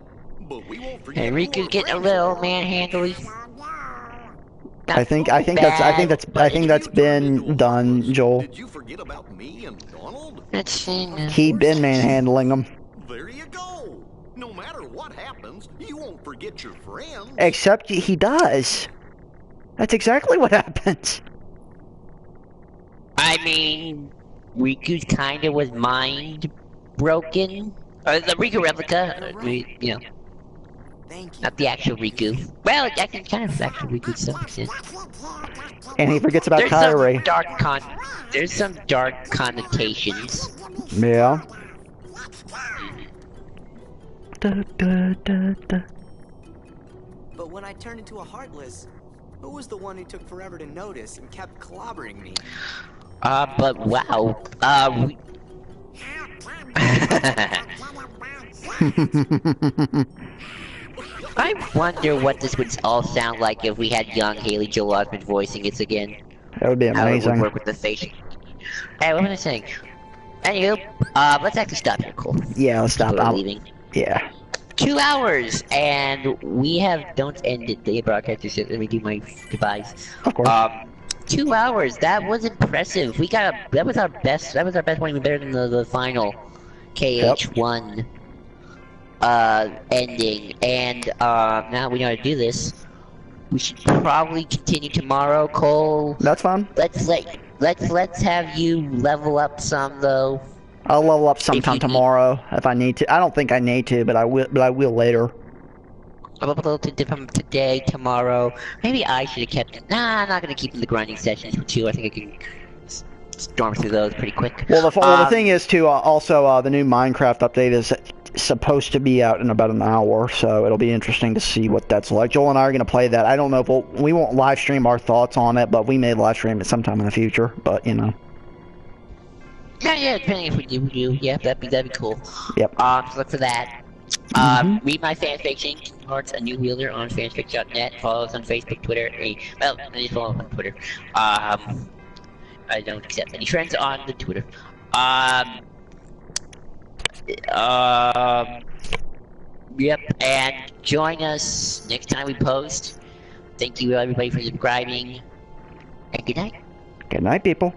but we won't forget And who Riku's our getting a friends little are. manhandly. I think that's been done, Joel. Did you forget about me and Donald? He'd been manhandling him. There you go. No matter what happens, you won't forget your friends. Except he does. That's exactly what happens. I mean, Riku's kind of was mind broken. The Riku replica, you know. Thank you. Not the actual Riku. Well, I can kind of actual Riku to some extent. And he forgets about There's Kyrie. there's some dark connotations. Yeah. Da, da, da, da. But when I turned into a Heartless, who was the one who took forever to notice and kept clobbering me? But wow. I wonder what this would all sound like if we had young Haley Joel Osment voicing it again. That would be How it would amazing. work with the face. Hey, what was I saying? Anywho, let's actually stop here, Cole. Yeah, let's stop. We're leaving. Yeah. 2 hours, and we have don't end it. The broadcast just let me do my goodbyes. Of course. 2 hours. That was impressive. We got that was our best. That was our best one, even better than the final KH1 ending. And now we know how to do this. We should probably continue tomorrow, Cole. That's fine. Let's have you level up some though. I'll level up sometime you- tomorrow if I need to. I don't think I need to, but I will. But I will later. I'm up a little too from today, tomorrow. Maybe I should have kept it. Nah, I'm not gonna keep the grinding sessions for 2. I think I can storm through those pretty quick. Well, the thing is too. Also, the new Minecraft update is supposed to be out in about an hour, so it'll be interesting to see what that's like. Joel and I are gonna play that. I don't know if we won't live stream our thoughts on it, but we may live stream it sometime in the future. But you know. Yeah, depending if we do, yeah, that'd be cool. Yep. So look for that. Read my fanfiction, Hearts a New Wheeler on fanfic.net. Follow us on Facebook, Twitter. Well, I just follow us on Twitter. I don't accept any friends on the Twitter. Yep, and join us next time we post. Thank you everybody for subscribing, and good night. Good night, people.